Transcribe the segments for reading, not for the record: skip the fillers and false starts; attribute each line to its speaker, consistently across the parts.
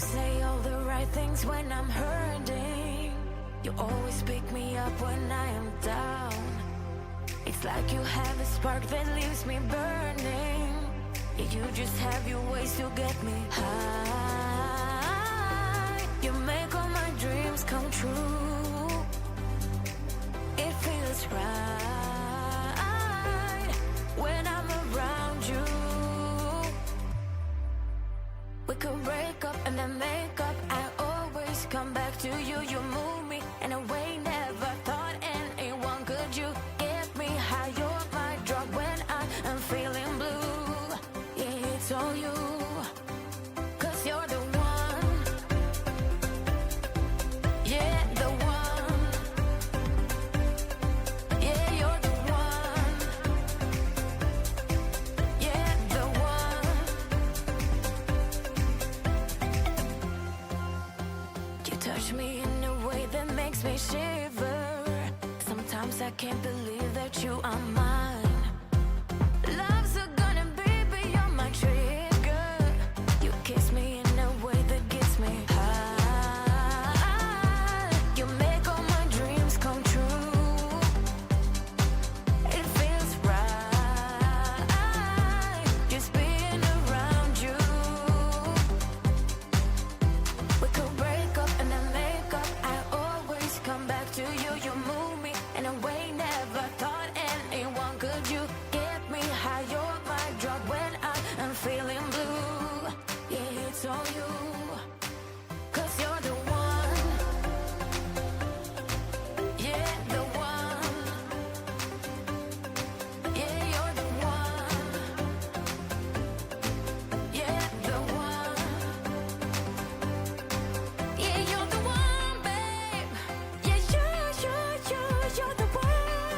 Speaker 1: say all the right things when I'm hurting. You always pick me up when I am down. It's like you have a spark that leaves me burning. Yeah, you just have your ways to get me high. You make all my dreams come true. It feels right when I'm around you. We could break up and then make up. I always come back to you. You move me in a way never thought anyone could. You get me high. You're my drug when I am feeling blue. Yeah, it's all you, 'cause you're the one. Yeah, the one. Yeah, you're the one. Yeah, the one. You touch me in a way that makes me shiver. Sometimes I can't believe that you are mine. Love's a gun and baby, you're my trigger. You kiss me in a way that gets me high. You make all my dreams come true. It feels right just being around you. We could break up and then make up. I always come back to you. You move me in a way never thought anyone could. You get me high. You're my drug when I am feeling blue. Yeah, it's all you, 'cause you're the one. Yeah, the one. Yeah, you're the one. Yeah, the one. Yeah, you're the one, babe. Yeah, you're the one.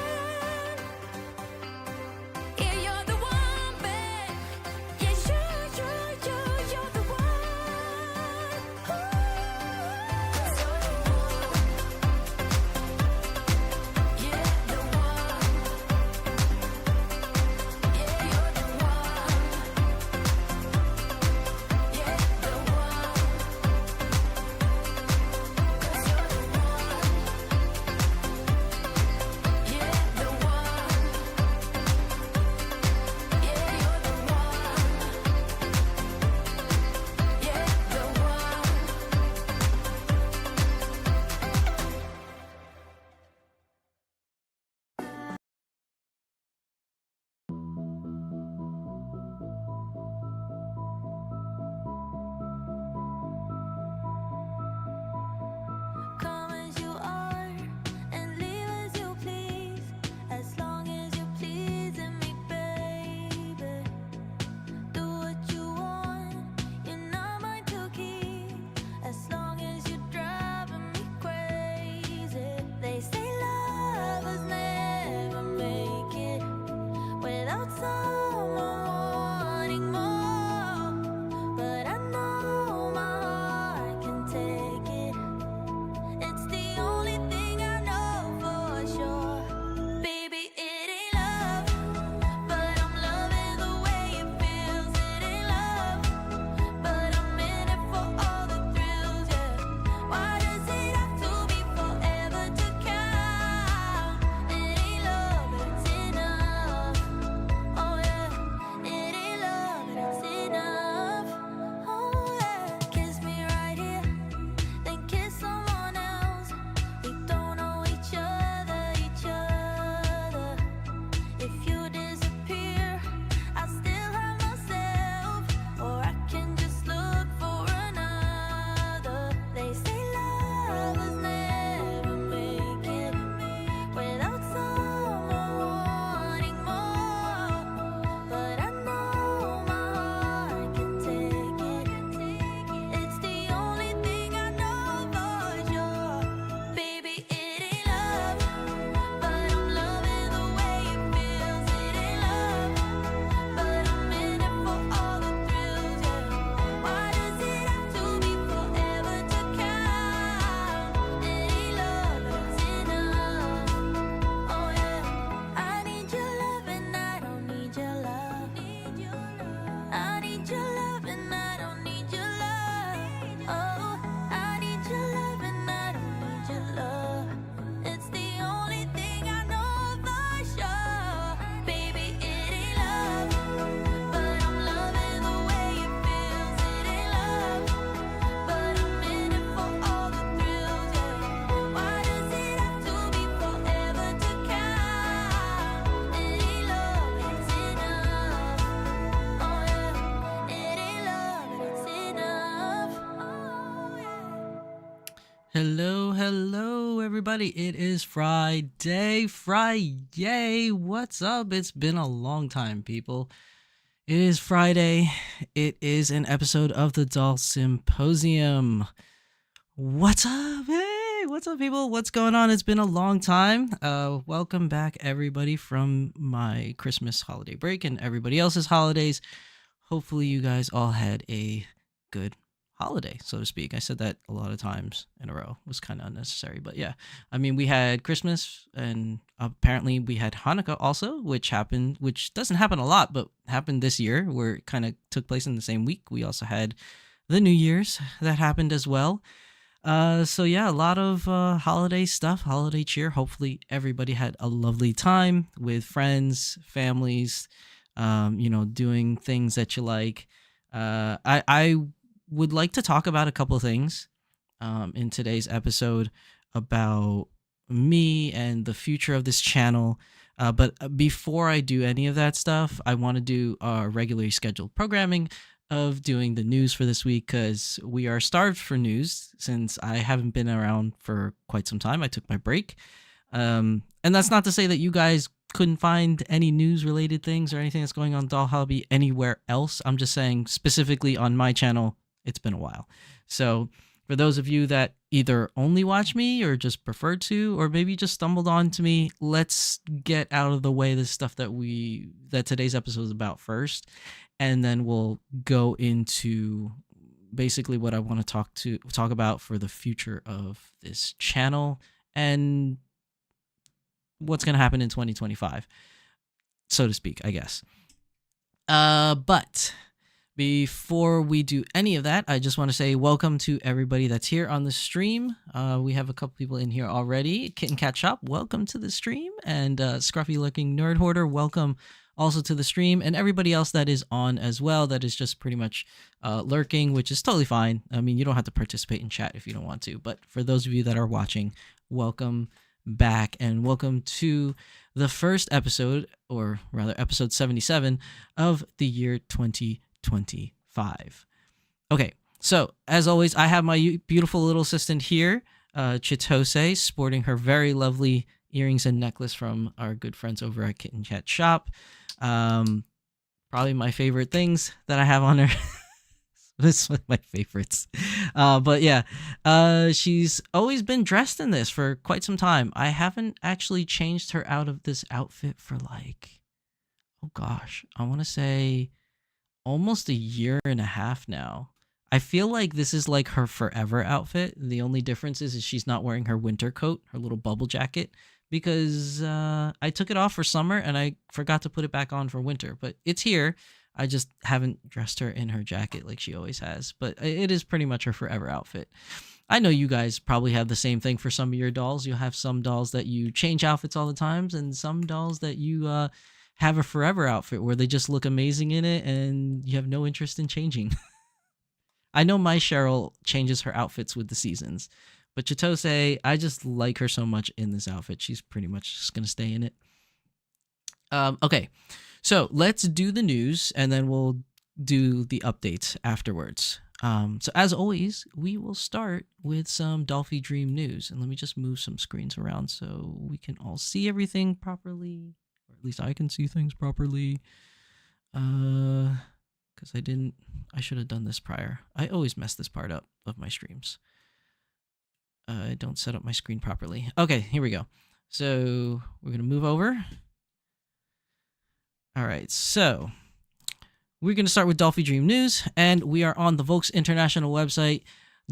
Speaker 2: Hello, everybody. It is Friday. What's up? It's been a long time, people. It is Friday. It is an episode of the Doll Symposium. What's up? Hey, what's up, people? What's going on? It's been a long time. Welcome back, everybody, from my Christmas holiday break and everybody else's holidays. Hopefully, you guys all had a good holiday, so to speak. I said that a lot of times in a row. It was kind of unnecessary, but yeah. I mean, we had Christmas and apparently we had Hanukkah also, which doesn't happen a lot, but happened this year where it kind of took place in the same week. We also had the New Year's that happened as well. So yeah, a lot of holiday stuff, holiday cheer. Hopefully everybody had a lovely time with friends, families, doing things that you like. I would like to talk about a couple things in today's episode about me and the future of this channel. But before I do any of that stuff, I want to do our regularly scheduled programming of doing the news for this week because we are starved for news since I haven't been around for quite some time. I took my break. And that's not to say that you guys couldn't find any news related things or anything that's going on Doll Hobby anywhere else. I'm just saying specifically on my channel, it's been a while. So for those of you that either only watch me or just prefer to, or maybe just stumbled on to me, let's get out of the way the stuff that today's episode is about first. And then we'll go into basically what I want to talk about for the future of this channel and what's going to happen in 2025, so to speak, I guess. But before we do any of that, I just want to say welcome to everybody that's here on the stream. We have a couple people in here already. Kitten Cat Shop, welcome to the stream. And Scruffy Looking Nerd Hoarder, welcome also to the stream. And everybody else that is on as well, that is just pretty much lurking, which is totally fine. I mean, you don't have to participate in chat if you don't want to. But for those of you that are watching, welcome back and welcome to the first episode, or rather episode 77 of the year 2025. Okay, so as always, I have my beautiful little assistant here, Chitose, sporting her very lovely earrings and necklace from our good friends over at Kitten Cat Shop. Probably my favorite things that I have on her. This is one of my favorites. But yeah, she's always been dressed in this for quite some time. I haven't actually changed her out of this outfit for like, oh gosh, I want to say almost a year and a half now. I feel like this is like her forever outfit. The only difference is she's not wearing her winter coat, her little bubble jacket, because I took it off for summer and I forgot to put it back on for winter. But it's here. I just haven't dressed her in her jacket like she always has. But it is pretty much her forever outfit. I know you guys probably have the same thing for some of your dolls. You'll have some dolls that you change outfits all the times, and some dolls that you have a forever outfit where they just look amazing in it and you have no interest in changing. I know my Cheryl changes her outfits with the seasons, but Chitose, I just like her so much in this outfit. She's pretty much just going to stay in it. Okay, so let's do the news and then we'll do the updates afterwards. So as always, we will start with some Dolphy Dream news. And let me just move some screens around so we can all see everything properly. Or at least I can see things properly. Because I should have done this prior. I always mess this part up of my streams. I don't set up my screen properly. Okay, here we go. So we're going to move over. All right, so we're going to start with Dolphy Dream news, and we are on the Volks International website,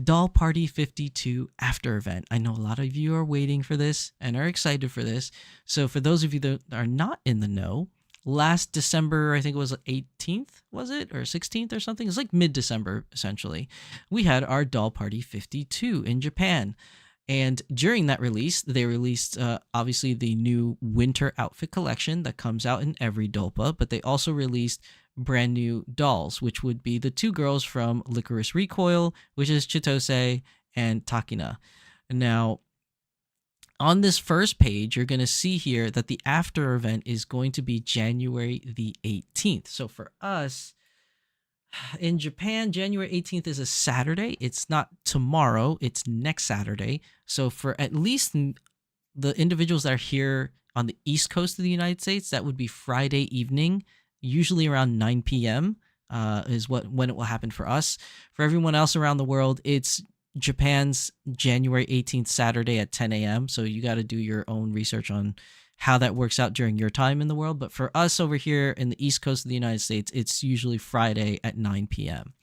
Speaker 2: Doll Party 52 after event. I know a lot of you are waiting for this and are excited for this. So for those of you that are not in the know, last December, I think it was 18th, was it? Or 16th or something? It's like mid-December, essentially. We had our Doll Party 52 in Japan. And during that release, they released, obviously, the new winter outfit collection that comes out in every Dolpa. But they also released brand new dolls, which would be the two girls from Licorice Recoil, which is Chitose and Takina. Now, on this first page, you're going to see here that the after event is going to be January the 18th. So for us, In Japan, January 18th is a Saturday. It's not tomorrow, it's next Saturday. So for at least the individuals that are here on the East Coast of the United States, that would be Friday evening, usually around 9 p.m. Is when it will happen for us. For everyone else around the world, it's Japan's January 18th Saturday at 10 a.m. So you got to do your own research on how that works out during your time in the world. But for us over here in the East Coast of the United States, it's usually Friday at 9 p.m.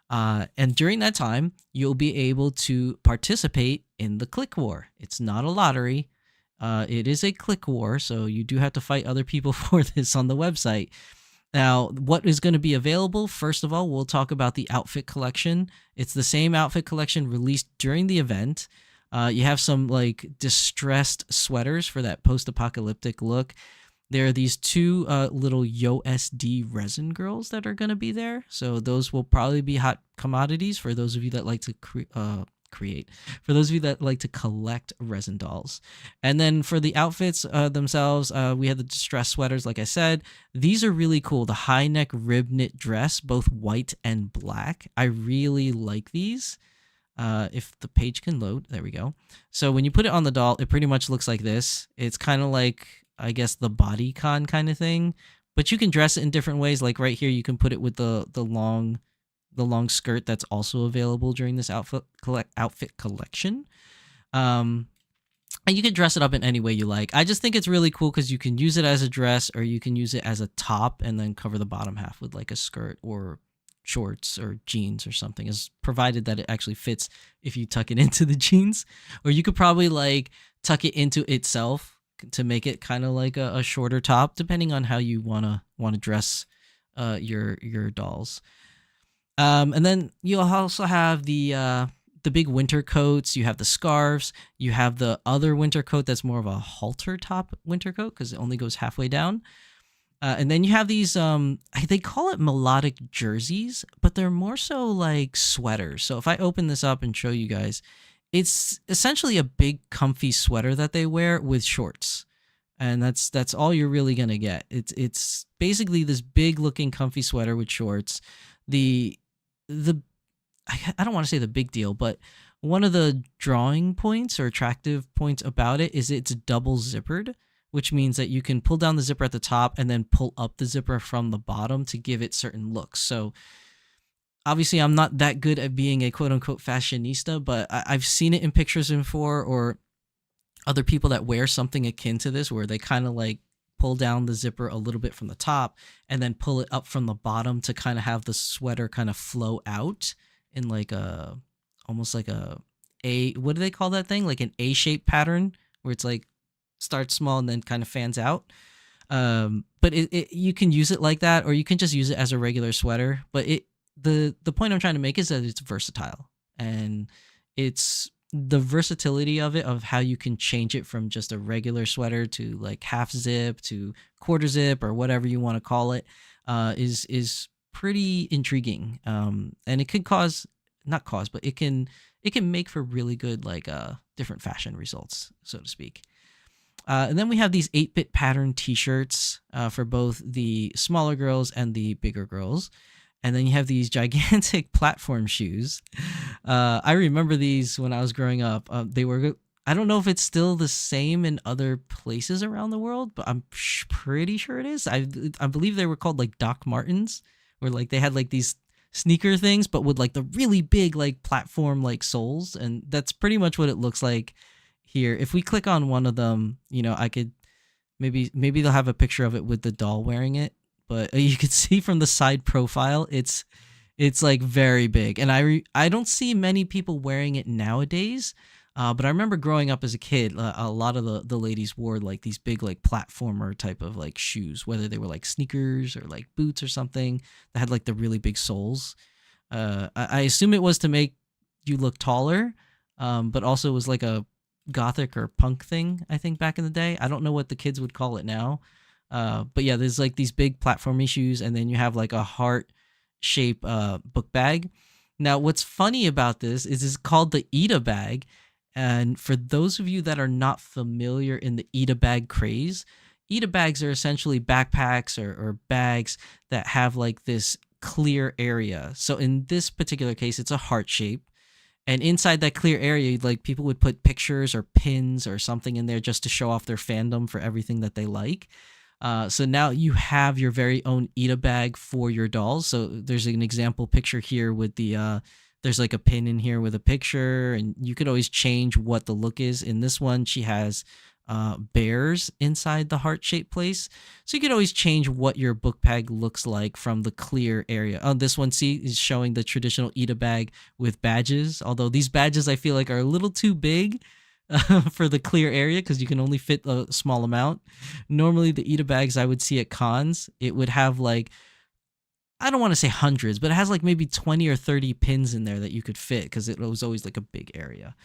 Speaker 2: And during that time, you'll be able to participate in the click war. It's not a lottery. It is a click war, so you do have to fight other people for this on the website. Now, what is going to be available? First of all, we'll talk about the outfit collection. It's the same outfit collection released during the event. You have some like distressed sweaters for that post-apocalyptic look. There are these two little YoSD resin girls that are going to be there. So those will probably be hot commodities for those of you that like to create. For those of you that like to collect resin dolls. And then for the outfits themselves, we have the distressed sweaters, like I said. These are really cool. The high neck rib knit dress, both white and black. I really like these. If the page can load, there we go. So when you put it on the doll, it pretty much looks like this. It's kind of like, I guess, the bodycon kind of thing, but you can dress it in different ways. Like right here, you can put it with the long skirt that's also available during this outfit collection. And you can dress it up in any way you like. I just think it's really cool because you can use it as a dress, or you can use it as a top and then cover the bottom half with like a skirt or shorts or jeans or something, as provided that it actually fits if you tuck it into the jeans. Or you could probably like tuck it into itself to make it kind of like a shorter top, depending on how you wanna dress your dolls. And then you'll also have the big winter coats. You have the scarves. You have the other winter coat that's more of a halter top winter coat because it only goes halfway down. And then you have these, they call it melodic jerseys, but they're more so like sweaters. So if I open this up and show you guys, it's essentially a big comfy sweater that they wear with shorts. And that's all you're really going to get. It's basically this big looking comfy sweater with shorts. I don't want to say the big deal, but one of the drawing points or attractive points about it is it's double zippered, which means that you can pull down the zipper at the top and then pull up the zipper from the bottom to give it certain looks. So obviously I'm not that good at being a quote unquote fashionista, but I've seen it in pictures before, or other people that wear something akin to this where they kind of like pull down the zipper a little bit from the top and then pull it up from the bottom to kind of have the sweater kind of flow out in like almost like what do they call that thing? Like an A-shaped pattern where it's like starts small and then kind of fans out. But you can use it like that, or you can just use it as a regular sweater. But the point I'm trying to make is that it's versatile, and it's the versatility of it, of how you can change it from just a regular sweater to like half zip to quarter zip or whatever you want to call it, is pretty intriguing. And it could but it can make for really good like different fashion results, so to speak. And then we have these 8-bit pattern t-shirts for both the smaller girls and the bigger girls. And then you have these gigantic platform shoes. I remember these when I was growing up. They were, I don't know if it's still the same in other places around the world, but I'm pretty sure it is. I believe they were called like Doc Martens, where like they had like these sneaker things, but with like the really big like platform like soles. And that's pretty much what it looks like here. If we click on one of them, I could maybe they'll have a picture of it with the doll wearing it. But you can see from the side profile, it's like very big, and I don't see many people wearing it nowadays. But I remember growing up as a kid, a lot of the ladies wore like these big like platformer type of like shoes, whether they were like sneakers or like boots or something that had like the really big soles. I assume it was to make you look taller, but also it was like a gothic or punk thing, I think, back in the day. I don't know what the kids would call it now. But yeah, there's like these big platformy shoes, and then you have like a heart shape book bag. Now, what's funny about this is it's called the Ida bag. And for those of you that are not familiar in the Ida bag craze, Ida bags are essentially backpacks or bags that have like this clear area. So in this particular case, it's a heart shape. And inside that clear area, like people would put pictures or pins or something in there just to show off their fandom for everything that they like. So now you have your very own Ita bag for your dolls. So there's an example picture here with the, there's like a pin in here with a picture, and you could always change what the look is. In this one, she has bears inside the heart-shaped place. So you could always change what your book bag looks like from the clear area. Oh, this one, see, is showing the traditional Ita bag with badges. Although these badges, I feel like, are a little too big for the clear area because you can only fit a small amount. Normally, the Ita bags I would see at cons, it would have like, I don't want to say hundreds, but it has like maybe 20 or 30 pins in there that you could fit because it was always like a big area.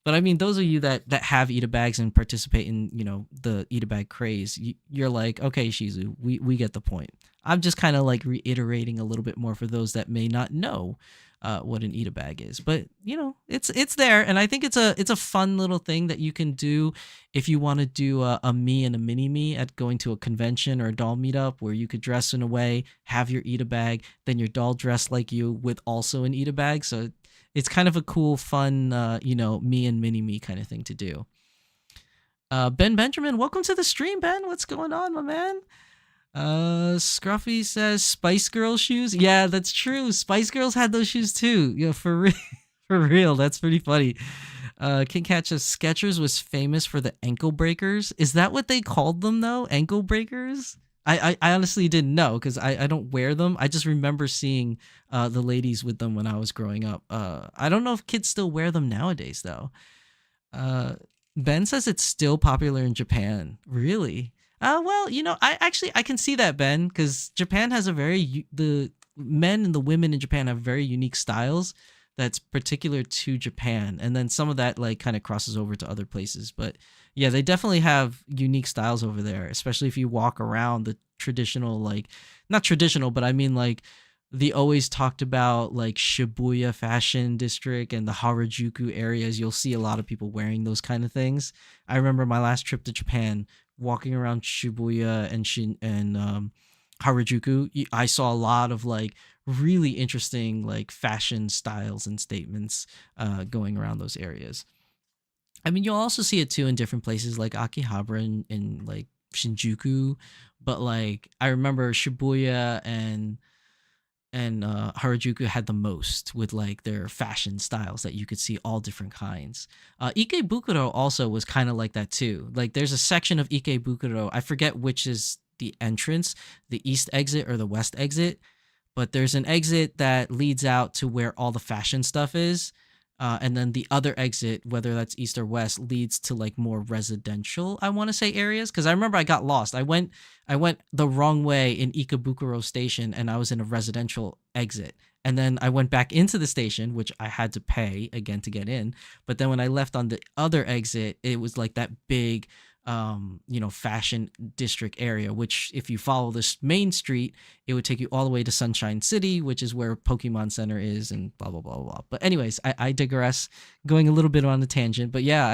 Speaker 2: But I mean, those of you that have Ita bags and participate in, you know, the Ita bag craze, you're like, okay, Shizu, we get the point. I'm just kind of like reiterating a little bit more for those that may not know what an Ita bag is. But you know, it's there, and I think it's a fun little thing that you can do if you want to do a me and a mini me at going to a convention or a doll meetup where you could dress in a way, have your Ita bag, then your doll dressed like you with also an Ita bag. So it's kind of a cool, fun, you know, me and mini me kind of thing to do. Ben Benjamin, welcome to the stream, Ben. What's going on, my man? Scruffy says Spice Girls shoes. Yeah, that's true. Spice Girls had those shoes too. You know, for real. That's pretty funny. King Cat says Skechers was famous for the ankle breakers. Is that what they called them though? Ankle breakers? I honestly didn't know because I don't wear them. I just remember seeing the ladies with them when I was growing up. I don't know if kids still wear them nowadays though. Ben says it's still popular in Japan. Really? Well, you know, I can see that, Ben, because Japan has the men and the women in Japan have very unique styles that's particular to Japan, and then some of that like kind of crosses over to other places. But yeah, they definitely have unique styles over there, especially if you walk around the traditional, like not traditional, but I mean like the always talked about like Shibuya fashion district and the Harajuku areas. You'll see a lot of people wearing those kind of things. I remember my last trip to Japan, walking around Shibuya and Harajuku, I saw a lot of like really interesting like fashion styles and statements going around those areas. I mean, you'll also see it too in different places like Akihabara and like Shinjuku, but like I remember Shibuya and Harajuku had the most with like their fashion styles that you could see all different kinds. Ikebukuro also was kind of like that too. Like there's a section of Ikebukuro, I forget which is the entrance, the east exit or the west exit, but there's an exit that leads out to where all the fashion stuff is. And then the other exit, whether that's east or west, leads to like more residential, I want to say, areas. Because I remember I got lost. I went the wrong way in Ikebukuro station, and I was in a residential exit. And then I went back into the station, which I had to pay again to get in. But then when I left on the other exit, it was like that big, you know, fashion district area, which if you follow this main street, it would take you all the way to Sunshine City, which is where Pokemon Center is, and blah, blah, blah, blah. But anyways, I digress, going a little bit on a tangent. But yeah,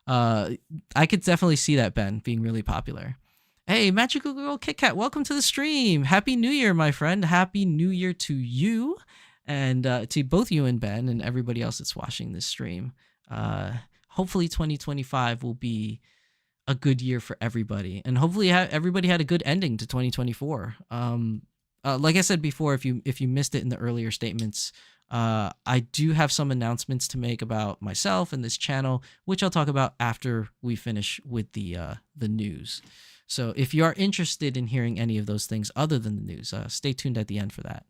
Speaker 2: I could definitely see that, Ben, being really popular. Hey, Magical Girl Kit Kat, welcome to the stream. Happy New Year, my friend. Happy New Year to you, and to both you and Ben and everybody else that's watching this stream. Hopefully 2025 will be a good year for everybody, and hopefully everybody had a good ending to 2024. Like I said before, if you missed it in the earlier statements, I do have some announcements to make about myself and this channel, which I'll talk about after we finish with the news. So if you are interested in hearing any of those things other than the news, stay tuned at the end for that.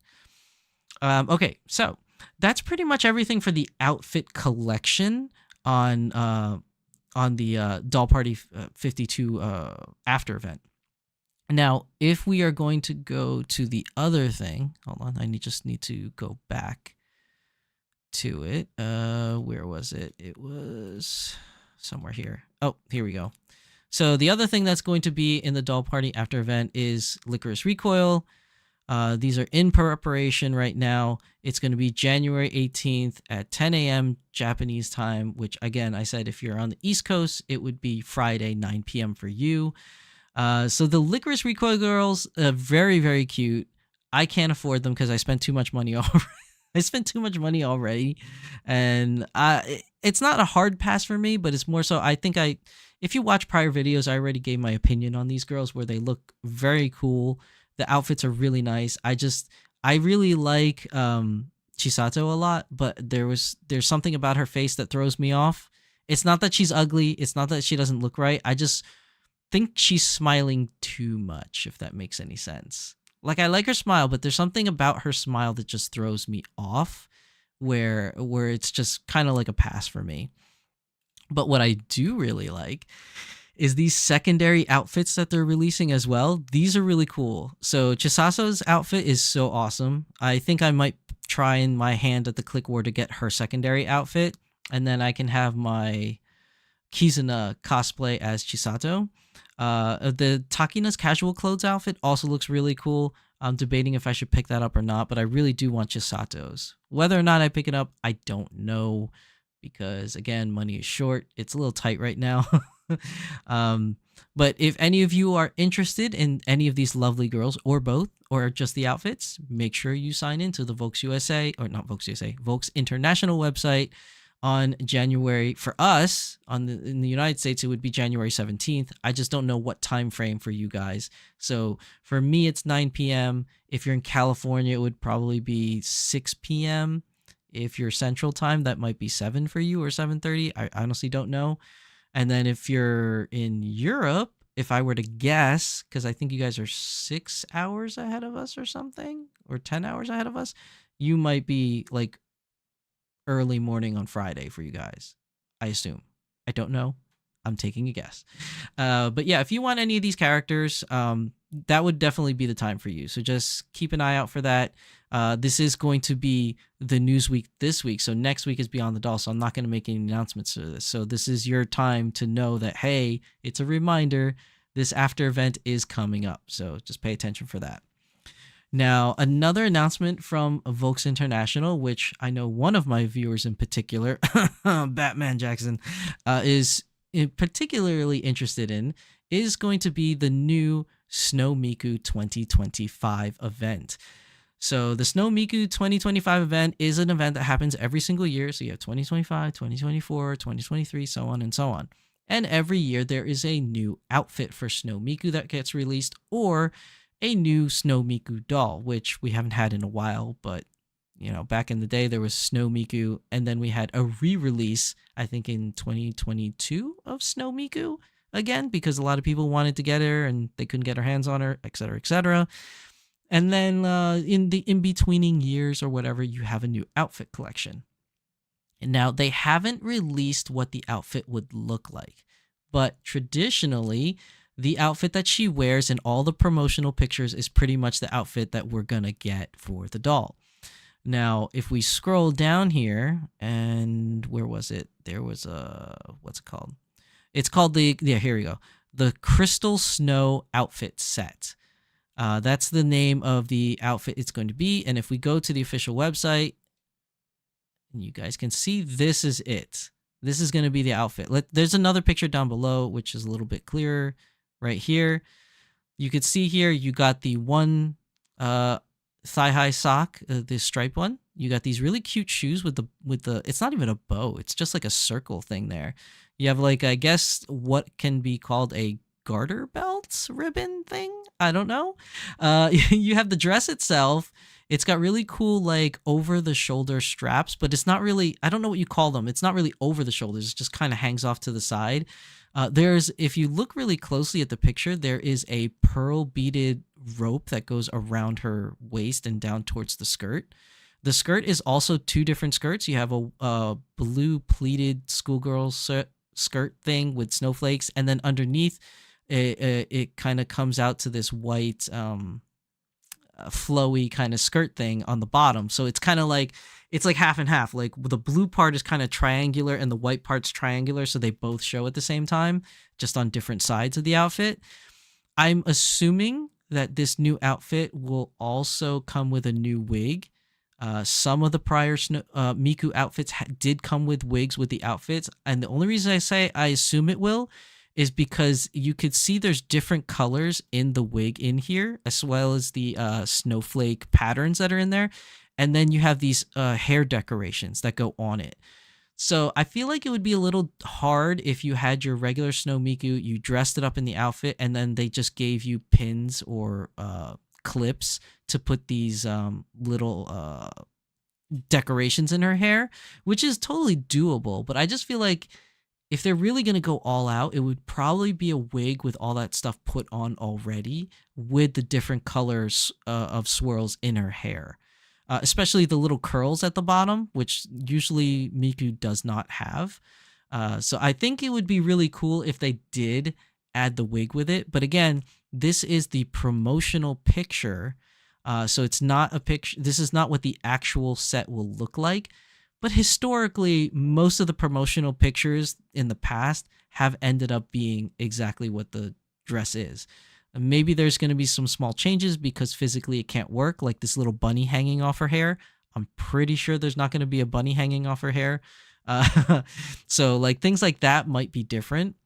Speaker 2: Okay, so that's pretty much everything for the outfit collection on the Doll Party 52 after event. Now, if we are going to go to the other thing, hold on, I just need to go back to it. Where was it? It was somewhere here. Oh, here we go. So the other thing that's going to be in the Doll Party after event is Licorice Recoil. These are in preparation right now. It's going to be January 18th at 10 a.m. Japanese time, which again, I said if you're on the East Coast, it would be Friday, 9 p.m. for you. So the Licorice Recoil girls, very, very cute. I can't afford them because I spent too much money already. I spent too much money already, and it's not a hard pass for me, but it's more so I think if you watch prior videos, I already gave my opinion on these girls where they look very cool. The outfits are really nice. I really like Chisato a lot, but there's something about her face that throws me off. It's not that she's ugly. It's not that she doesn't look right. I just think she's smiling too much, if that makes any sense. Like, I like her smile, but there's something about her smile that just throws me off, where it's just kind of like a pass for me. But what I do really like is these secondary outfits that they're releasing as well. These are really cool. So Chisaso's outfit is so awesome. I think I might try in my hand at the Click War to get her secondary outfit, and then I can have my Kizuna cosplay as Chisato. The Takina's casual clothes outfit also looks really cool. I'm debating if I should pick that up or not, but I really do want Chisato's. Whether or not I pick it up, I don't know, because again, money is short. It's a little tight right now. But if any of you are interested in any of these lovely girls, or both, or just the outfits, make sure you sign into the Volks USA, or not Volks USA, Volks International website on January. For us, in the United States, it would be January 17th. I just don't know what time frame for you guys. So for me, it's 9 p.m. If you're in California, it would probably be 6 p.m. If you're Central Time, that might be 7 for you, or 7:30. I honestly don't know. And then if you're in Europe, if I were to guess, because I think you guys are 6 hours ahead of us or something, or 10 hours ahead of us, you might be like early morning on Friday for you guys, I assume. I don't know. I'm taking a guess. But yeah, if you want any of these characters, that would definitely be the time for you. So just keep an eye out for that. This is going to be the news week this week. So next week is Beyond the Doll. So I'm not going to make any announcements for this. So this is your time to know that, hey, it's a reminder. This after event is coming up. So just pay attention for that. Now, another announcement from Volks International, which I know one of my viewers in particular, Batman Jackson, is particularly interested in, is going to be the new Snow Miku 2025 event. So the Snow Miku 2025 event is an event that happens every single year. So you have 2025, 2024, 2023, so on and so on. And every year there is a new outfit for Snow Miku that gets released, or a new Snow Miku doll, which we haven't had in a while, but you know, back in the day there was Snow Miku, and then we had a re-release, I think in 2022, of Snow Miku again, because a lot of people wanted to get her and they couldn't get their hands on her, etc., etc. And then in the in-betweening years or whatever, you have a new outfit collection. And now they haven't released what the outfit would look like, but traditionally, the outfit that she wears in all the promotional pictures is pretty much the outfit that we're going to get for the doll. Now, if we scroll down here, and where was it? There was what's it called? It's called here we go. The Crystal Snow Outfit Set. That's the name of the outfit it's going to be. And if we go to the official website, and you guys can see, this is it. This is going to be the outfit. There's another picture down below, which is a little bit clearer. Right here, you could see here, you got the one thigh-high sock, the striped one. You got these really cute shoes with the, it's not even a bow. It's just like a circle thing there. You have like, I guess, what can be called a garter belt ribbon thing. I don't know. You have the dress itself. It's got really cool, like, over-the-shoulder straps, but it's not really, I don't know what you call them. It's not really over the shoulders. It just kind of hangs off to the side. If you look really closely at the picture, there is a pearl beaded rope that goes around her waist and down towards the skirt. The skirt is also two different skirts. You have a blue pleated schoolgirl skirt thing with snowflakes, and then underneath it kind of comes out to this white flowy kind of skirt thing on the bottom. So it's kind of like, it's like half and half. Like the blue part is kind of triangular and the white part's triangular, so they both show at the same time, just on different sides of the outfit. I'm assuming that this new outfit will also come with a new wig. Some of the prior Miku outfits did come with wigs with the outfits, and the only reason I say I assume it will is because you could see there's different colors in the wig in here, as well as the snowflake patterns that are in there. And then you have these hair decorations that go on it. So I feel like it would be a little hard if you had your regular Snow Miku, you dressed it up in the outfit, and then they just gave you pins or clips to put these little decorations in her hair, which is totally doable. But I just feel like if they're really going to go all out, it would probably be a wig with all that stuff put on already with the different colors of swirls in her hair. Especially the little curls at the bottom, which usually Miku does not have. So I think it would be really cool if they did add the wig with it. But again, this is the promotional picture. So it's not a picture. This is not what the actual set will look like. But historically, most of the promotional pictures in the past have ended up being exactly what the dress is. Maybe there's going to be some small changes because physically it can't work, like this little bunny hanging off her hair. I'm pretty sure there's not going to be a bunny hanging off her hair. So like things like that might be different.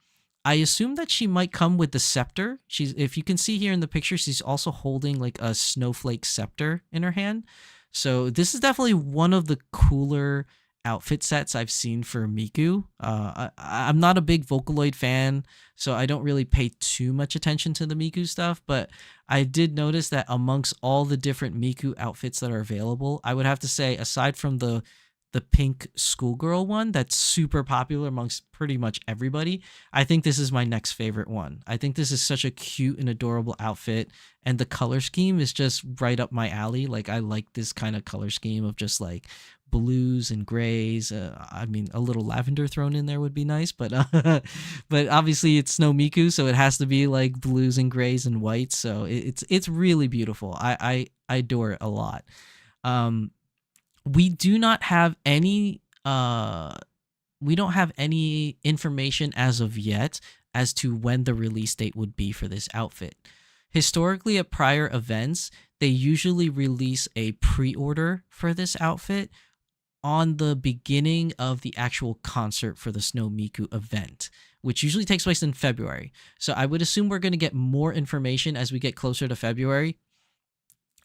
Speaker 2: I assume that she might come with the scepter. If you can see here in the picture, she's also holding like a snowflake scepter in her hand. So this is definitely one of the cooler outfit sets I've seen for Miku. I'm not a big Vocaloid fan, so I don't really pay too much attention to the Miku stuff, but I did notice that amongst all the different Miku outfits that are available, I would have to say, aside from the pink schoolgirl one that's super popular amongst pretty much everybody, I think this is my next favorite one. I think this is such a cute and adorable outfit, and the color scheme is just right up my alley. Like I like this kind of color scheme of just like blues and grays. I mean, a little lavender thrown in there would be nice, but but obviously it's Snow Miku, so it has to be like blues and grays and whites. So it's really beautiful. I adore it a lot. We do not have any we don't have any information as of yet as to when the release date would be for this outfit. Historically, at prior events, they usually release a pre-order for this outfit on the beginning of the actual concert for the Snow Miku event, which usually takes place in February. So I would assume we're going to get more information as we get closer to February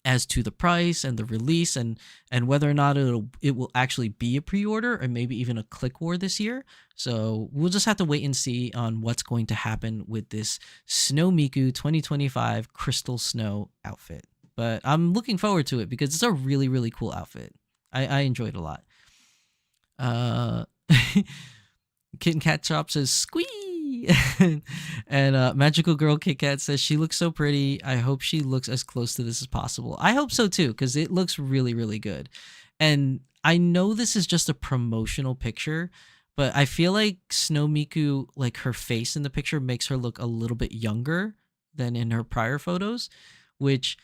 Speaker 2: as to the price and the release and whether or not it will actually be a pre-order or maybe even a click war this year. So we'll just have to wait and see on what's going to happen with this Snow Miku 2025 Crystal Snow outfit. But I'm looking forward to it because it's a really, really cool outfit. I enjoyed it a lot. Kitten Cat Chop says, squee! And Magical Girl Kit Kat says, she looks so pretty. I hope she looks as close to this as possible. I hope so too, because it looks really, really good. And I know this is just a promotional picture, but I feel like Snow Miku, like her face in the picture makes her look a little bit younger than in her prior photos, which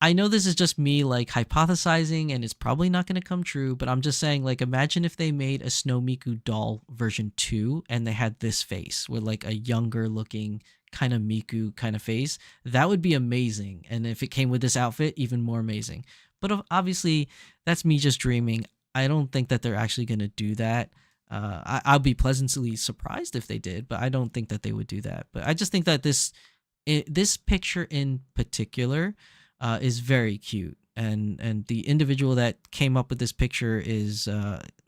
Speaker 2: I know this is just me like hypothesizing and it's probably not going to come true, but I'm just saying, like, imagine if they made a Snow Miku doll version 2 and they had this face with like a younger looking kind of Miku kind of face. That would be amazing. And if it came with this outfit, even more amazing. But obviously that's me just dreaming. I don't think that they're actually going to do that. I'll be pleasantly surprised if they did, but I don't think that they would do that. But I just think that this picture in particular is very cute, and the individual that came up with this picture is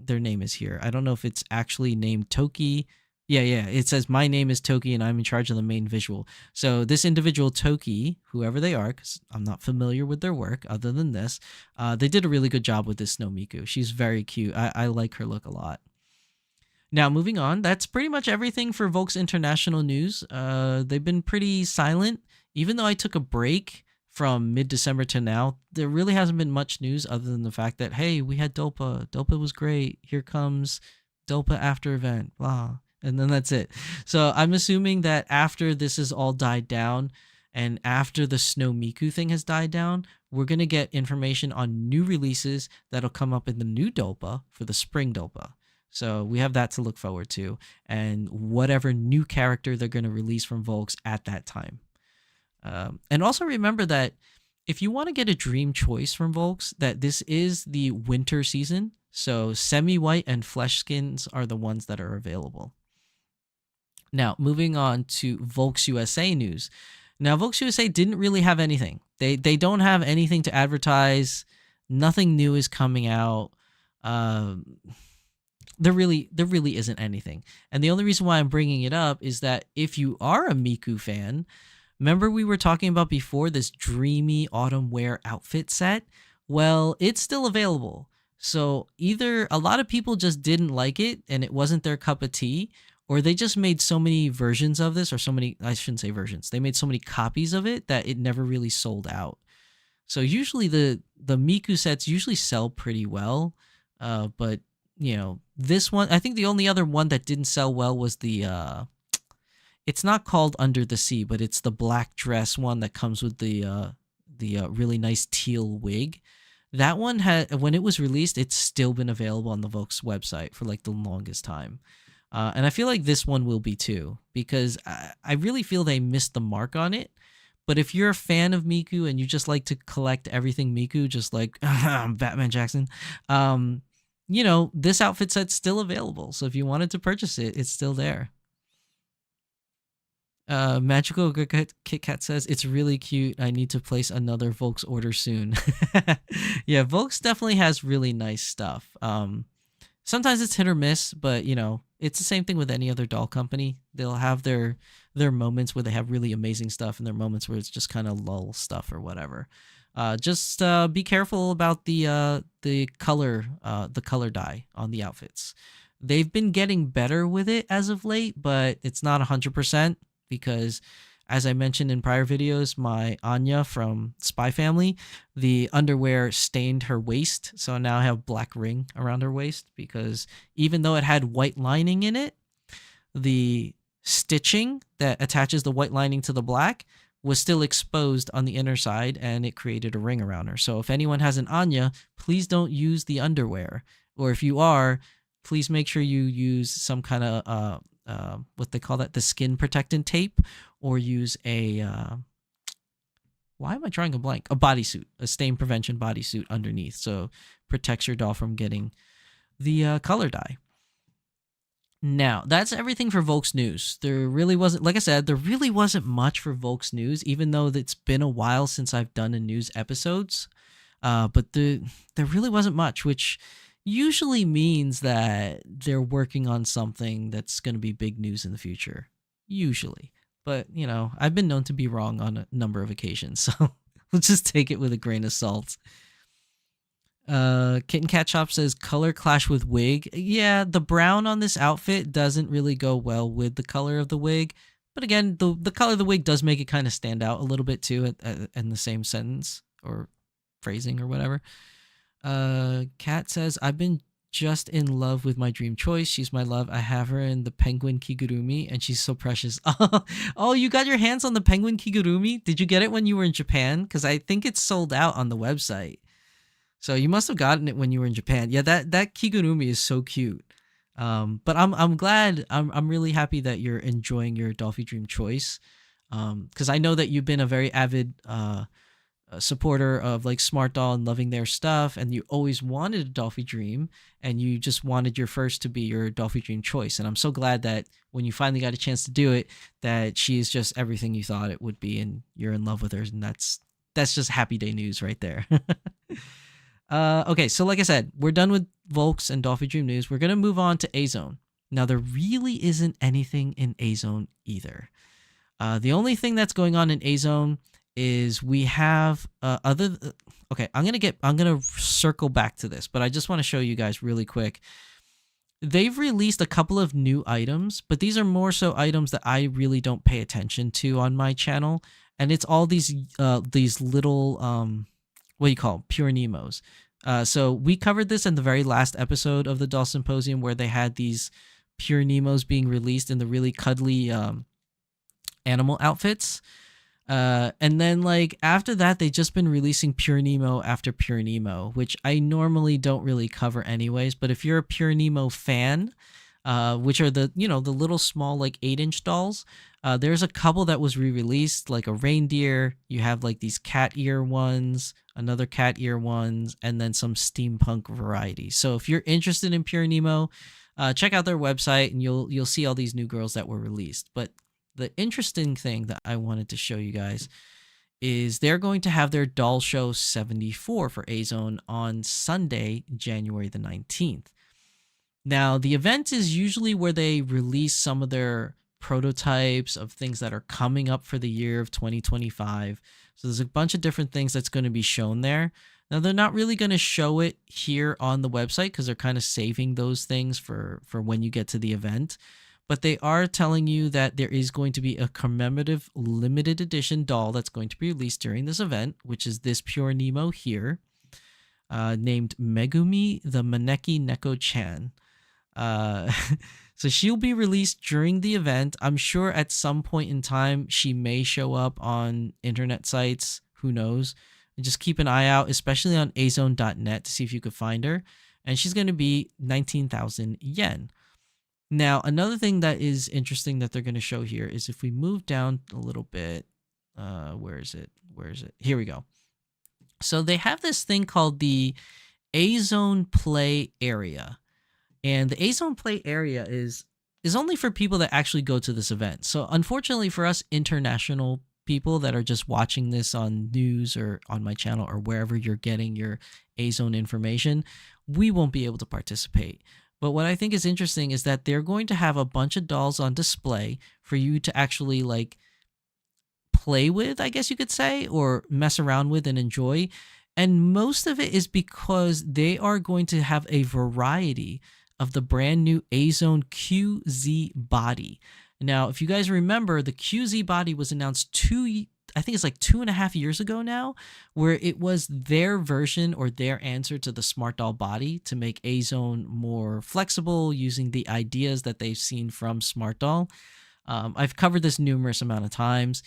Speaker 2: their name is here. I don't know if it's actually named Toki. Yeah, it says my name is Toki and I'm in charge of the main visual. So this individual Toki, whoever they are, because I'm not familiar with their work other than this, they did a really good job with this Snow Miku. She's very cute. I like her look a lot. Now, moving on, that's pretty much everything for Volk's international news. They've been pretty silent, even though I took a break from mid-December to now. There really hasn't been much news other than the fact that, hey, we had Dolpa. Dolpa was great. Here comes Dolpa after event, blah. And then that's it. So I'm assuming that after this has all died down and after the Snow Miku thing has died down, we're going to get information on new releases that'll come up in the new Dolpa for the spring Dolpa. So we have that to look forward to, and whatever new character they're going to release from Volks at that time. And also remember that if you want to get a dream choice from Volks, that this is the winter season. So semi-white and flesh skins are the ones that are available. Now, moving on to VKS USA news. Now, VKS USA didn't really have anything. They don't have anything to advertise. Nothing new is coming out. There really isn't anything. And the only reason why I'm bringing it up is that if you are a Miku fan, remember we were talking about before this dreamy autumn wear outfit set? Well, it's still available. So either a lot of people just didn't like it and it wasn't their cup of tea, or they just made so many versions of this, or so many, I shouldn't say versions, they made so many copies of it that it never really sold out. So usually the Miku sets usually sell pretty well, but you know, this one, I think the only other one that didn't sell well was the it's not called Under the Sea, but it's the black dress one that comes with the really nice teal wig. That one had, when it was released, it's still been available on the VKS website for like the longest time. And I feel like this one will be too, because I really feel they missed the mark on it. But if you're a fan of Miku and you just like to collect everything Miku, just like Batman Jackson, you know, this outfit set's still available. So if you wanted to purchase it, it's still there. Magical Kit Kat says, it's really cute. I need to place another VKS order soon. Yeah, VKS definitely has really nice stuff. Sometimes it's hit or miss, but you know, it's the same thing with any other doll company. They'll have their moments where they have really amazing stuff and their moments where it's just kind of lull stuff or whatever. Just be careful about the color dye on the outfits. They've been getting better with it as of late, but it's not 100% because, as I mentioned in prior videos, my Anya from Spy Family, the underwear stained her waist, so now I have black ring around her waist because even though it had white lining in it, the stitching that attaches the white lining to the black was still exposed on the inner side, and it created a ring around her. So if anyone has an Anya, please don't use the underwear. Or if you are, please make sure you use some kind of what they call that, the skin protectant tape, or use a why am I drawing a blank? A bodysuit, a stain prevention bodysuit underneath, so protects your doll from getting the color dye. Now, that's everything for VKS news. There really wasn't, like I said, there really wasn't much for VKS news, even though it's been a while since I've done a news episodes. But there really wasn't much, which usually means that they're working on something that's going to be big news in the future. Usually. But, you know, I've been known to be wrong on a number of occasions, so we'll just take it with a grain of salt. Kitten Cat Shop says color clash with wig. Yeah, the brown on this outfit doesn't really go well with the color of the wig. But again, the color of the wig does make it kind of stand out a little bit too in the same sentence or phrasing or whatever. Kat says, I've been just in love with my dream choice. She's my love. I have her in the penguin kigurumi and she's so precious. Oh, you got your hands on the penguin kigurumi? Did you get it when you were in Japan? Because I think it's sold out on the website. So you must have gotten it when you were in Japan. Yeah, that kigurumi is so cute. But I'm glad. I'm really happy that you're enjoying your Dolphy Dream choice. Because I know that you've been a very avid supporter of like Smart Doll and loving their stuff, and you always wanted a Dolphy Dream, and you just wanted your first to be your Dolphy Dream choice. And I'm so glad that when you finally got a chance to do it, that she is just everything you thought it would be, and you're in love with her, and that's just happy day news right there. Okay, so like I said, we're done with VKS and Dolphy Dream news. We're gonna move on to Azone. Now there really isn't anything in Azone either. The only thing that's going on in Azone is we have okay, I'm gonna circle back to this, but I just want to show you guys really quick. They've released a couple of new items, but these are more so items that I really don't pay attention to on my channel, and it's all these little what do you call them? Pure Nemos. So we covered this in the very last episode of the Doll Symposium, where they had these Pure Nemos being released in the really cuddly animal outfits. And then like after that, they've just been releasing Pure Nemo after Pure Nemo, which I normally don't really cover anyways. But if you're a Pure Nemo fan, which are the, you know, the little small like 8-inch dolls, There's a couple that was re-released, like a reindeer. You have like these cat ear ones, another cat ear ones, and then some steampunk varieties. So if you're interested in Pure Nemo, check out their website and you'll see all these new girls that were released. But the interesting thing that I wanted to show you guys is they're going to have their Doll Show 74 for Azone on Sunday, January the 19th. Now, the event is usually where they release some of their prototypes of things that are coming up for the year of 2025. So there's a bunch of different things that's going to be shown there. Now, they're not really going to show it here on the website because they're kind of saving those things for when you get to the event. But they are telling you that there is going to be a commemorative limited edition doll that's going to be released during this event, which is this Pure Nemo here, named Megumi the Maneki Neko-chan. So she'll be released during the event. I'm sure at some point in time she may show up on internet sites. Who knows? And just keep an eye out, especially on azone.net, to see if you could find her. And she's going to be 19,000 yen. Now, another thing that is interesting that they're going to show here is if we move down a little bit, where is it? Here we go. So they have this thing called the Azone Play Area. And the Azone Play Area is only for people that actually go to this event. So unfortunately for us international people that are just watching this on news or on my channel or wherever you're getting your Azone information, we won't be able to participate. But what I think is interesting is that they're going to have a bunch of dolls on display for you to actually like play with, I guess you could say, or mess around with and enjoy. And most of it is because they are going to have a variety of the brand new Azone QZ body. Now, if you guys remember, the QZ body was announced I think it's like 2.5 years ago now, where it was their version or their answer to the Smart Doll body to make Azone more flexible using the ideas that they've seen from Smart Doll. I've covered this numerous amount of times.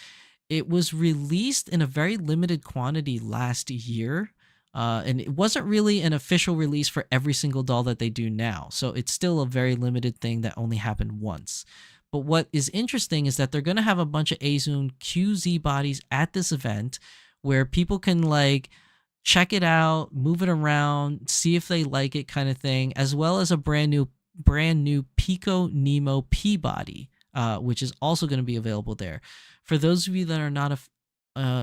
Speaker 2: It was released in a very limited quantity last year, and it wasn't really an official release for every single doll that they do now. So it's still a very limited thing that only happened once. But what is interesting is that they're going to have a bunch of Azone QZ bodies at this event where people can like check it out, move it around, see if they like it kind of thing, as well as a brand new Pico Nemo P body, which is also going to be available there. For those of you that are not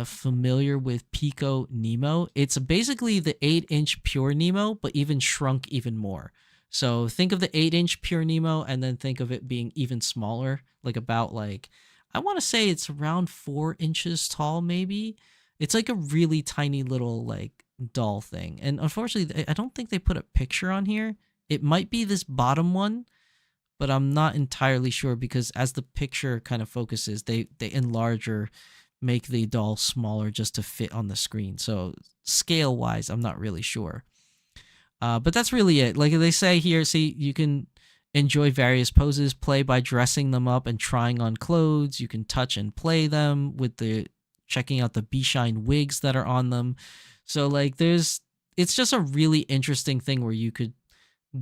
Speaker 2: familiar with Pico Nemo, it's basically the 8-inch Pure Nemo, but even shrunk even more. So think of the 8-inch Pure Nemo and then think of it being even smaller, like about like, I want to say it's around 4 inches tall, maybe. It's like a really tiny little like doll thing. And unfortunately, I don't think they put a picture on here. It might be this bottom one, but I'm not entirely sure because as the picture kind of focuses, they enlarge or make the doll smaller just to fit on the screen. So scale wise, I'm not really sure. But that's really it. Like they say here, see, you can enjoy various poses, play by dressing them up and trying on clothes. You can touch and play them with checking out the B-Shine wigs that are on them. So like it's just a really interesting thing where you could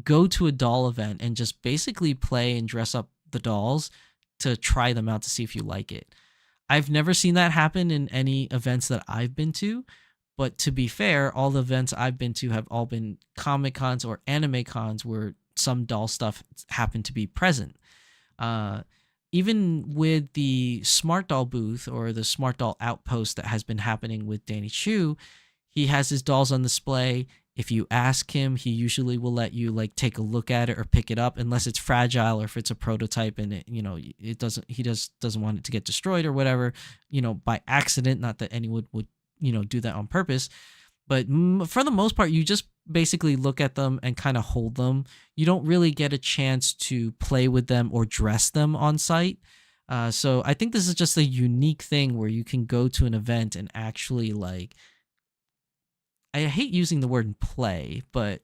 Speaker 2: go to a doll event and just basically play and dress up the dolls to try them out to see if you like it. I've never seen that happen in any events that I've been to. But to be fair, all the events I've been to have all been Comic Cons or anime cons where some doll stuff happened to be present. Even with the Smart Doll booth or the Smart Doll outpost that has been happening with Danny Chu, he has his dolls on display. If you ask him, he usually will let you like take a look at it or pick it up, unless it's fragile or if it's a prototype and it, he doesn't want it to get destroyed or whatever, by accident. Not that anyone would do that on purpose, but for the most part, you just basically look at them and kind of hold them. You don't really get a chance to play with them or dress them on site. So I think this is just a unique thing where you can go to an event and actually like, I hate using the word play, but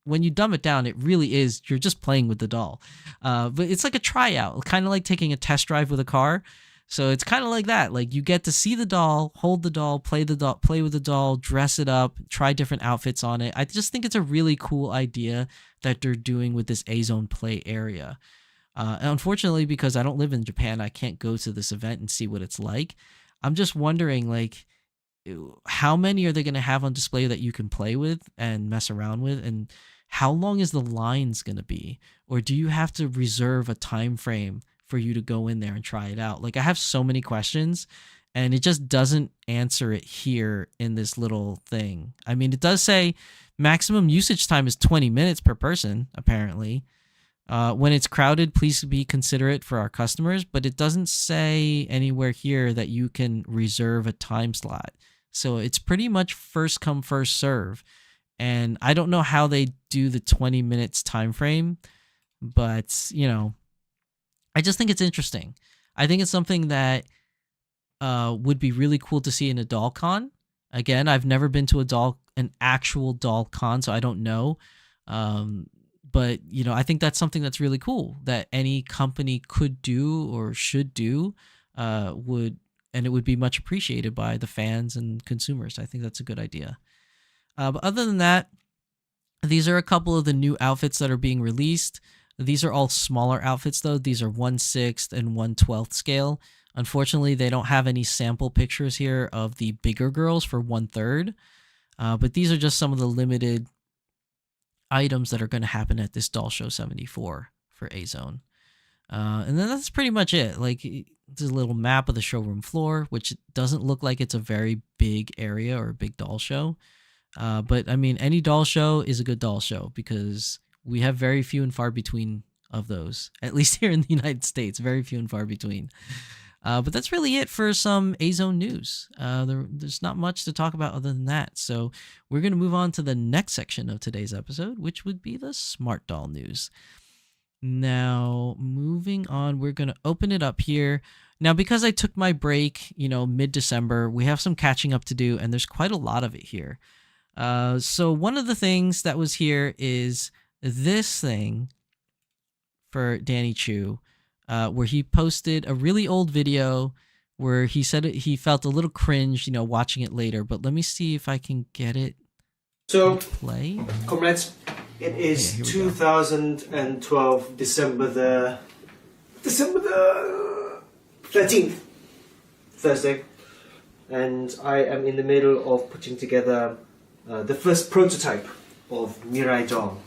Speaker 2: when you dumb it down, it really is, you're just playing with the doll. But it's like a tryout, kind of like taking a test drive with a car. So it's kind of like that. Like you get to see the doll, hold the doll, play with the doll, dress it up, try different outfits on it. I just think it's a really cool idea that they're doing with this Azone Play Area. Unfortunately, because I don't live in Japan, I can't go to this event and see what it's like. I'm just wondering, like, how many are they going to have on display that you can play with and mess around with, and how long is the lines going to be, or do you have to reserve a time frame for you to go in there and try it out? Like, I have so many questions, and it just doesn't answer it here in this little thing. I mean, it does say maximum usage time is 20 minutes per person, apparently. When it's crowded, please be considerate for our customers, but it doesn't say anywhere here that you can reserve a time slot. So it's pretty much first come, first serve. And I don't know how they do the 20 minutes time frame, but, you know, I just think it's interesting. I think it's something that would be really cool to see in a doll con. Again, I've never been to an actual doll con, so I don't know. But, you know, I think that's something that's really cool that any company could do or should do, and it would be much appreciated by the fans and consumers. I think that's a good idea. But other than that, these are a couple of the new outfits that are being released. These are all smaller outfits, though. These are 1/6 and 1/12 scale. Unfortunately, they don't have any sample pictures here of the bigger girls for 1/3. But these are just some of the limited items that are going to happen at this Doll Show 74 for Azone. And then that's pretty much it. Like, there's a little map of the showroom floor, which doesn't look like it's a very big area or a big doll show. But I mean, any doll show is a good doll show because we have very few and far between of those, at least here in the United States, very few and far between. But that's really it for some Azone news. There's not much to talk about other than that. So we're going to move on to the next section of today's episode, which would be the Smart Doll news. Now, moving on, we're going to open it up here. Now, because I took my break, you know, mid-December, we have some catching up to do, and there's quite a lot of it here. So one of the things that was here is this thing for Danny Chu, where he posted a really old video where he said he felt a little cringe, you know, watching it later. But let me see if I can get it to play.
Speaker 3: Comrades, it is 2012, December the 13th, Thursday, and I am in the middle of putting together the first prototype of Mirai doll.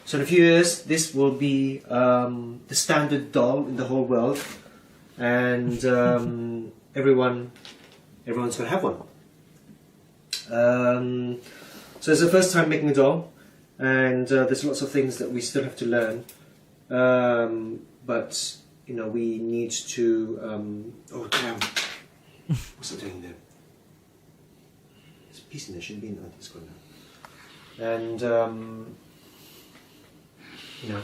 Speaker 3: So in a few years, this will be the standard doll in the whole world, and everyone's going to have one. So it's the first time making a doll, and there's lots of things that we still have to learn. But you know, we need to. Oh damn! What's it doing there? There's a piece in there. Shouldn't be in there. It's gone now. And you know,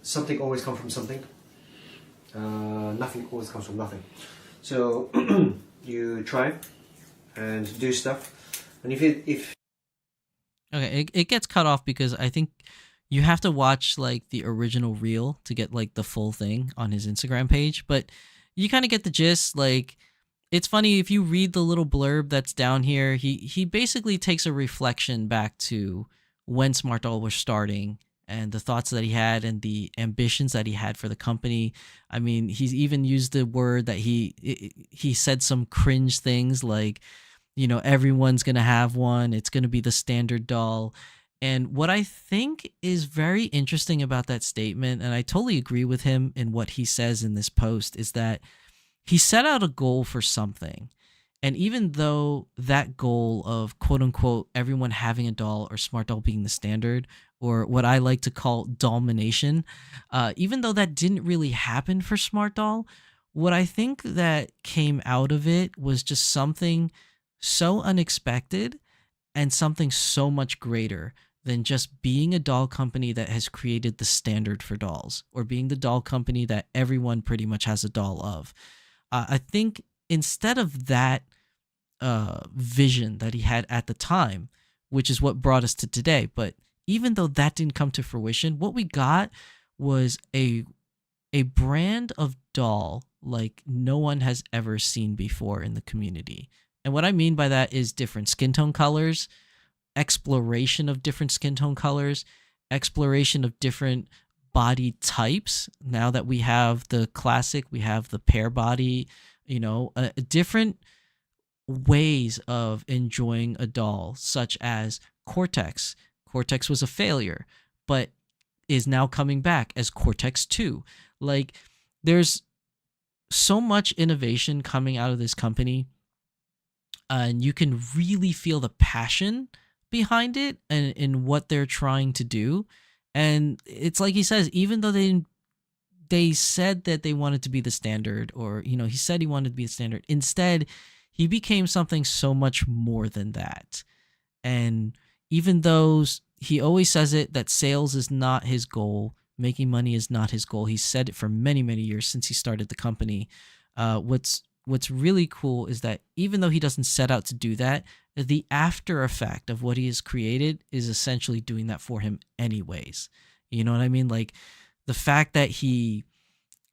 Speaker 3: something always comes from something. Nothing always comes from nothing. So you try and do stuff, and if
Speaker 2: okay, it gets cut off because I think you have to watch like the original reel to get like the full thing on his Instagram page, but you kind of get the gist. Like, it's funny if you read the little blurb that's down here. He basically takes a reflection back to when Smart Doll was starting and the thoughts that he had and the ambitions that he had for the company. I mean, he's even used the word that he said some cringe things like, you know, everyone's going to have one. It's going to be the standard doll. And what I think is very interesting about that statement, and I totally agree with him in what he says in this post, is that he set out a goal for something. And even though that goal of quote unquote everyone having a doll or Smart Doll being the standard, or what I like to call domination, even though that didn't really happen for Smart Doll, what I think that came out of it was just something so unexpected and something so much greater than just being a doll company that has created the standard for dolls, or being the doll company that everyone pretty much has a doll of. I think instead of that vision that he had at the time, which is what brought us to today, but even though that didn't come to fruition, what we got was a brand of doll like no one has ever seen before in the community. And what I mean by that is different skin tone colors, exploration of different skin tone colors, exploration of different body types. Now that we have the classic, we have the pear body, different ways of enjoying a doll, such as Cortex. Cortex was a failure, but is now coming back as Cortex 2. Like, there's so much innovation coming out of this company, and you can really feel the passion behind it and in what they're trying to do. And it's like he says, even though they said that they wanted to be the standard, or he said he wanted to be the standard, instead he became something so much more than that. And even though he always says it, that sales is not his goal, making money is not his goal, he's said it for many, many years since he started the company. What's really cool is that even though he doesn't set out to do that, the after effect of what he has created is essentially doing that for him anyways. You know what I mean? Like, the fact that he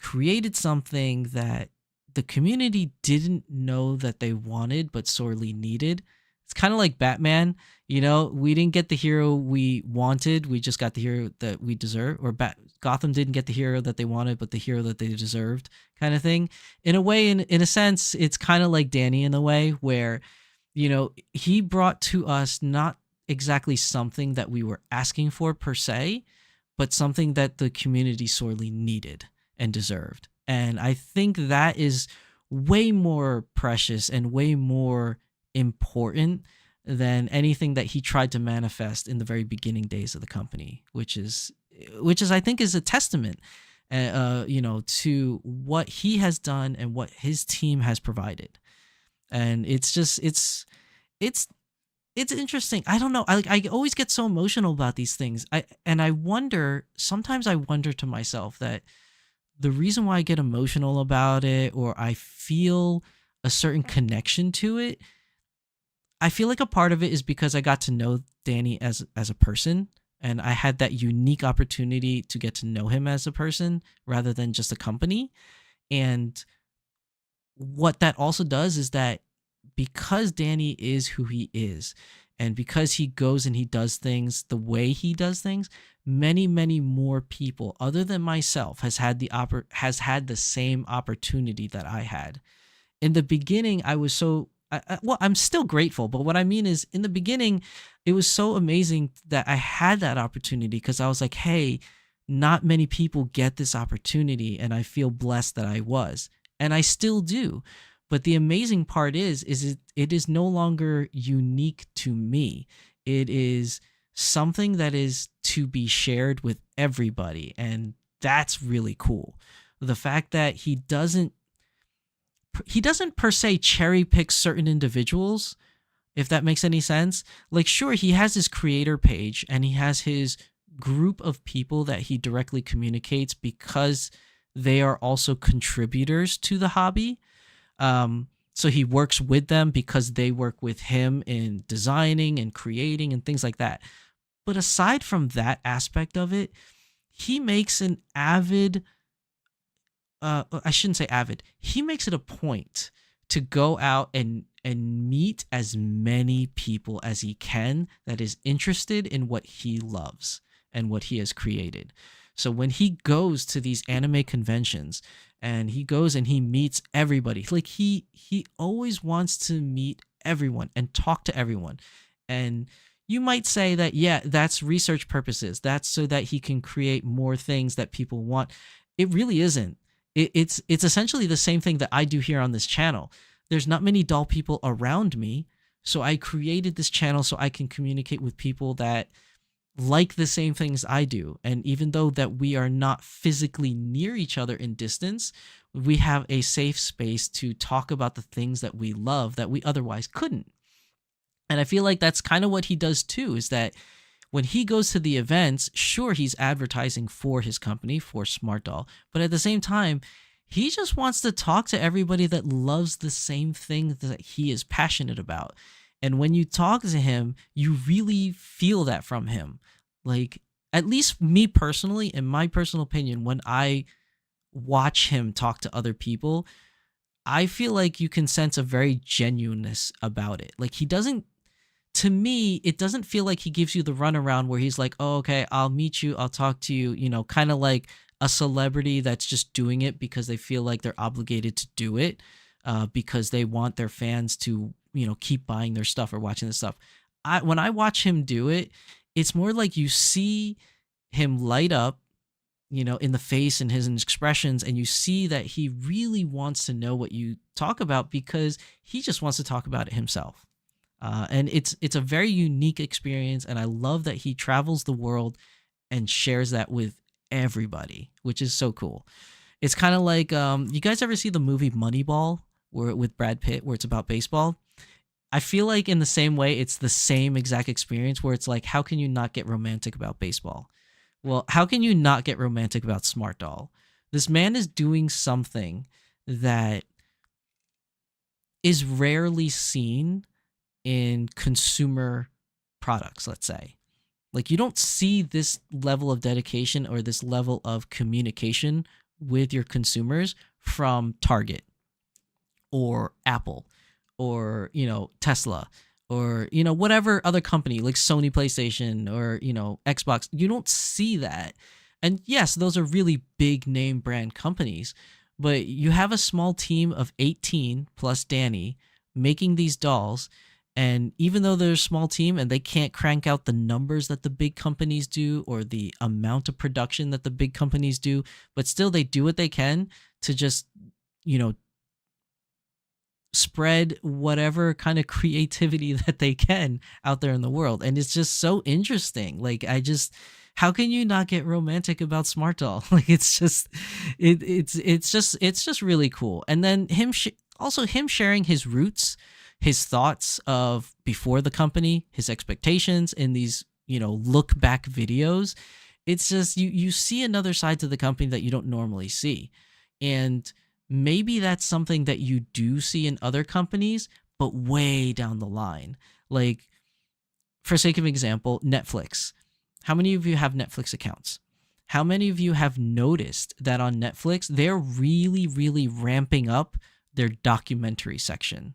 Speaker 2: created something that the community didn't know that they wanted but sorely needed. It's kind of like Batman. We didn't get the hero we wanted, we just got the hero that we deserve. Or Gotham didn't get the hero that they wanted, but the hero that they deserved, kind of thing. In a way, in a sense, it's kind of like Danny in a way where, he brought to us not exactly something that we were asking for per se, but something that the community sorely needed and deserved. And I think that is way more precious and way more important than anything that he tried to manifest in the very beginning days of the company, which is I think is a testament to what he has done and what his team has provided. And it's interesting. I don't know. I always get so emotional about these things. Sometimes I wonder to myself that the reason why I get emotional about it, or I feel a certain connection to it, I feel like a part of it is because I got to know Danny as a person, and I had that unique opportunity to get to know him as a person rather than just a company. And what that also does is that because Danny is who he is, and because he goes and he does things the way he does things, many, many more people other than myself has had the same opportunity that I had. In the beginning, I was I'm still grateful, but what I mean is, in the beginning, it was so amazing that I had that opportunity, because I was like, hey, not many people get this opportunity, and I feel blessed that I was, and I still do. But the amazing part is it is no longer unique to me. It is something that is to be shared with everybody, and that's really cool. The fact that he doesn't per se cherry pick certain individuals, if that makes any sense. Like, sure, he has his creator page and he has his group of people that he directly communicates because they are also contributors to the hobby. So he works with them because they work with him in designing and creating and things like that. But aside from that aspect of it, he makes an avid, I shouldn't say avid, he makes it a point to go out and meet as many people as he can that is interested in what he loves and what he has created. So when he goes to these anime conventions and he goes and he meets everybody, like he always wants to meet everyone and talk to everyone. And you might say that, yeah, that's research purposes. That's so that he can create more things that people want. It really isn't. It's essentially the same thing that I do here on this channel. There's not many doll people around me, so I created this channel so I can communicate with people that like the same things I do. And even though that we are not physically near each other in distance, we have a safe space to talk about the things that we love that we otherwise couldn't. And I feel like that's kind of what he does too, is that when he goes to the events, sure, he's advertising for his company, for Smart Doll, but at the same time, he just wants to talk to everybody that loves the same thing that he is passionate about. And when you talk to him, you really feel that from him. Like, at least me personally, in my personal opinion, when I watch him talk to other people, I feel like you can sense a very genuineness about it. Like, he doesn't to me, it doesn't feel like he gives you the runaround where he's like, oh, okay, I'll meet you, I'll talk to you, kind of like a celebrity that's just doing it because they feel like they're obligated to do it, because they want their fans to, keep buying their stuff or watching the stuff. When I watch him do it, it's more like you see him light up, in the face and his expressions, and you see that he really wants to know what you talk about because he just wants to talk about it himself. And it's a very unique experience, and I love that he travels the world and shares that with everybody, which is so cool. It's kind of like, you guys ever see the movie Moneyball, with Brad Pitt, where it's about baseball? I feel like in the same way, it's the same exact experience where it's like, how can you not get romantic about baseball? Well, how can you not get romantic about Smart Doll? This man is doing something that is rarely seen in consumer products, let's say. Like, you don't see this level of dedication or this level of communication with your consumers from Target or Apple or, Tesla or, whatever other company like Sony PlayStation or, Xbox. You don't see that. And yes, those are really big name brand companies, but you have a small team of 18 plus Danny making these dolls. And even though they're a small team and they can't crank out the numbers that the big companies do or the amount of production that the big companies do, but still they do what they can to just, spread whatever kind of creativity that they can out there in the world. And it's just so interesting. Like, how can you not get romantic about Smart Doll? Like, it's just really cool. And then him sharing his roots, his thoughts of before the company, his expectations in these, look back videos. It's just, you see another side to the company that you don't normally see. And maybe that's something that you do see in other companies, but way down the line. Like, for sake of example, Netflix. How many of you have Netflix accounts? How many of you have noticed that on Netflix, they're really, really ramping up their documentary section?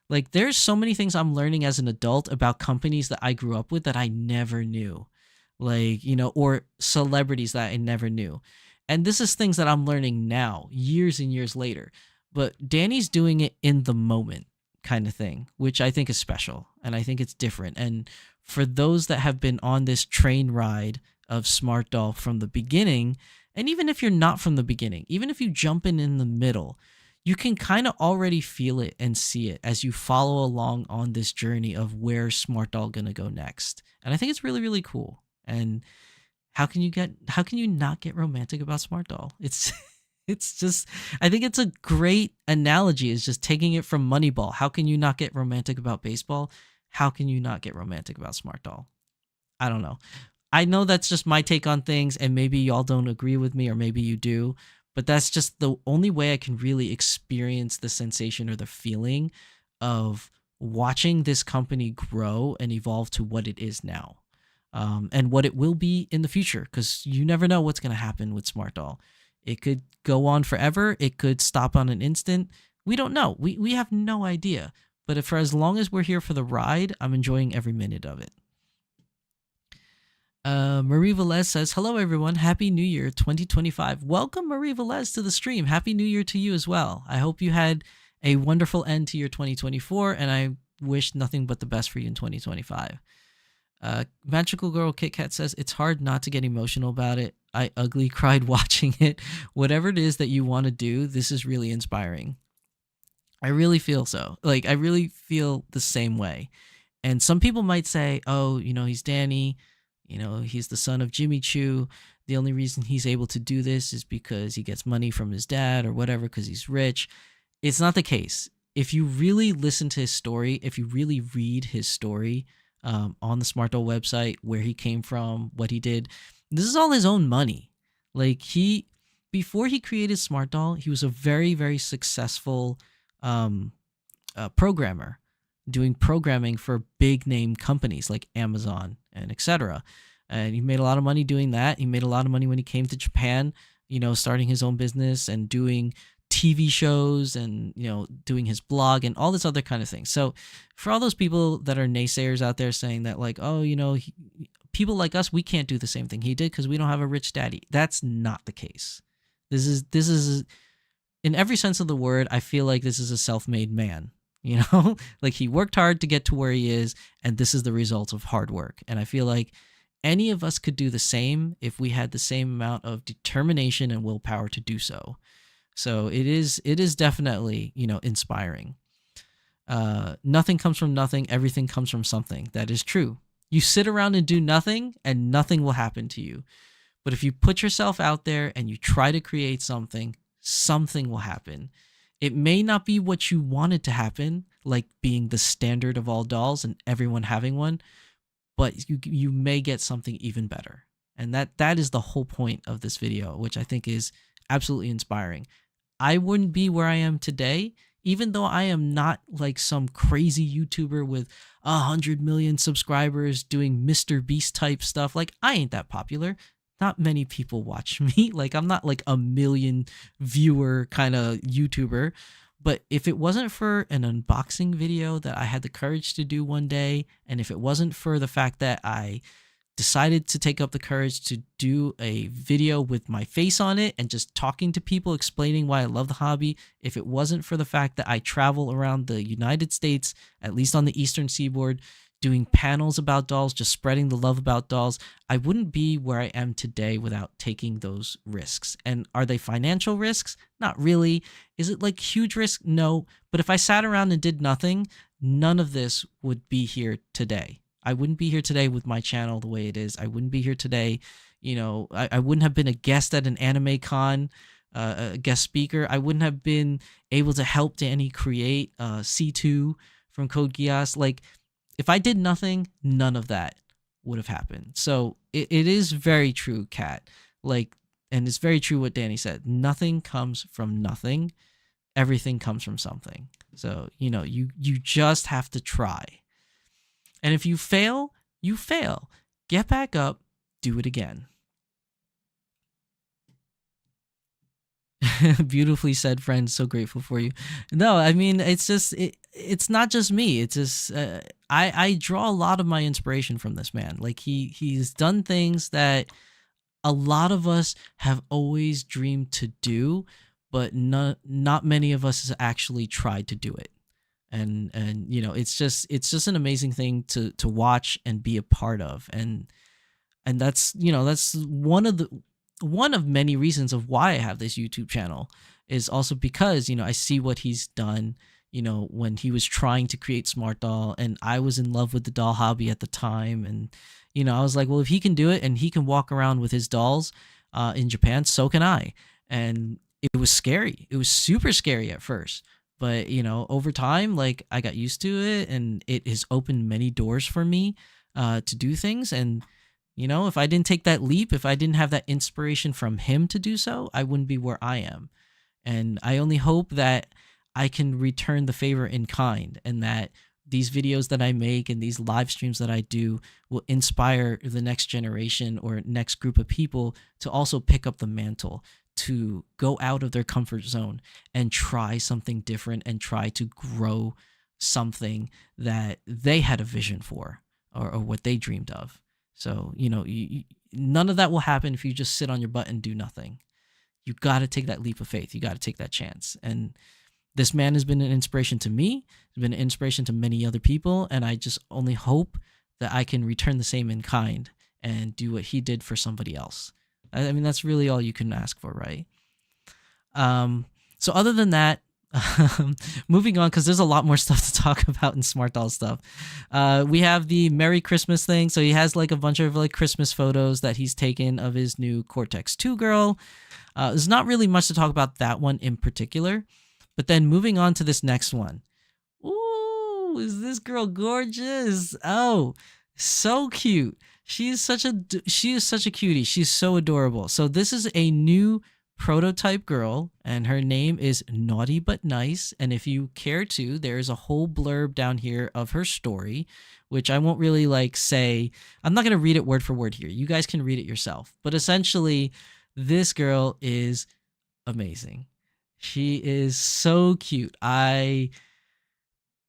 Speaker 2: Like, there's so many things I'm learning as an adult about companies that I grew up with that I never knew. Like, or celebrities that I never knew. And this is things that I'm learning now, years and years later. But Danny's doing it in the moment kind of thing, which I think is special. And I think it's different. And for those that have been on this train ride of Smart Doll from the beginning, and even if you're not from the beginning, even if you jump in the middle, you can kind of already feel it and see it as you follow along on this journey of where Smart Doll gonna go next. And I think it's really, really cool. And how can you not get romantic about Smart Doll? It's just, I think it's a great analogy. It's just taking it from Moneyball. How can you not get romantic about baseball? How can you not get romantic about Smart Doll? I don't know. I know that's just my take on things, and maybe y'all don't agree with me, or maybe you do, but that's just the only way I can really experience the sensation or the feeling of watching this company grow and evolve to what it is now. And what it will be in the future, because you never know what's going to happen with Smart Doll. It could go on forever. It could stop on an instant. We don't know. We have no idea. But for as long as we're here for the ride, I'm enjoying every minute of it. Marie Velez says, hello, everyone. Happy New Year 2025. Welcome, Marie Velez, to the stream. Happy New Year to you as well. I hope you had a wonderful end to your 2024, and I wish nothing but the best for you in 2025. Magical Girl Kit Kat says, it's hard not to get emotional about it. I ugly cried watching it. Whatever it is that you want to do, this is really inspiring. I really feel so. Like, I really feel the same way. And some people might say, oh, he's Danny. He's the son of Jimmy Choo. The only reason he's able to do this is because he gets money from his dad or whatever, because he's rich. It's not the case. If you really listen to his story, if you really read his story, on the Smart Doll website, where he came from, what he did, this is all his own money. Like, before he created Smart Doll, he was a very, very successful programmer, doing programming for big name companies like Amazon and etc. And he made a lot of money doing that. He made a lot of money when he came to Japan, starting his own business and doing TV shows and, doing his blog and all this other kind of thing. So for all those people that are naysayers out there saying that like, oh, people like us, we can't do the same thing he did because we don't have a rich daddy. That's not the case. This is in every sense of the word, I feel like this is a self-made man, like he worked hard to get to where he is, and this is the result of hard work. And I feel like any of us could do the same if we had the same amount of determination and willpower to do so. So it is definitely, inspiring. Nothing comes from nothing. Everything comes from something. That is true. You sit around and do nothing and nothing will happen to you. But if you put yourself out there and you try to create something, something will happen. It may not be what you wanted to happen, like being the standard of all dolls and everyone having one, but you may get something even better. And that is the whole point of this video, which I think is absolutely inspiring. I wouldn't be where I am today, even though I am not like some crazy YouTuber with 100 million subscribers doing Mr. Beast type stuff. Like, I ain't that popular. Not many people watch me. Like, I'm not like a million viewer kind of YouTuber. But if it wasn't for an unboxing video that I had the courage to do one day, and if it wasn't for the fact that I decided to take up the courage to do a video with my face on it and just talking to people, explaining why I love the hobby, if it wasn't for the fact that I travel around the United States, at least on the Eastern Seaboard, doing panels about dolls, just spreading the love about dolls, I wouldn't be where I am today without taking those risks. And are they financial risks? Not really. Is it like huge risk? No. But if I sat around and did nothing, none of this would be here today. I wouldn't be here today with my channel the way it is. I wouldn't be here today. I wouldn't have been a guest at an anime con, a guest speaker. I wouldn't have been able to help Danny create C2 from Code Geass. Like, if I did nothing, none of that would have happened. So it is very true, Kat. Like, and it's very true what Danny said. Nothing comes from nothing. Everything comes from something. So, you just have to try. And if you fail, you fail. Get back up, do it again. Beautifully said, friend. So grateful for you. No, I mean, it's just, it's not just me. It's just, I draw a lot of my inspiration from this man. Like, he's done things that a lot of us have always dreamed to do, but not many of us has actually tried to do it. And it's just an amazing thing to watch and be a part of. And that's, that's one of many reasons of why I have this YouTube channel, is also because, I see what he's done, when he was trying to create Smart Doll, and I was in love with the doll hobby at the time. And, I was like, well, if he can do it and he can walk around with his dolls in Japan, so can I. And it was scary. It was super scary at first. But, over time, like, I got used to it, and it has opened many doors for me to do things. And, if I didn't take that leap, if I didn't have that inspiration from him to do so, I wouldn't be where I am. And I only hope that I can return the favor in kind, and that these videos that I make and these live streams that I do will inspire the next generation or next group of people to also pick up the mantle, to go out of their comfort zone and try something different and try to grow something that they had a vision for, or what they dreamed of. So, none of that will happen if you just sit on your butt and do nothing. You got to take that leap of faith. You got to take that chance. And this man has been an inspiration to me. He's been an inspiration to many other people. And I just only hope that I can return the same in kind and do what he did for somebody else. I mean, that's really all you can ask for, right? So other than that, moving on, because there's a lot more stuff to talk about in Smart Doll stuff. We have the Merry Christmas thing. So he has like a bunch of like Christmas photos that he's taken of his new Cortex 2 girl. There's not really much to talk about that one in particular. But then moving on to this next one. Ooh, is this girl gorgeous? Oh, so cute. She is such a cutie. She's so adorable. So this is a new prototype girl, and her name is Naughty But Nice. And if you care to, there is a whole blurb down here of her story, which I won't really like say. I'm not going to read it word for word here. You guys can read it yourself. But essentially, this girl is amazing. She is so cute. I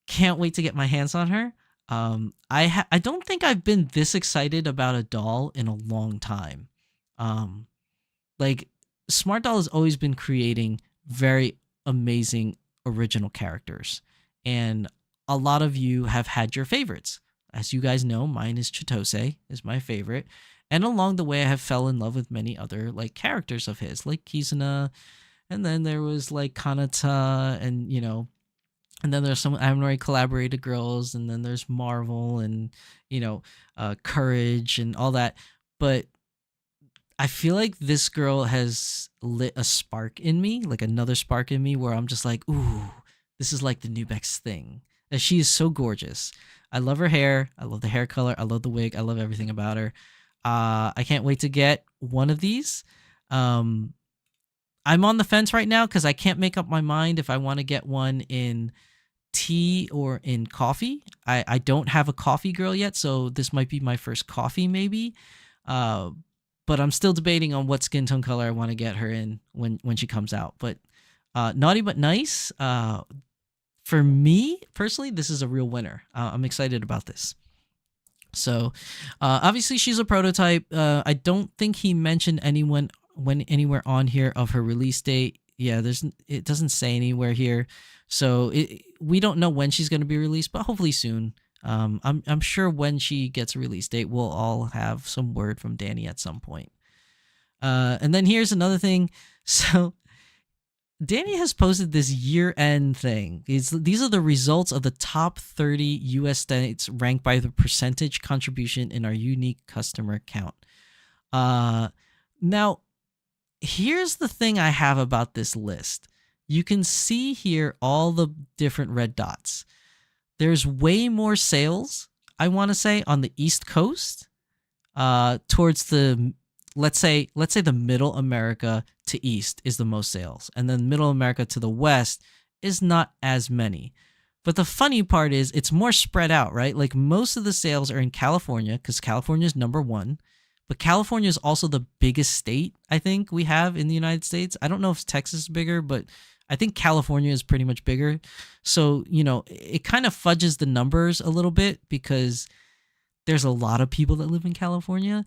Speaker 2: can't wait to get my hands on her. I don't think I've been this excited about a doll in a long time. Um, like Smart Doll has always been creating very amazing original characters, and a lot of you have had your favorites. As you guys know, mine is Chitose, is my favorite, and along the way, I have fell in love with many other like characters of his, like Kizuna, and then there was like Kanata, and and then there's some I haven't already collaborated girls, and then there's Marvel, and Courage, and all that. But I feel like this girl has lit a spark in me, like another spark in me, where I'm just like, ooh, this is like the new best thing. And she is so gorgeous. I love her hair. I love the hair color. I love the wig. I love everything about her. I can't wait to get one of these. I'm on the fence right now because I can't make up my mind if I want to get one in tea or in coffee. I don't have a coffee girl yet, so this might be my first coffee maybe. But I'm still debating on what skin tone color I want to get her in when she comes out. But Naughty But Nice, for me personally, this is a real winner. I'm excited about this. So obviously she's a prototype. I don't think he mentioned anywhere on here of her release date. Yeah, it doesn't say anywhere here. So we don't know when she's going to be released, but hopefully soon. I'm sure when she gets a release date, we'll all have some word from Danny at some point. And then here's another thing. So Danny has posted this year-end thing. These are the results of the top 30 U.S. states ranked by the percentage contribution in our unique customer count. Now, here's the thing I have about this list. You can see here all the different red dots. There's way more sales, I want to say, on the East Coast, towards the let's say the Middle America to East is the most sales, and then Middle America to the West is not as many. But the funny part is it's more spread out, right? Like most of the sales are in California because California is number one, but California is also the biggest state I think we have in the United States. I don't know if Texas is bigger, but I think California is pretty much bigger. So, it kind of fudges the numbers a little bit because there's a lot of people that live in California.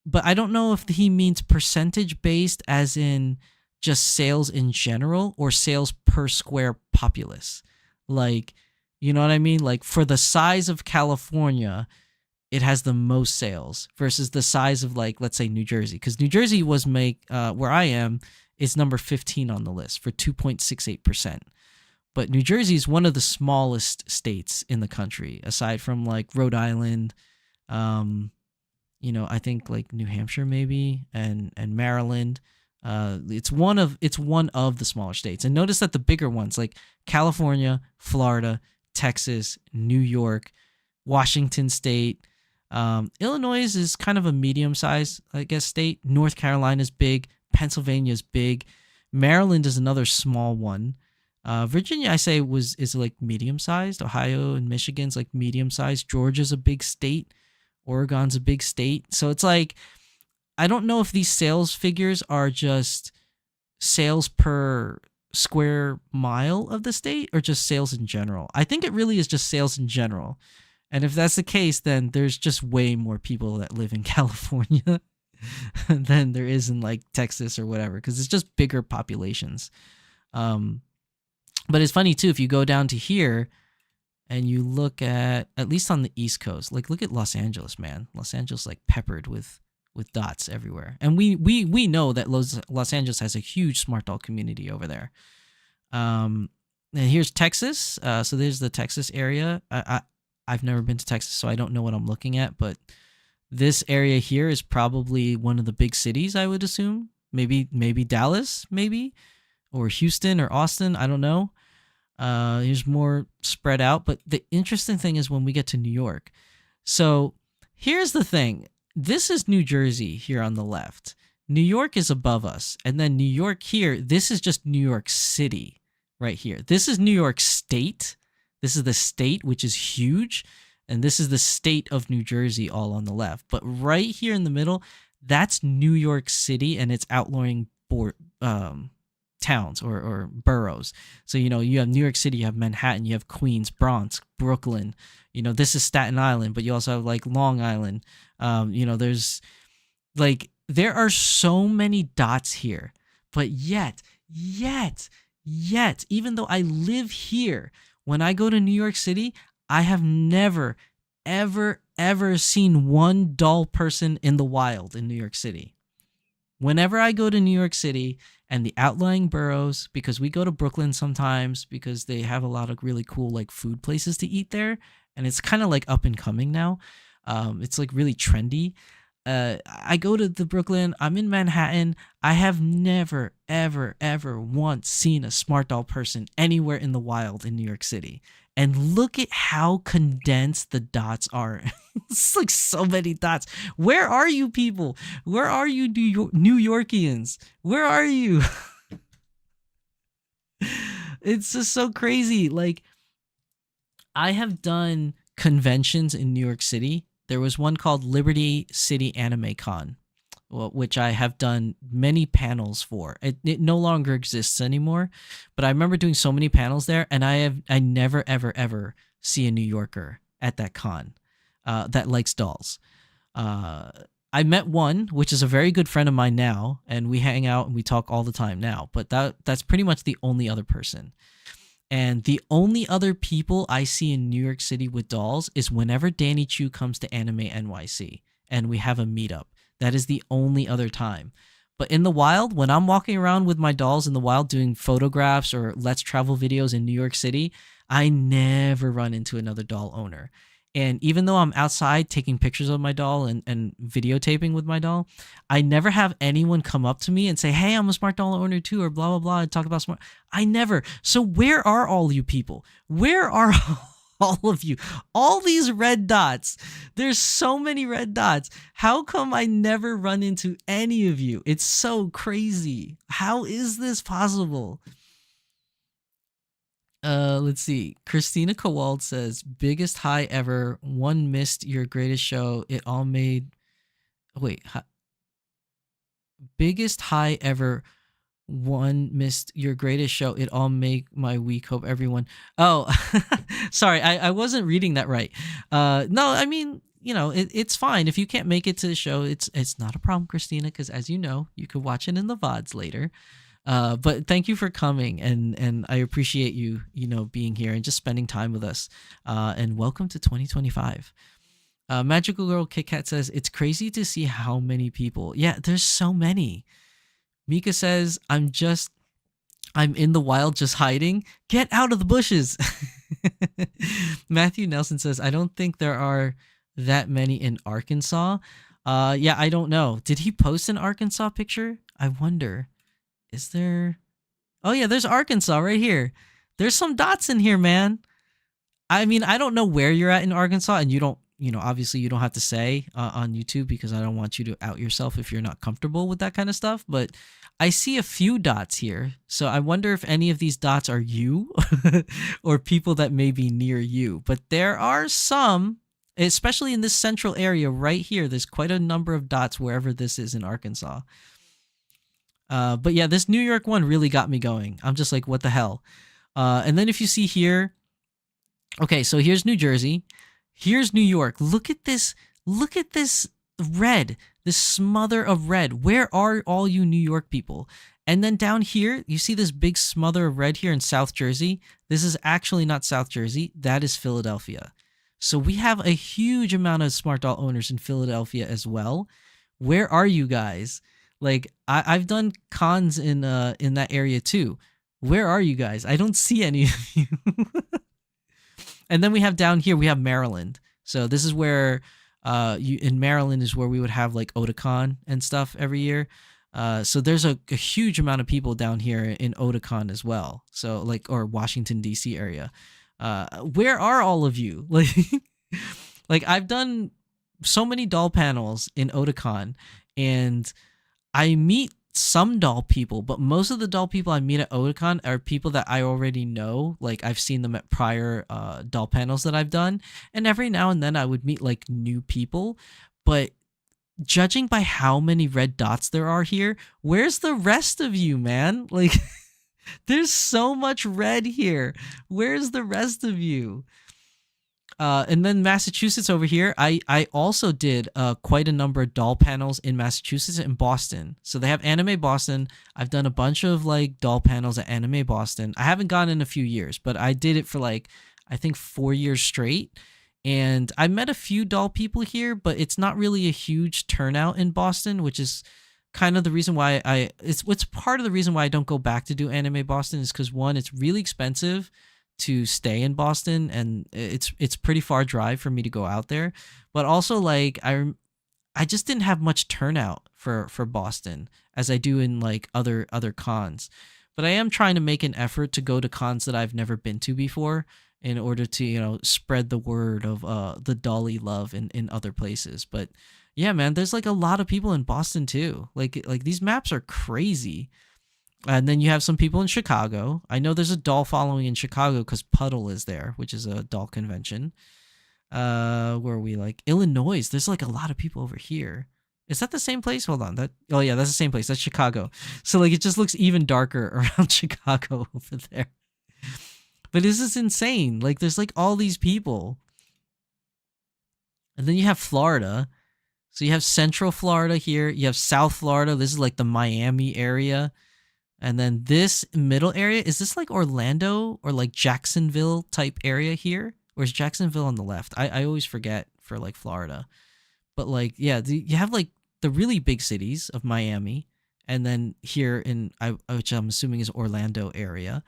Speaker 2: But I don't know if he means percentage based as in just sales in general or sales per square populace. Like, you know what I mean? Like for the size of California, it has the most sales versus the size of like, let's say New Jersey. Because New Jersey was where I am, is number 15 on the list for 2.68%. But New Jersey is one of the smallest states in the country, aside from like Rhode Island, I think like New Hampshire maybe, and Maryland. It's one of the smaller states. And notice that the bigger ones like California, Florida, Texas, New York, Washington State, Illinois is kind of a medium-sized, I guess, state. North Carolina is big. Pennsylvania is big. Maryland is another small one. Virginia, I say, is like medium-sized. Ohio and Michigan's like medium-sized. Georgia's a big state. Oregon's a big state. So it's like, I don't know if these sales figures are just sales per square mile of the state or just sales in general. I think it really is just sales in general. And if that's the case, then there's just way more people that live in California than there is in like Texas or whatever, because it's just bigger populations. But it's funny too, if you go down to here and you look at least on the East Coast, like look at Los Angeles, man. Los Angeles like peppered with dots everywhere. And we know that Los Angeles has a huge smart doll community over there. And here's Texas. So there's the Texas area. I've never been to Texas, so I don't know what I'm looking at, but this area here is probably one of the big cities, I would assume. Maybe Dallas, maybe, or Houston or Austin. I don't know. Here's more spread out. But the interesting thing is when we get to New York. So here's the thing. This is New Jersey here on the left. New York is above us. And then New York here, this is just New York City right here. This is New York State. This is the state, which is huge. And this is the state of New Jersey all on the left. But right here in the middle, that's New York City and its outlawing towns or boroughs. So, you know, you have New York City, you have Manhattan, you have Queens, Bronx, Brooklyn. You know, this is Staten Island, but you also have like Long Island. You know, there's like, there are so many dots here, but yet, even though I live here, when I go to New York City, I have never, ever seen one doll person in the wild in New York City. Whenever I go to New York City and the outlying boroughs, because we go to Brooklyn sometimes because they have a lot of really cool like food places to eat there, and it's kind of like up and coming now. It's like really trendy. I go to the Brooklyn, I'm in Manhattan. I have never, ever once seen a smart doll person anywhere in the wild in New York City. And look at how condensed the dots are. It's like so many dots. Where are you people? Where are you New Yorkians? Where are you? It's just so crazy. Like, I have done conventions in New York City. There was one called Liberty City Anime Con, which I have done many panels for. It no longer exists anymore, but I remember doing so many panels there, and I never ever see a New Yorker at that con that likes dolls. I met one, which is a very good friend of mine now, and we hang out and we talk all the time now. But that's pretty much the only other person. And the only other people I see in New York City with dolls is whenever Danny Chu comes to Anime NYC and we have a meetup. That is the only other time. But in the wild, when I'm walking around with my dolls in the wild doing photographs or Let's Travel videos in New York City, I never run into another doll owner. And even though I'm outside taking pictures of my doll and videotaping with my doll, I never have anyone come up to me and say, hey, I'm a smart doll owner too, or blah, blah, blah, and talk about smart. I never. So where are all you people? Where are all of you? All these red dots. There's so many red dots. How come I never run into any of you? It's so crazy. How is this possible? Let's see. Christina Kowald says, biggest high ever. One missed your greatest show. It all made... Wait. Biggest high ever. One missed your greatest show. It all make my week. Hope everyone... Oh, sorry. I wasn't reading that right. No, I mean, you know, it's fine. If you can't make it to the show, it's not a problem, Christina, because as you know, you could watch it in the VODs later. But thank you for coming, and I appreciate you, being here and just spending time with us. And welcome to 2025. Magical Girl Kit Kat says, it's crazy to see how many people. Yeah, there's so many. Mika says, I'm in the wild just hiding. Get out of the bushes. Matthew Nelson says, I don't think there are that many in Arkansas. Yeah, I don't know. Did he post an Arkansas picture? I wonder. Is there... Oh yeah, there's Arkansas right here. There's some dots in here, man. I mean, I don't know where you're at in Arkansas, and you don't, obviously you don't have to say on YouTube because I don't want you to out yourself if you're not comfortable with that kind of stuff, but I see a few dots here. So I wonder if any of these dots are you or people that may be near you. But there are some, especially in this central area right here. There's quite a number of dots wherever this is in Arkansas. But yeah, this New York one really got me going. I'm just like, what the hell? And then if you see here, okay, so here's New Jersey. Here's New York. Look at this red, this smother of red. Where are all you New York people? And then down here, you see this big smother of red here in South Jersey. This is actually not South Jersey. That is Philadelphia. So we have a huge amount of smart doll owners in Philadelphia as well. Where are you guys? Like, I've done cons in that area too. Where are you guys? I don't see any of you. And then we have down here, we have Maryland. So this is where in Maryland is where we would have like Otakon and stuff every year. So there's a huge amount of people down here in Otakon as well. So like, or Washington DC area. Where are all of you? Like I've done so many doll panels in Otakon, and I meet some doll people, but most of the doll people I meet at Otakon are people that I already know. Like I've seen them at prior doll panels that I've done, and every now and then I would meet like new people. But judging by how many red dots there are here, where's the rest of you, man? Like There's so much red here. Where's the rest of you? And then Massachusetts over here, I also did quite a number of doll panels in Massachusetts and Boston. So they have Anime Boston. I've done a bunch of like doll panels at Anime Boston. I haven't gone in a few years, but I did it for like, I think 4 years straight. And I met a few doll people here, but it's not really a huge turnout in Boston, which is kind of the reason why it's part of the reason why I don't go back to do Anime Boston is because one, it's really expensive to stay in Boston, and it's pretty far drive for me to go out there. But also, like, I just didn't have much turnout for Boston as I do in like other cons. But I am trying to make an effort to go to cons that I've never been to before in order to, you know, spread the word of the dolly love in other places. But yeah, man, there's like a lot of people in Boston too. Like these maps are crazy. And then you have some people in Chicago. I know there's a doll following in Chicago because Puddle is there, which is a doll convention. Where are we? Like Illinois. There's like a lot of people over here. Is that the same place? Hold on. Oh yeah, that's the same place. That's Chicago. So like it just looks even darker around Chicago over there. But this is insane. Like there's like all these people. And then you have Florida. So you have Central Florida here. You have South Florida. This is like the Miami area. And then this middle area, is this like Orlando or like Jacksonville type area here? Or is Jacksonville on the left? I always forget for like Florida. But like, yeah, you have like the really big cities of Miami. And then here in, which I'm assuming is Orlando area.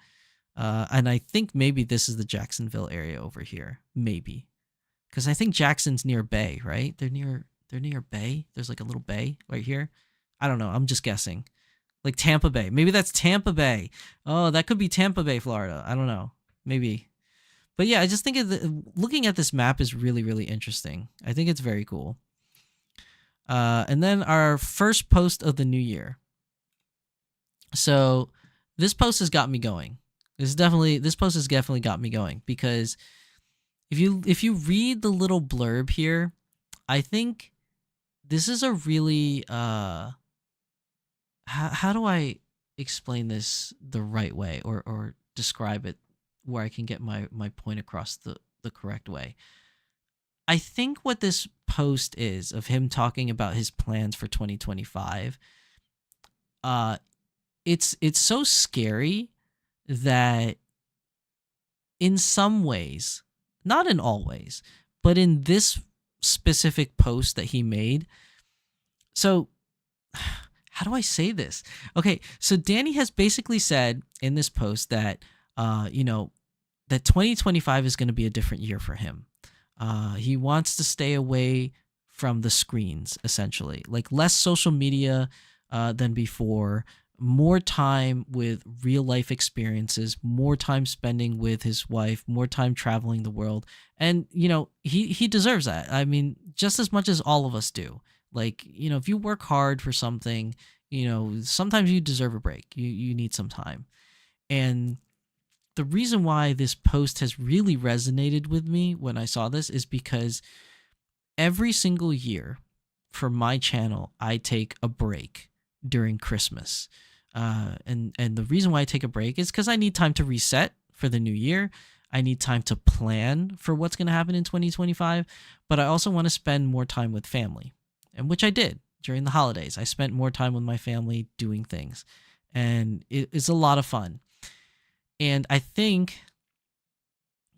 Speaker 2: And I think maybe this is the Jacksonville area over here. Maybe. Because I think Jackson's near Bay, right? They're near Bay. There's like a little bay right here. I don't know. I'm just guessing. Like Tampa Bay. Maybe that's Tampa Bay. Oh, that could be Tampa Bay, Florida. I don't know. Maybe. But yeah, I just think looking at this map is really, really interesting. I think it's very cool. And then our first post of the new year. So this post has got me going. This post has definitely got me going because if you read the little blurb here, I think this is a really how do I explain this the right way or describe it where I can get my point across the correct way. I think what this post is of him talking about his plans for 2025, it's so scary that in some ways, not in all ways, but in this specific post that he made. So how do I say this? Okay, so Danny has basically said in this post that, that 2025 is going to be a different year for him. He wants to stay away from the screens, essentially, like less social media than before, more time with real life experiences, more time spending with his wife, more time traveling the world. And, he deserves that. I mean, just as much as all of us do. Like, if you work hard for something, sometimes you deserve a break. You need some time. And the reason why this post has really resonated with me when I saw this is because every single year for my channel, I take a break during Christmas. And the reason why I take a break is because I need time to reset for the new year. I need time to plan for what's going to happen in 2025. But I also want to spend more time with family, and which I did during the holidays. I spent more time with my family doing things, and it's a lot of fun. And I think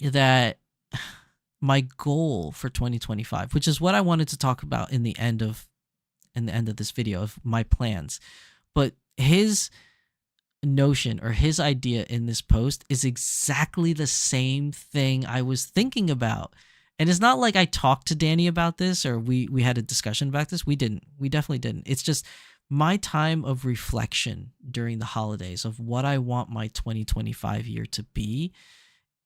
Speaker 2: that my goal for 2025, which is what I wanted to talk about in the end of this video of my plans, but his notion or his idea in this post is exactly the same thing I was thinking about. And it's not like I talked to Danny about this or we had a discussion about this. We didn't. We definitely didn't. It's just my time of reflection during the holidays of what I want my 2025 year to be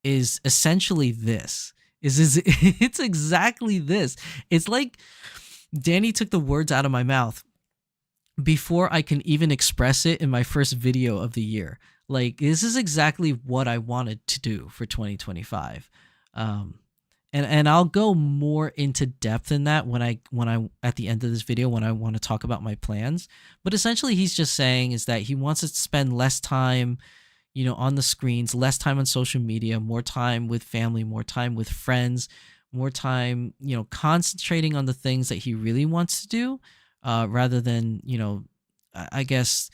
Speaker 2: is essentially this. It's exactly this. It's like Danny took the words out of my mouth before I can even express it in my first video of the year. Like, this is exactly what I wanted to do for 2025. And I'll go more into depth in that when I at the end of this video when I want to talk about my plans. But essentially he's just saying is that he wants us to spend less time, on the screens, less time on social media, more time with family, more time with friends, more time, concentrating on the things that he really wants to do, rather than, I guess,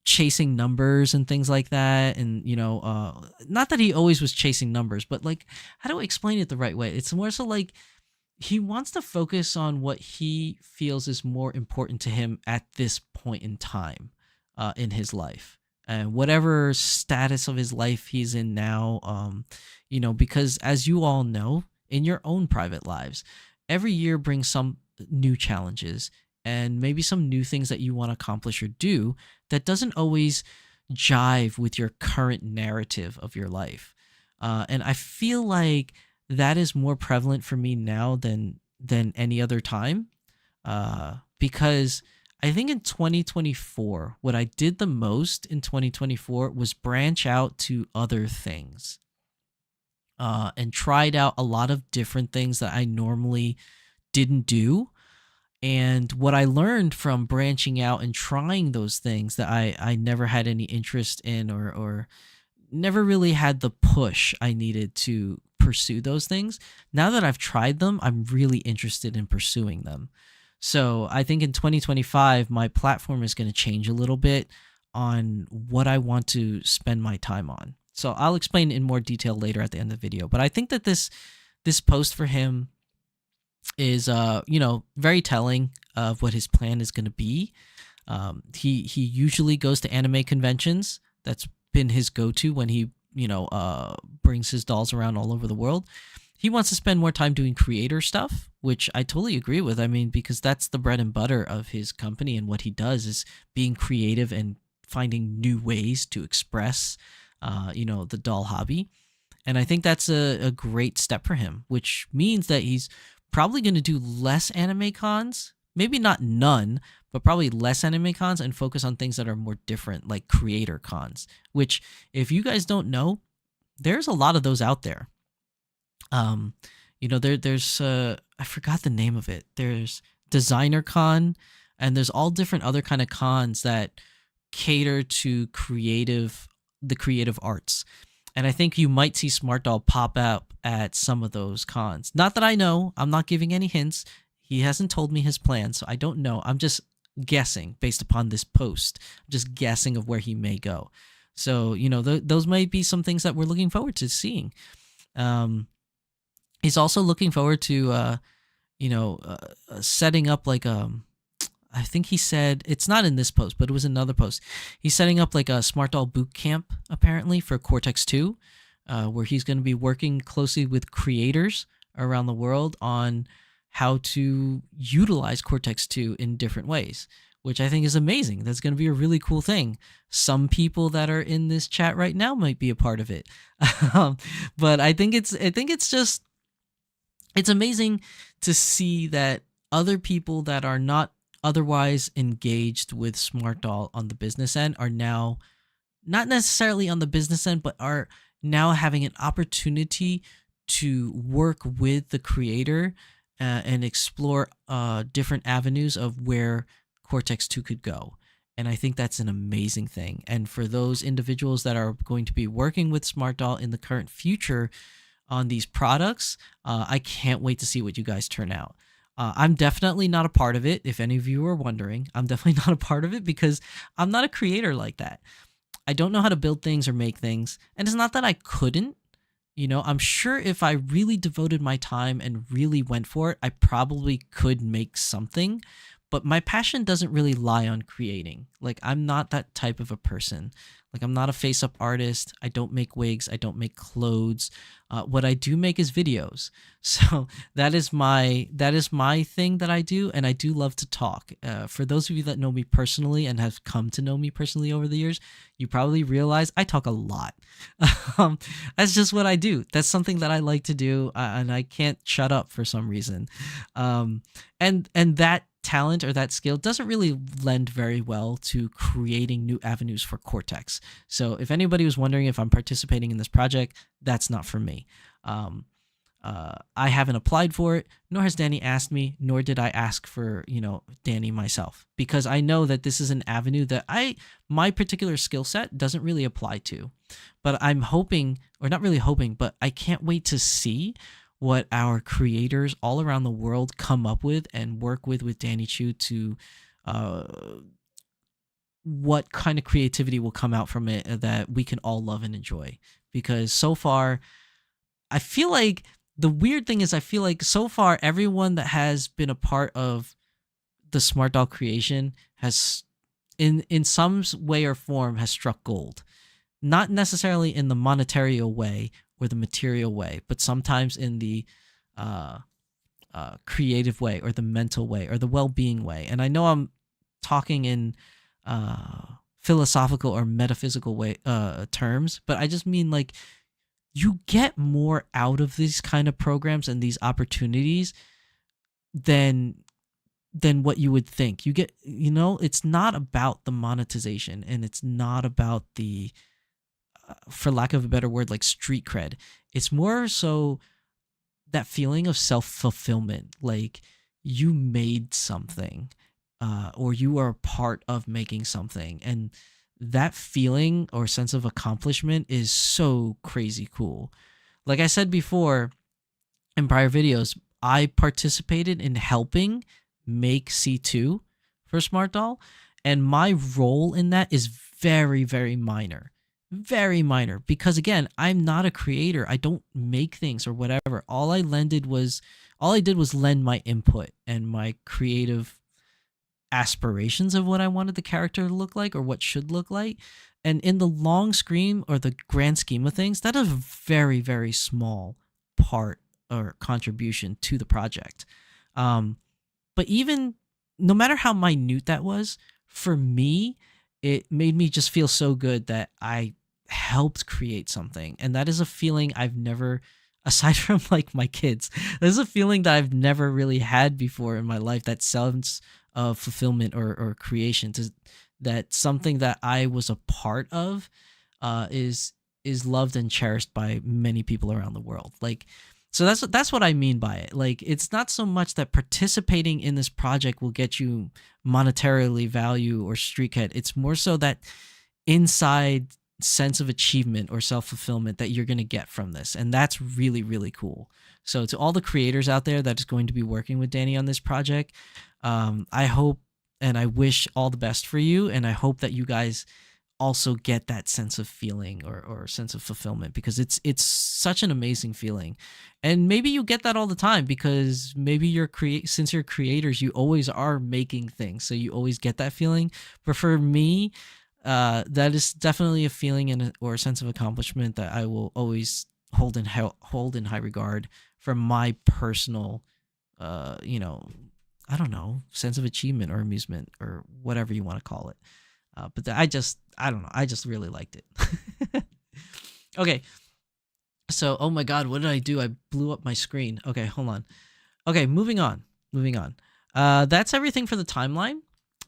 Speaker 2: chasing numbers and things like that. And, not that he always was chasing numbers, but like, how do I explain it the right way? It's more so like he wants to focus on what he feels is more important to him at this point in time, in his life. And whatever status of his life he's in now, because as you all know, in your own private lives, every year brings some new challenges and maybe some new things that you want to accomplish or do that doesn't always jive with your current narrative of your life. And I feel like that is more prevalent for me now than any other time, because I think in 2024, what I did the most in 2024 was branch out to other things, and tried out a lot of different things that I normally didn't do. And what I learned from branching out and trying those things that I never had any interest in, or never really had the push I needed to pursue those things. Now that I've tried them, I'm really interested in pursuing them. So I think in 2025, my platform is going to change a little bit on what I want to spend my time on. So I'll explain in more detail later at the end of the video. But I think that this post for him is, very telling of what his plan is going to be. He usually goes to anime conventions. That's been his go-to when he, brings his dolls around all over the world. He wants to spend more time doing creator stuff, which I totally agree with. I mean, because that's the bread and butter of his company, and what he does is being creative and finding new ways to express, the doll hobby. And I think that's a great step for him, which means that he's probably going to do less anime cons, maybe not none, but probably less anime cons, and focus on things that are more different, like creator cons, which, if you guys don't know, there's a lot of those out there. There's I forgot the name of it. There's Designer Con, and there's all different other kind of cons that cater to the creative arts. And I think you might see Smart Doll pop up at some of those cons. Not that I know. I'm not giving any hints. He hasn't told me his plan, so I don't know. I'm just guessing based upon this post. I'm just guessing of where he may go. So, those might be some things that we're looking forward to seeing. He's also looking forward to, setting up like I think he said, it's not in this post, but it was another post. He's setting up like a Smart Doll boot camp, apparently, for Cortex 2, where he's going to be working closely with creators around the world on how to utilize Cortex 2 in different ways, which I think is amazing. That's going to be a really cool thing. Some people that are in this chat right now might be a part of it. But I think it's amazing to see that other people that are not otherwise engaged with Smart Doll on the business end are now not necessarily on the business end, but are now having an opportunity to work with the creator and explore different avenues of where Cortex 2 could go. And I think that's an amazing thing. And for those individuals that are going to be working with Smart Doll in the current future on these products, I can't wait to see what you guys turn out. I'm definitely not a part of it. If any of you are wondering, I'm definitely not a part of it because I'm not a creator like that. I don't know how to build things or make things. And it's not that I couldn't. I'm sure if I really devoted my time and really went for it, I probably could make something. But my passion doesn't really lie on creating. Like, I'm not that type of a person. Like, I'm not a face-up artist. I don't make wigs. I don't make clothes. What I do make is videos. So that is my thing that I do, and I do love to talk. For those of you that know me personally and have come to know me personally over the years, you probably realize I talk a lot. That's just what I do. That's something that I like to do, and I can't shut up for some reason. And that talent or that skill doesn't really lend very well to creating new avenues for Cortex. So if anybody was wondering if I'm participating in this project, that's not for me. I haven't applied for it, nor has Danny asked me, nor did I ask for, Danny myself, because I know that this is an avenue that my particular skill set doesn't really apply to. But I'm hoping, or not really hoping, but I can't wait to see what our creators all around the world come up with and work with Danny Chu to what kind of creativity will come out from it that we can all love and enjoy. Because so far, I feel like the weird thing is, I feel like so far everyone that has been a part of the Smart Doll creation has, in some way or form, has struck gold. Not necessarily in the monetary way or the material way, but sometimes in the creative way or the mental way or the well-being way. And I know I'm talking in philosophical or metaphysical way terms, but I just mean like, you get more out of these kind of programs and these opportunities than what you would think. You get, it's not about the monetization, and it's not about the, for lack of a better word, like street cred. It's more so that feeling of self-fulfillment, like you made something, or you are a part of making something, and that feeling or sense of accomplishment is so crazy cool. Like I said before in prior videos, I participated in helping make C2 for Smart Doll, and my role in that is very, very minor. Very minor, because again, I'm not a creator. I don't make things or whatever. All I did was lend my input and my creative aspirations of what I wanted the character to look like or what should look like. And in the long scheme or the grand scheme of things, that is a very, very small part or contribution to the project. But even no matter how minute that was, for me, it made me just feel so good that I helped create something. And that is a feeling I've never, aside from like my kids, this is a feeling that I've never really had before in my life, that sense of fulfillment or creation, that something that I was a part of is loved and cherished by many people around the world. Like, so that's what I mean by it. Like, it's not so much that participating in this project will get you monetarily value or street cred. It's more so that inside sense of achievement or self-fulfillment that you're going to get from this. And that's really, really cool. So to all the creators out there that is going to be working with Danny on this project, I hope and I wish all the best for you. And I hope that you guys also get that sense of feeling or sense of fulfillment, because it's such an amazing feeling. And maybe you get that all the time because maybe since you're creators, you always are making things, so you always get that feeling. But for me, that is definitely a feeling or a sense of accomplishment that I will always hold in high regard for my personal I don't know, sense of achievement or amusement or whatever you want to call it. But I don't know. I just really liked it. Okay. So, oh my God, what did I do? I blew up my screen. Okay, hold on. Okay, moving on. That's everything for the timeline.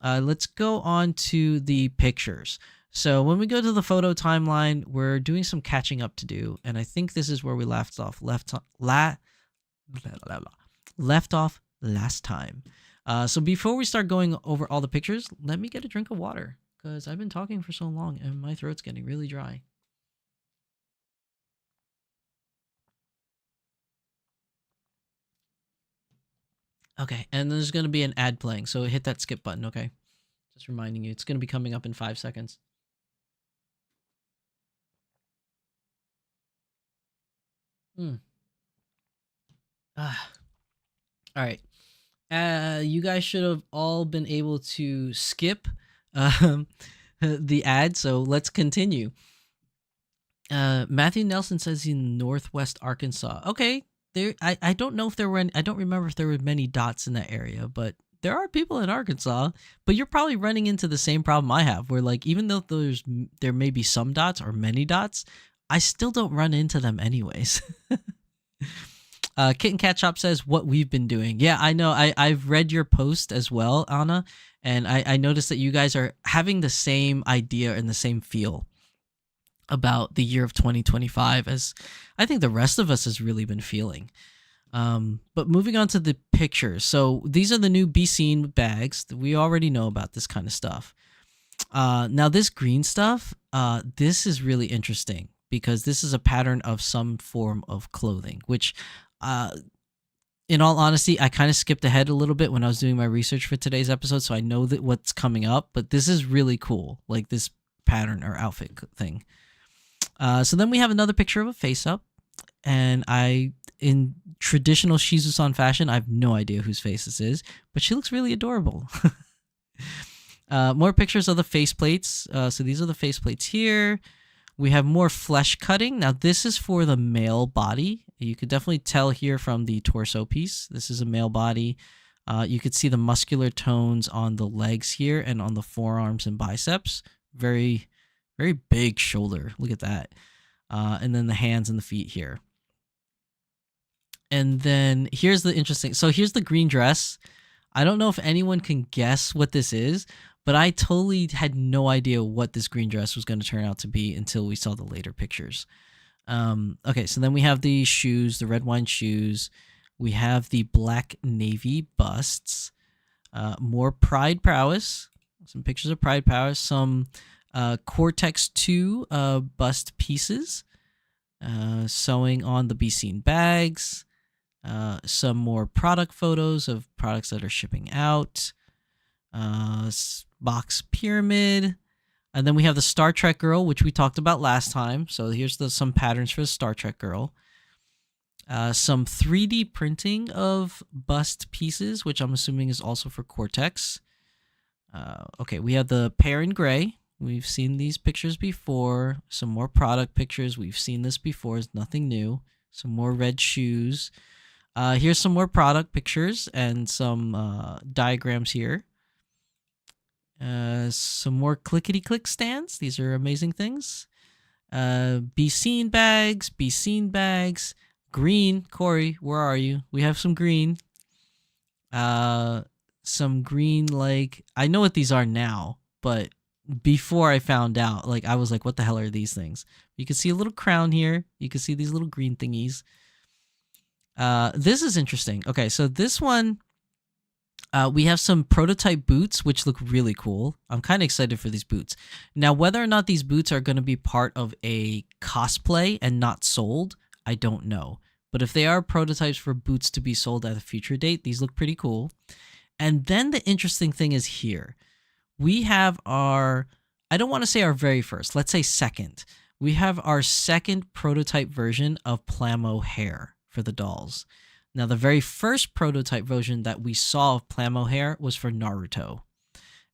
Speaker 2: Let's go on to the pictures. So when we go to the photo timeline, we're doing some catching up to do. And I think this is where we left off last time. So before we start going over all the pictures, let me get a drink of water, because I've been talking for so long and my throat's getting really dry. Okay, and there's going to be an ad playing, so hit that skip button, okay? Just reminding you, it's going to be coming up in 5 seconds. All right. You guys should have all been able to skip the ad, so let's continue. Matthew Nelson says in Northwest Arkansas. Okay, I don't know if there were any, I don't remember if there were many dots in that area, but there are people in Arkansas. But you're probably running into the same problem I have, where like even though there may be some dots or many dots, I still don't run into them anyways. Kitten Cat Shop says what we've been doing. Yeah, I know. I've read your post as well, Anna, and I noticed that you guys are having the same idea and the same feel. about the year of 2025, as I think the rest of us has really been feeling. But moving on to the pictures. So these are the new Be Seen bags. We already know about this kind of stuff. Now this green stuff, this is really interesting because this is a pattern of some form of clothing, which, in all honesty, I kind of skipped ahead a little bit when I was doing my research for today's episode, so I know that what's coming up, but this is really cool, like this pattern or outfit thing. So then we have another picture of a face-up, and in traditional Shizusan fashion, I have no idea whose face this is, but she looks really adorable. More pictures of the faceplates. So these are the faceplates here. We have more flesh cutting. Now this is for the male body. You could definitely tell here from the torso piece. This is a male body. You could see the muscular tones on the legs here and on the forearms and biceps. Very, very big shoulder. Look at that. And then the hands and the feet here. And then here's the interesting. So here's the green dress. I don't know if anyone can guess what this is, but I totally had no idea what this green dress was going to turn out to be until we saw the later pictures. Okay, so then we have the shoes, the red wine shoes. We have the black navy busts. More Pride Prowess. Some pictures of Pride Prowess. Some Cortex 2 bust pieces. Sewing on the Be Seen bags. Some more product photos of products that are shipping out. Box pyramid. And then we have the Star Trek girl, which we talked about last time. So here's some patterns for the Star Trek girl. Some 3D printing of bust pieces, which I'm assuming is also for Cortex. Okay, we have the pair in gray. We've seen these pictures before. Some more product pictures. We've seen this before. It's nothing new. Some more red shoes. Here's some more product pictures and some diagrams here. Some more clickety-click stands. These are amazing things. Be Seen bags. Be Seen bags. Green. Corey, where are you? We have some green. Some green, like, I know what these are now, but before I found out, like, I was like, what the hell are these things? You can see a little crown here. You can see these little green thingies. This is interesting. Okay, so this one, we have some prototype boots, which look really cool. I'm kind of excited for these boots. Now, whether or not these boots are going to be part of a cosplay and not sold, I don't know. But if they are prototypes for boots to be sold at a future date, these look pretty cool. And then the interesting thing is here. We have our, I don't want to say our very first, let's say second. We have our second prototype version of Plamo hair for the dolls. Now, the very first prototype version that we saw of Plamo hair was for Naruto.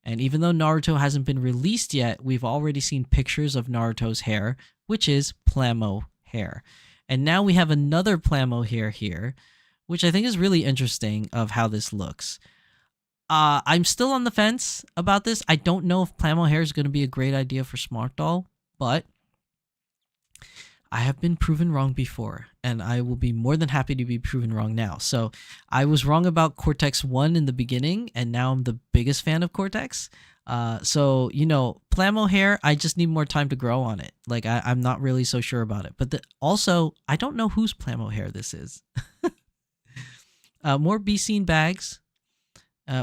Speaker 2: And even though Naruto hasn't been released yet, we've already seen pictures of Naruto's hair, which is Plamo hair. And now we have another Plamo hair here, which I think is really interesting of how this looks. I'm still on the fence about this. I don't know if Plamo hair is going to be a great idea for Smart Doll, but I have been proven wrong before, and I will be more than happy to be proven wrong now. So I was wrong about Cortex 1 in the beginning, and now I'm the biggest fan of Cortex. So, you know, Plamo hair, I just need more time to grow on it. Like, I'm not really so sure about it. But also, I don't know whose Plamo hair this is. More Be Seen bags.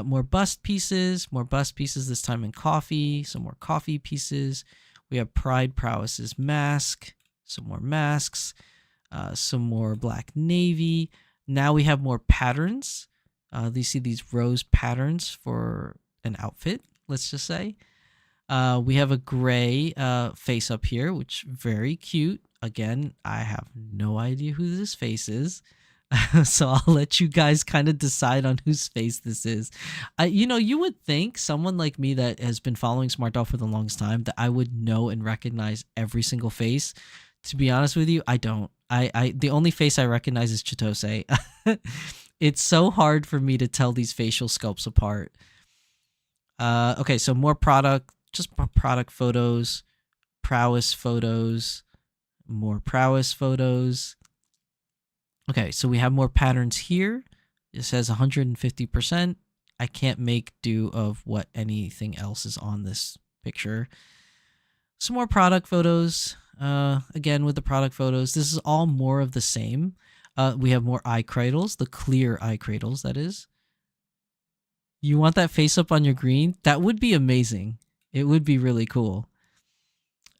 Speaker 2: More bust pieces, this time in coffee, some more coffee pieces. We have Pride Prowess's mask, some more masks, some more black navy. Now we have more patterns. You see these rose patterns for an outfit, let's just say. We have a gray face up here, which very cute. Again, I have no idea who this face is. So I'll let you guys kind of decide on whose face this is. You know, you would think someone like me that has been following Smart Doll for the longest time that I would know and recognize every single face. To be honest with you, I don't. The only face I recognize is Chitose. It's so hard for me to tell these facial sculpts apart. Okay, so more product, just product photos, prowess photos, more prowess photos. Okay, so we have more patterns here. It says 150%. I can't make do of what anything else is on this picture. Some more product photos. Again, with the product photos, this is all more of the same. We have more eye cradles, the clear eye cradles, that is. You want that face up on your green? That would be amazing. It would be really cool.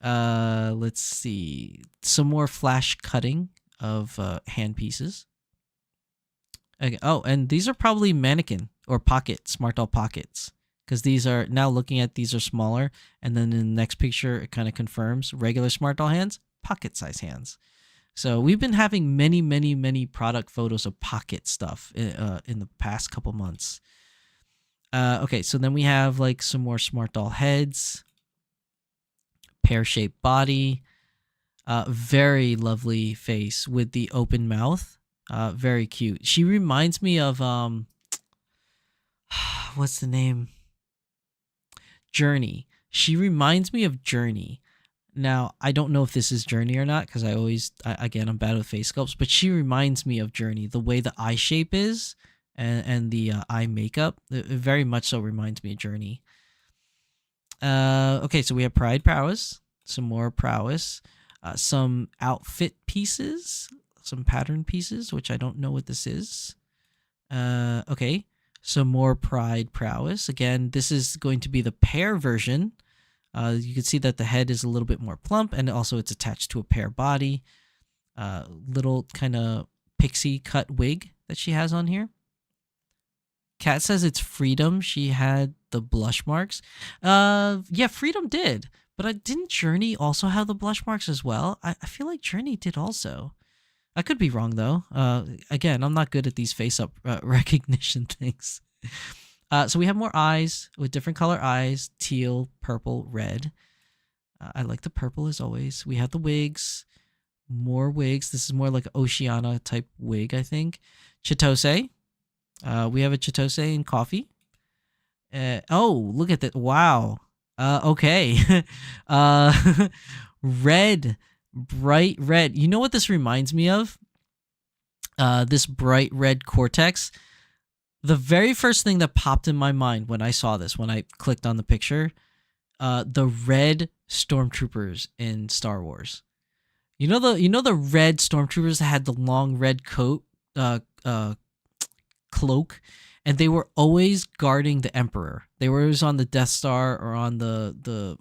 Speaker 2: Let's see. Some more flash cutting of hand pieces. Okay. Oh, and these are probably mannequin or pocket, smart doll pockets. Because these are, now looking at these are smaller. And then in the next picture, it kind of confirms regular smart doll hands, pocket size hands. So we've been having many, many, many product photos of pocket stuff in the past couple months. Okay, so then we have like some more smart doll heads. Pear-shaped body. Very lovely face with the open mouth. Very cute. She reminds me of, what's the name? Journey. She reminds me of Journey. Now, I don't know if this is Journey or not, because again, I'm bad with face sculpts, but she reminds me of Journey. The way the eye shape is and the eye makeup, it very much so reminds me of Journey. Okay, so we have Pride Prowess, some more Prowess, some outfit pieces, some pattern pieces, which I don't know what this is. Okay, some more Pride Prowess. Again, this is going to be the pear version. You can see that the head is a little bit more plump, and also it's attached to a pear body. Little kind of pixie cut wig that she has on here. Kat says it's Freedom. She had the blush marks. Yeah, Freedom did. But didn't Journey also have the blush marks as well? I feel like Journey did also. I could be wrong, though. Again, I'm not good at these face-up recognition things. So we have more eyes with different color eyes. Teal, purple, red. I like the purple as always. We have the wigs. More wigs. This is more like an Oceana type wig, I think. Chitose. We have a Chitose in coffee. Oh, look at that. Wow. Okay. Red. Bright red. You know what this reminds me of? This bright red Cortex. The very first thing that popped in my mind when I saw this, when I clicked on the picture, the red stormtroopers in Star Wars. You know the red stormtroopers that had the long red coat, cloak, and they were always guarding the Emperor. They were always on the Death Star or on the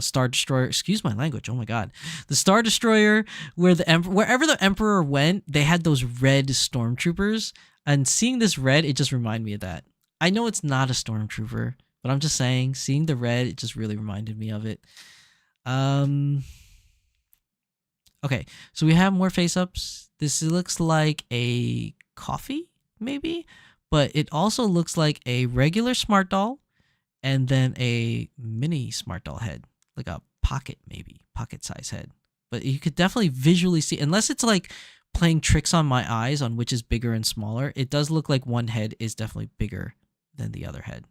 Speaker 2: Star Destroyer. Excuse my language. Oh my God, the Star Destroyer, where wherever the Emperor went, they had those red stormtroopers. And seeing this red, it just reminded me of that. I know it's not a stormtrooper, but I'm just saying, seeing the red, it just really reminded me of it. Okay, so we have more face-ups. This looks like a coffee, maybe? But it also looks like a regular smart doll and then a mini smart doll head. Like a pocket, maybe. Pocket-size head. But you could definitely visually see, unless it's like playing tricks on my eyes on which is bigger and smaller, it does look like one head is definitely bigger than the other head.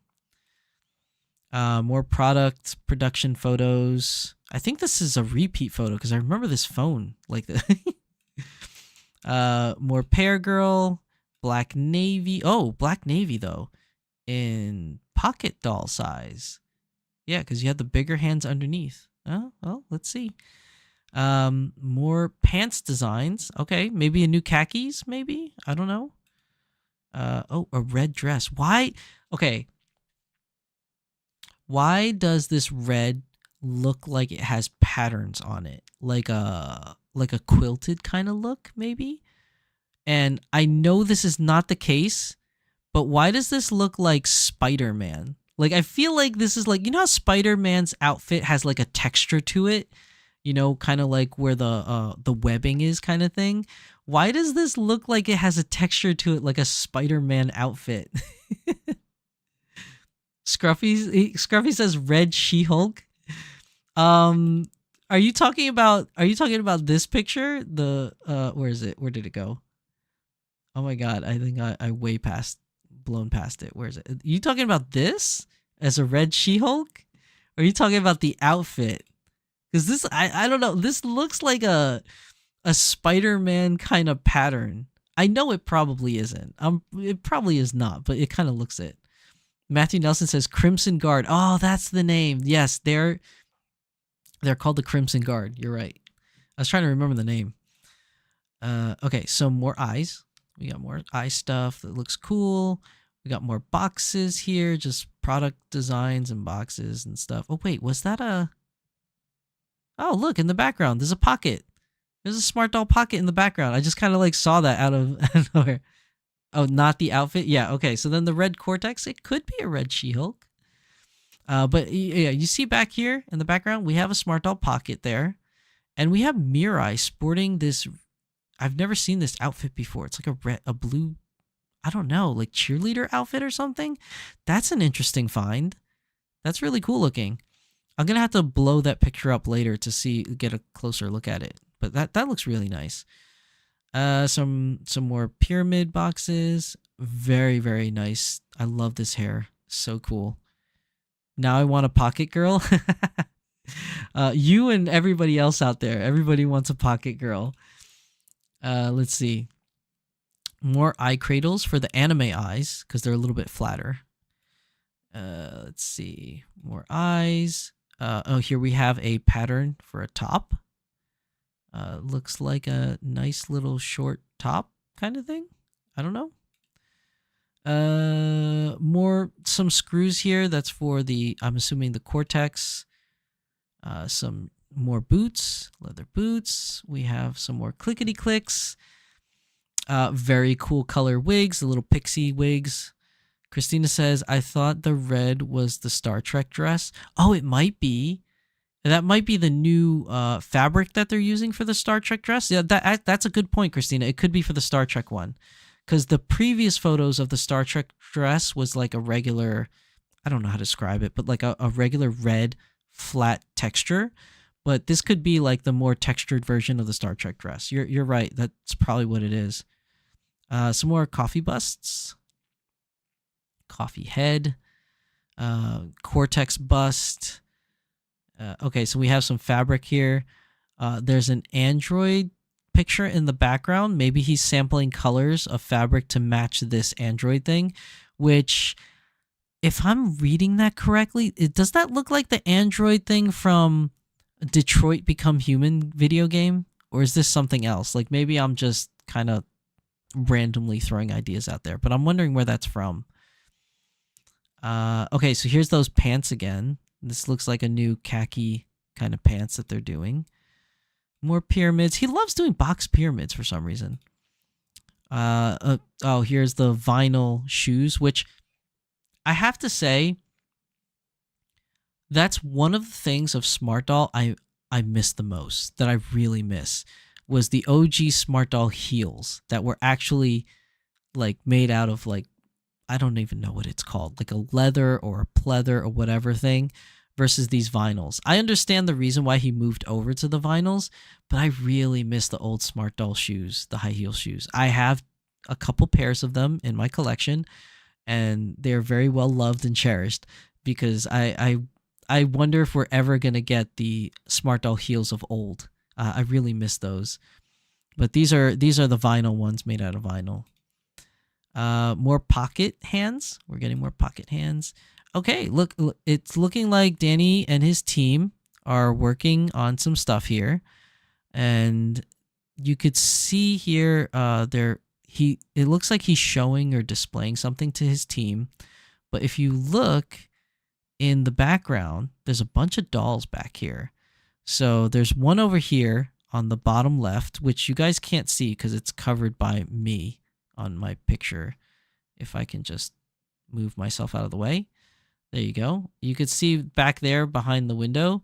Speaker 2: More product production photos. I think this is a repeat photo because I remember this phone like that. More Pear Girl, Black Navy. Oh, Black Navy though, in pocket doll size. Yeah, because you have the bigger hands underneath. Oh, well, let's see. More pants designs. Okay, maybe a new khakis, maybe? I don't know. Oh, a red dress. Why? Okay. Why does this red look like it has patterns on it? Like a quilted kind of look, maybe? And I know this is not the case, but why does this look like Spider-Man? Like, I feel like this is like, you know how Spider-Man's outfit has like a texture to it? You know, kind of like where the webbing is kind of thing. Why does this look like it has a texture to it like a Spider-Man outfit? Scruffy says red She-Hulk. Are you talking about this picture? The where is it? Where did it go? Oh my God, I think I blown past it. Where is it? Are you talking about this as a red She-Hulk? Or are you talking about the outfit? Because this, I don't know, this looks like a Spider-Man kind of pattern. I know it probably isn't. It probably is not, but it kind of looks it. Matthew Nelson says Crimson Guard. Oh, that's the name. Yes, they're They're called the Crimson Guard. You're right. I was trying to remember the name. Okay, so more eyes. We got more eye stuff that looks cool. We got more boxes here, just product designs and boxes and stuff. Oh, wait, was that a... Oh, look, in the background, there's a pocket. There's a Smart Doll pocket in the background. I just kind of like saw that out of nowhere. Oh, not the outfit? Yeah, okay. So then the red Cortex, it could be a red She-Hulk. But yeah, you see back here in the background, we have a Smart Doll pocket there. And we have Mirai sporting this... I've never seen this outfit before. It's like a blue, I don't know, like cheerleader outfit or something. That's an interesting find. That's really cool looking. I'm going to have to blow that picture up later to get a closer look at it. But that looks really nice. Some more pyramid boxes. Very, very nice. I love this hair. So cool. Now I want a pocket girl. You and everybody else out there. Everybody wants a pocket girl. Let's see. More eye cradles for the anime eyes because they're a little bit flatter. Let's see. More eyes. Here we have a pattern for a top. Looks like a nice little short top kind of thing. I don't know. Some screws here. That's for I'm assuming the Cortex. Some more boots, leather boots. We have some more clickety clicks. Very cool color wigs, the little pixie wigs. Christina says, I thought the red was the Star Trek dress. Oh, it might be. That might be the new fabric that they're using for the Star Trek dress. Yeah, that's a good point, Christina. It could be for the Star Trek one. Because the previous photos of the Star Trek dress was like a regular, I don't know how to describe it, but like a regular red flat texture. But this could be like the more textured version of the Star Trek dress. You're right. That's probably what it is. Some more coffee busts. Coffee head. Cortex bust. Okay, so we have some fabric here. There's an android picture in the background. Maybe he's sampling colors of fabric to match this android thing, which, if I'm reading that correctly, does that look like the android thing from Detroit Become Human video game? Or is this something else? Like maybe I'm just kind of randomly throwing ideas out there, but I'm wondering where that's from. Okay, so here's those pants again. This looks like a new khaki kind of pants that they're doing. More pyramids. He loves doing box pyramids for some reason. Oh, here's the vinyl shoes, which I have to say, that's one of the things of Smart Doll I miss the most, that I really miss, was the OG Smart Doll heels that were actually like made out of like, I don't even know what it's called, like a leather or a pleather or whatever thing, versus these vinyls. I understand the reason why he moved over to the vinyls, but I really miss the old Smart Doll shoes, the high heel shoes. I have a couple pairs of them in my collection, and they're very well loved and cherished because I wonder if we're ever going to get the Smart Doll heels of old. I really miss those. But these are the vinyl ones made out of vinyl. More pocket hands. We're getting more pocket hands. Okay, look, it's looking like Danny and his team are working on some stuff here. And you could see here it looks like he's showing or displaying something to his team. But if you look in the background, there's a bunch of dolls back here. So there's one over here on the bottom left, which you guys can't see because it's covered by me on my picture. If I can just move myself out of the way. There you go. You could see back there behind the window,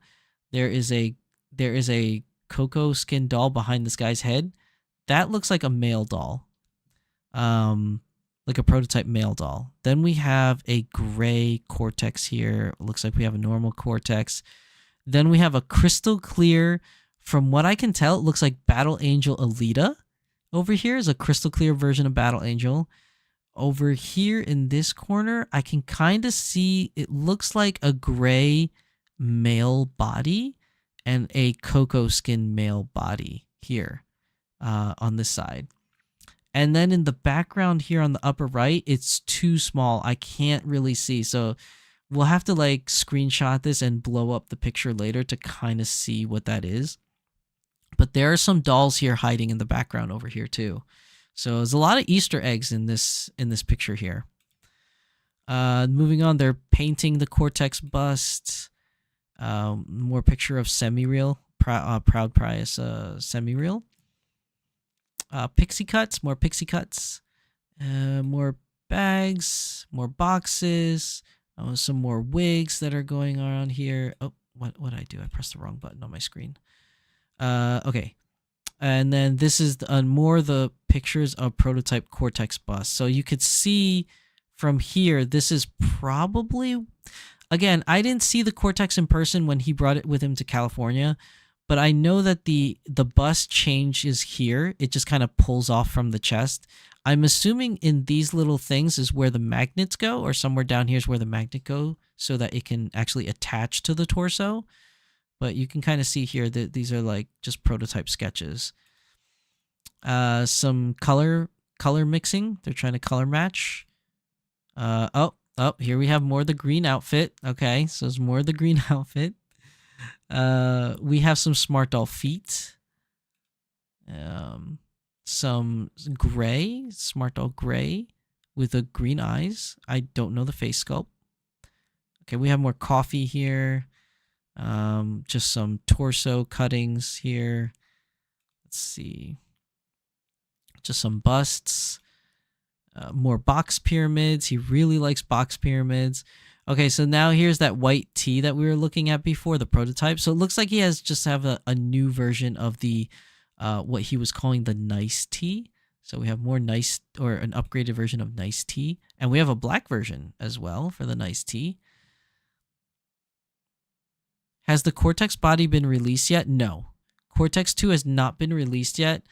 Speaker 2: there is a cocoa skin doll behind this guy's head. That looks like a male doll. Like a prototype male doll. Then we have a gray Cortex here. It looks like we have a normal Cortex. Then we have a crystal clear, from what I can tell, it looks like Battle Angel Alita. Over here is a crystal clear version of Battle Angel. Over here in this corner, I can kind of see, it looks like a gray male body and a cocoa skin male body here on this side. And then in the background here on the upper right, it's too small. I can't really see. So We'll have to like screenshot this and blow up the picture later to kind of see what that is. But there are some dolls here hiding in the background over here too. So there's a lot of Easter eggs in this picture here. Moving on, they're painting the Cortex bust. More picture of semi-real, Proud Prius semi-real. Pixie cuts, more pixie cuts. More bags, more boxes. Some more wigs that are going on here. Oh, what did I do? I pressed the wrong button on my screen. Okay. And then this is more the pictures of prototype Cortex bus. So you could see from here, this is probably, again, I didn't see the Cortex in person when he brought it with him to California, but I know that the bus changes here. It just kind of pulls off from the chest. I'm assuming in these little things is where the magnets go, or somewhere down here is where the magnet go, so that it can actually attach to the torso. But you can kind of see here that these are like just prototype sketches. Some color mixing. They're trying to color match. Oh, here we have more of the green outfit. Okay, so there's more of the green outfit. We have some smart doll feet. Some gray, smart doll gray with the green eyes. I don't know the face sculpt. Okay, we have more coffee here. Just some torso cuttings here. Let's see. Just some busts. More box pyramids. He really likes box pyramids. Okay, so now here's that white tee that we were looking at before, the prototype. So it looks like he has just have a new version of the what he was calling the nice tee. So we have more nice, or an upgraded version of nice tee, and we have a black version as well for the nice tee. Has the Cortex body been released yet? No. Cortex 2 has not been released yet.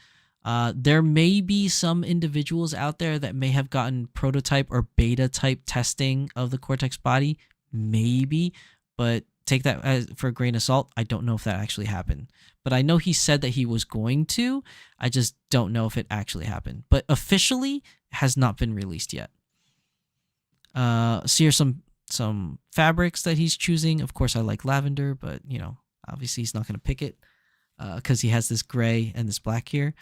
Speaker 2: There may be some individuals out there that may have gotten prototype or beta type testing of the Cortex body. Maybe, but take that for a grain of salt. I don't know if that actually happened. But I know he said that he was going to. I just don't know if it actually happened. But officially has not been released yet. So here's some fabrics that he's choosing. Of course, I like lavender, but you know, obviously he's not going to pick it because he has this gray and this black here.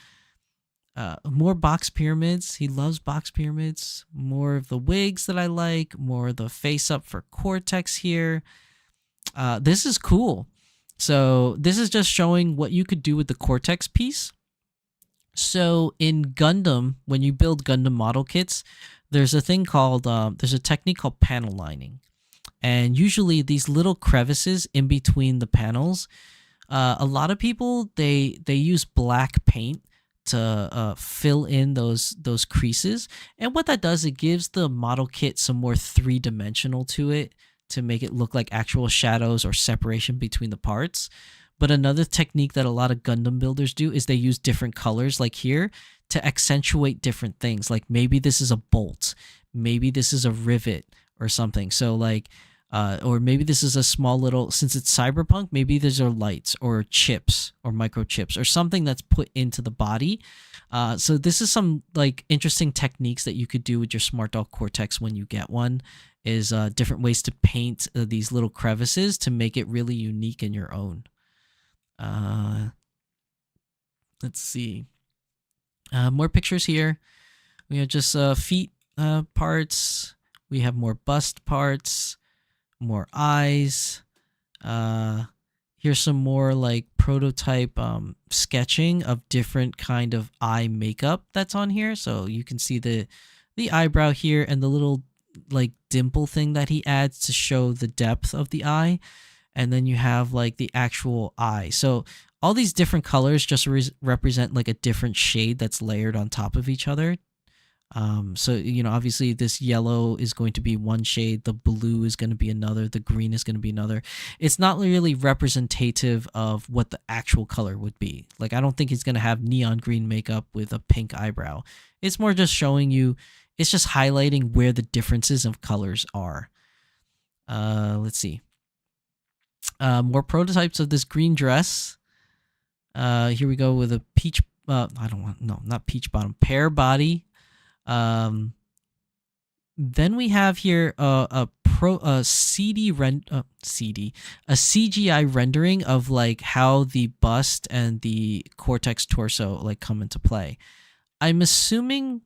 Speaker 2: More box pyramids. He loves box pyramids. More of the wigs that I like. More of the face up for Cortex here. This is cool. So this is just showing what you could do with the Cortex piece. So in Gundam, when you build Gundam model kits, there's a thing called, there's a technique called panel lining. And usually these little crevices in between the panels, a lot of people, they use black paint to fill in those creases. And what that does, it gives the model kit some more three-dimensional to it to make it look like actual shadows or separation between the parts. But another technique that a lot of Gundam builders do is they use different colors, like here, to accentuate different things. Like maybe this is a bolt, maybe this is a rivet or something. So like, or maybe this is a small little, since it's cyberpunk, maybe these are lights or chips or microchips or something that's put into the body. So this is some like interesting techniques that you could do with your Smart Doll Cortex when you get one, is different ways to paint these little crevices to make it really unique in your own. Let's see. More pictures here. We have just feet parts. We have more bust parts, more eyes. Here's some more like prototype sketching of different kind of eye makeup that's on here. So you can see the eyebrow here and the little like dimple thing that he adds to show the depth of the eye. And then you have like the actual eye. So all these different colors just represent like a different shade that's layered on top of each other. So, you know, obviously this yellow is going to be one shade, the blue is going to be another, the green is going to be another. It's not really representative of what the actual color would be. Like, I don't think he's going to have neon green makeup with a pink eyebrow. It's more just showing you, it's just highlighting where the differences of colors are. Let's see. More prototypes of this green dress. Here we go with a peach, not peach bottom, pear body. Then we have here a CGI rendering of like how the bust and the Cortex torso like come into play. I'm assuming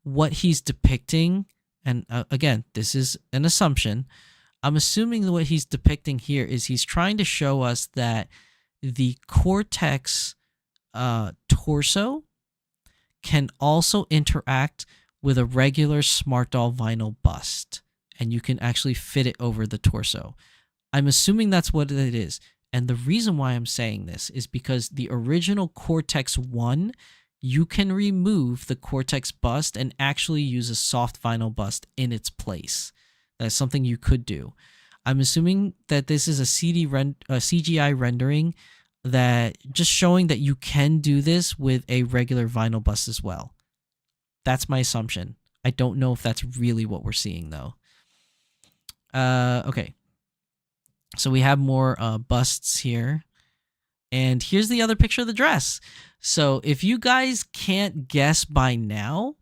Speaker 2: what he's depicting, and again, this is an assumption. I'm assuming that what he's depicting here is he's trying to show us that the Cortex torso can also interact with a regular Smart Doll vinyl bust, and you can actually fit it over the torso. I'm assuming that's what it is. And the reason why I'm saying this is because the original Cortex 1, you can remove the Cortex bust and actually use a soft vinyl bust in its place. That's something you could do. I'm assuming that this is a CGI rendering that just showing that you can do this with a regular vinyl bust as well. That's my assumption. I don't know if that's really what we're seeing, though. Okay. So we have more busts here. And here's the other picture of the dress. So if you guys can't guess by now,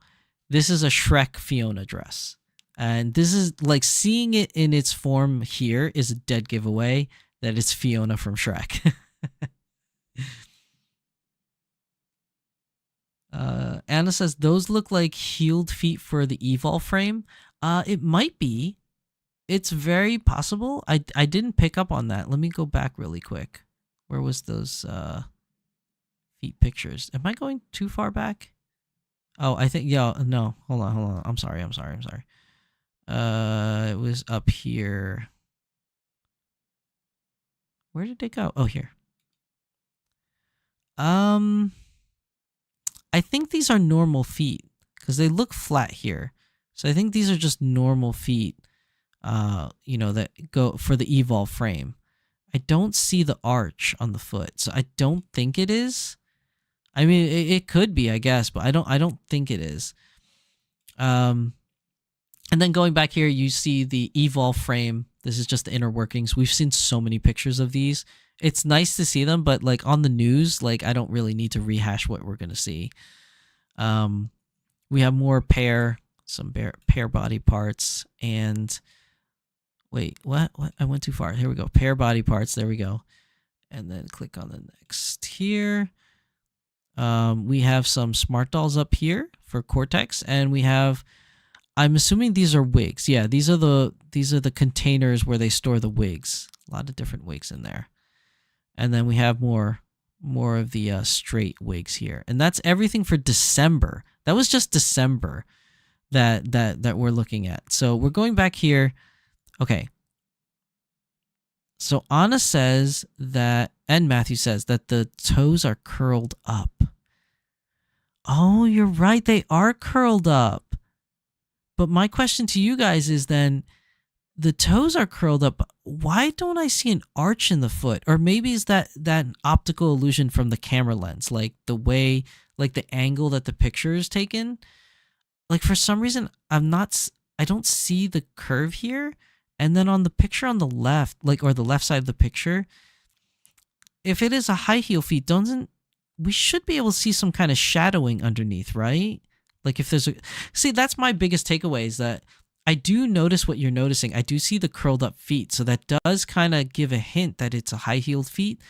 Speaker 2: this is a Shrek Fiona dress. And this is like seeing it in its form here is a dead giveaway that it's Fiona from Shrek. Anna says, those look like healed feet for the Evol frame. It might be. It's very possible. I didn't pick up on that. Let me go back really quick. Where was those feet pictures? Am I going too far back? Oh, I think, yeah, no. Hold on. I'm sorry. It was up here. Where did it go? Oh, here. I think these are normal feet because they look flat here. So I think these are just normal feet, that go for the Evol frame. I don't see the arch on the foot, so I don't think it is. I mean, it could be, I guess, but I don't think it is. And then going back here, you see the Evol frame. This is just the inner workings. We've seen so many pictures of these. It's nice to see them, but like on the news, like I don't really need to rehash what we're gonna see. We have more pair body parts, and wait, what? I went too far. Here we go. Pair body parts. There we go. And then click on the next here. We have some smart dolls up here for Cortex, and we have. I'm assuming these are wigs. Yeah, these are the containers where they store the wigs. A lot of different wigs in there. And then we have more of the straight wigs here. And that's everything for December. That was just December that we're looking at. So we're going back here. Okay. So Anna says that, and Matthew says that the toes are curled up. Oh, you're right. They are curled up. But my question to you guys is then, the toes are curled up. Why don't I see an arch in the foot? Or maybe is that an optical illusion from the camera lens? Like the way, like the angle that the picture is taken? Like for some reason, I don't see the curve here. And then on the picture on the left, or the left side of the picture, if it is a high heel feet, we should be able to see some kind of shadowing underneath, right? Like if there's see, that's my biggest takeaway is that I do notice what you're noticing. I do see the curled up feet. So that does kind of give a hint that it's a high heeled feet.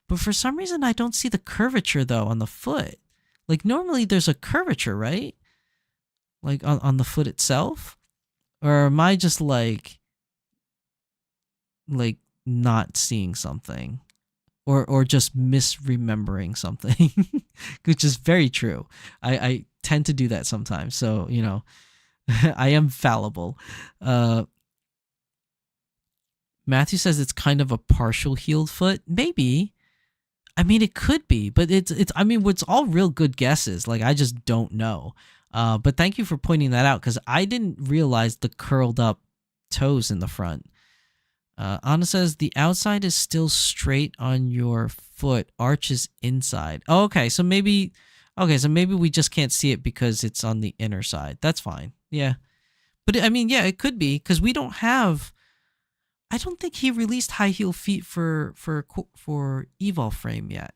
Speaker 2: But for some reason, I don't see the curvature though on the foot. Like normally there's a curvature, right? Like on the foot itself. Or am I just like not seeing something? Or just misremembering something, which is very true. I tend to do that sometimes. So, I am fallible. Matthew says it's kind of a partial healed foot. Maybe. I mean, it could be, but it's all real good guesses. Like, I just don't know. But thank you for pointing that out because I didn't realize the curled up toes in the front. Anna says the outside is still straight on your foot. Arch is inside. Oh, okay. So maybe we just can't see it because it's on the inner side. That's fine. Yeah. But yeah, it could be because we don't have. I don't think he released high heel feet for Evol frame yet.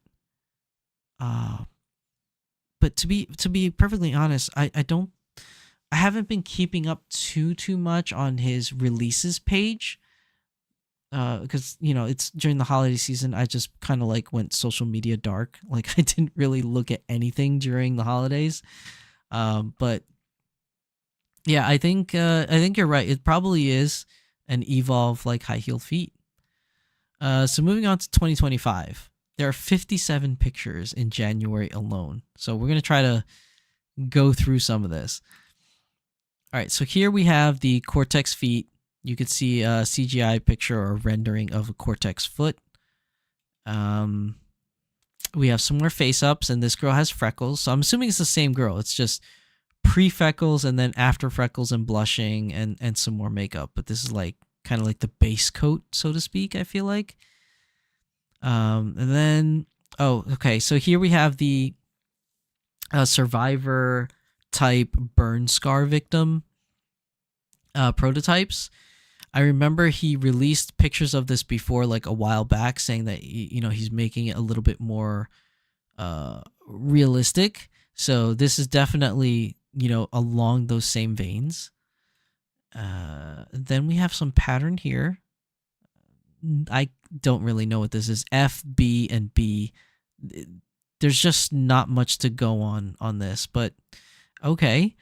Speaker 2: But to be perfectly honest, I I haven't been keeping up too much on his releases page. Because it's during the holiday season. I just kind of like went social media dark. Like I didn't really look at anything during the holidays. But yeah, I think you're right. It probably is an Evolve like high heel feet. So moving on to 2025, there are 57 pictures in January alone. So we're gonna try to go through some of this. All right, so here we have the Cortex feet. You could see a CGI picture or rendering of a Cortex foot. We have some more face-ups, and this girl has freckles. So I'm assuming it's the same girl. It's just pre-freckles and then after freckles and blushing and some more makeup. But this is like kind of like the base coat, so to speak, I feel like. And then, oh, okay. So here we have the survivor type burn scar victim prototypes. I remember he released pictures of this before, like a while back, saying that he's making it a little bit more realistic. So this is definitely along those same veins. Then we have some pattern here. I don't really know what this is. F, B, and B. There's just not much to go on this, but okay.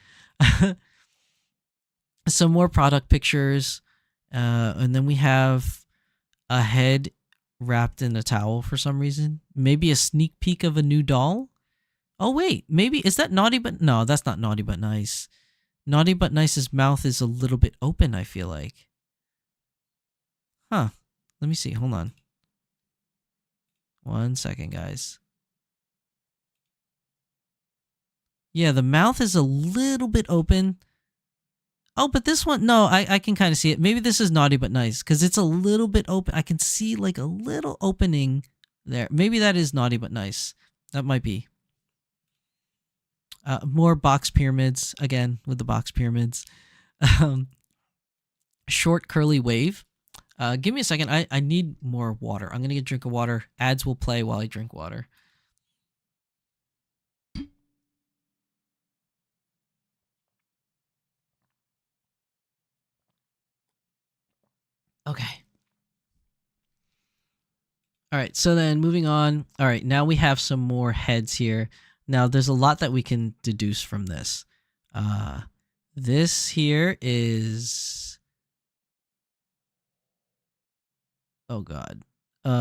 Speaker 2: Some more product pictures. And then we have a head wrapped in a towel for some reason. Maybe a sneak peek of a new doll. Oh, wait. Maybe. Is that Naughty But... No, that's not Naughty But Nice. Naughty But Nice's mouth is a little bit open, I feel like. Huh. Let me see. Hold on. 1 second, guys. Yeah, the mouth is a little bit open. Oh, but this one, no, I can kind of see it. Maybe this is Naughty But Nice because it's a little bit open. I can see like a little opening there. Maybe that is Naughty But Nice. That might be. More box pyramids, again, with the box pyramids. Short curly wave. Give me a second. I need more water. I'm going to get a drink of water. Ads will play while I drink water. Okay. All right, so then moving on. All right, now we have some more heads here. Now, there's a lot that we can deduce from this. This here is... Oh, God.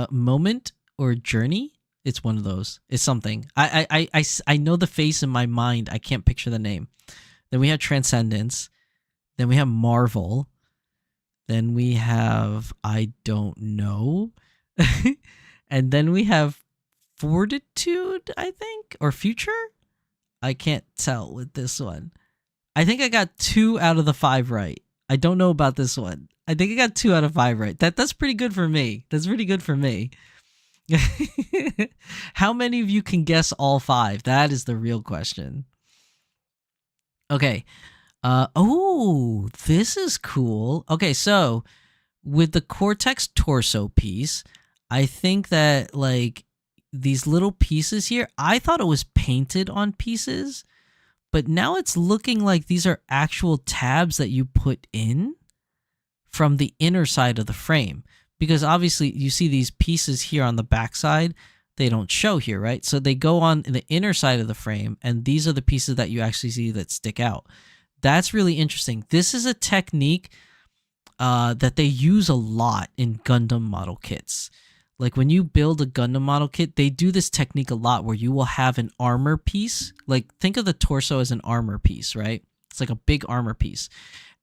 Speaker 2: Moment or Journey? It's one of those. It's something. I know the face in my mind. I can't picture the name. Then we have Transcendence. Then we have Marvel. Then we have I don't know. And then we have Fortitude, I think, or Future. I can't tell with this one. I think I got 2 out of the 5 right. I don't know about this one. I think I got 2 out of 5 right. That's pretty good for me. That's pretty good for me. How many of you can guess all 5? That is the real question. Okay. Oh, this is cool. Okay, so with the Cortex torso piece, I think that like these little pieces here, I thought it was painted on pieces, but now it's looking like these are actual tabs that you put in from the inner side of the frame. Because obviously you see these pieces here on the back side, they don't show here, right? So they go on the inner side of the frame, and these are the pieces that you actually see that stick out. That's really interesting. This is a technique that they use a lot in Gundam model kits. Like when you build a Gundam model kit, they do this technique a lot where you will have an armor piece. Like think of the torso as an armor piece, right? It's like a big armor piece.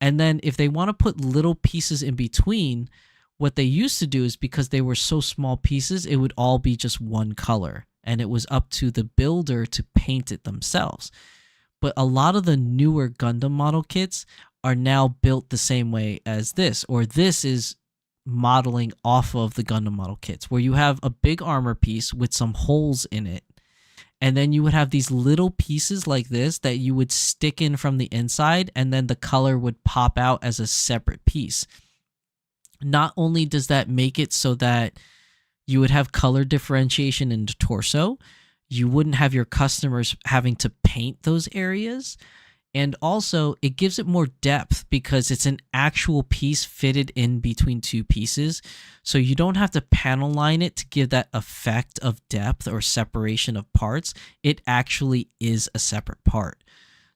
Speaker 2: And then if they want to put little pieces in between, what they used to do is because they were so small pieces, it would all be just one color. And it was up to the builder to paint it themselves. But a lot of the newer Gundam model kits are now built the same way as this, or this is modeling off of the Gundam model kits, where you have a big armor piece with some holes in it, and then you would have these little pieces like this that you would stick in from the inside, and then the color would pop out as a separate piece. Not only does that make it so that you would have color differentiation in the torso, you wouldn't have your customers having to paint those areas, And also, it gives it more depth because it's an actual piece fitted in between two pieces. So you don't have to panel line it to give that effect of depth or separation of parts. It actually is a separate part.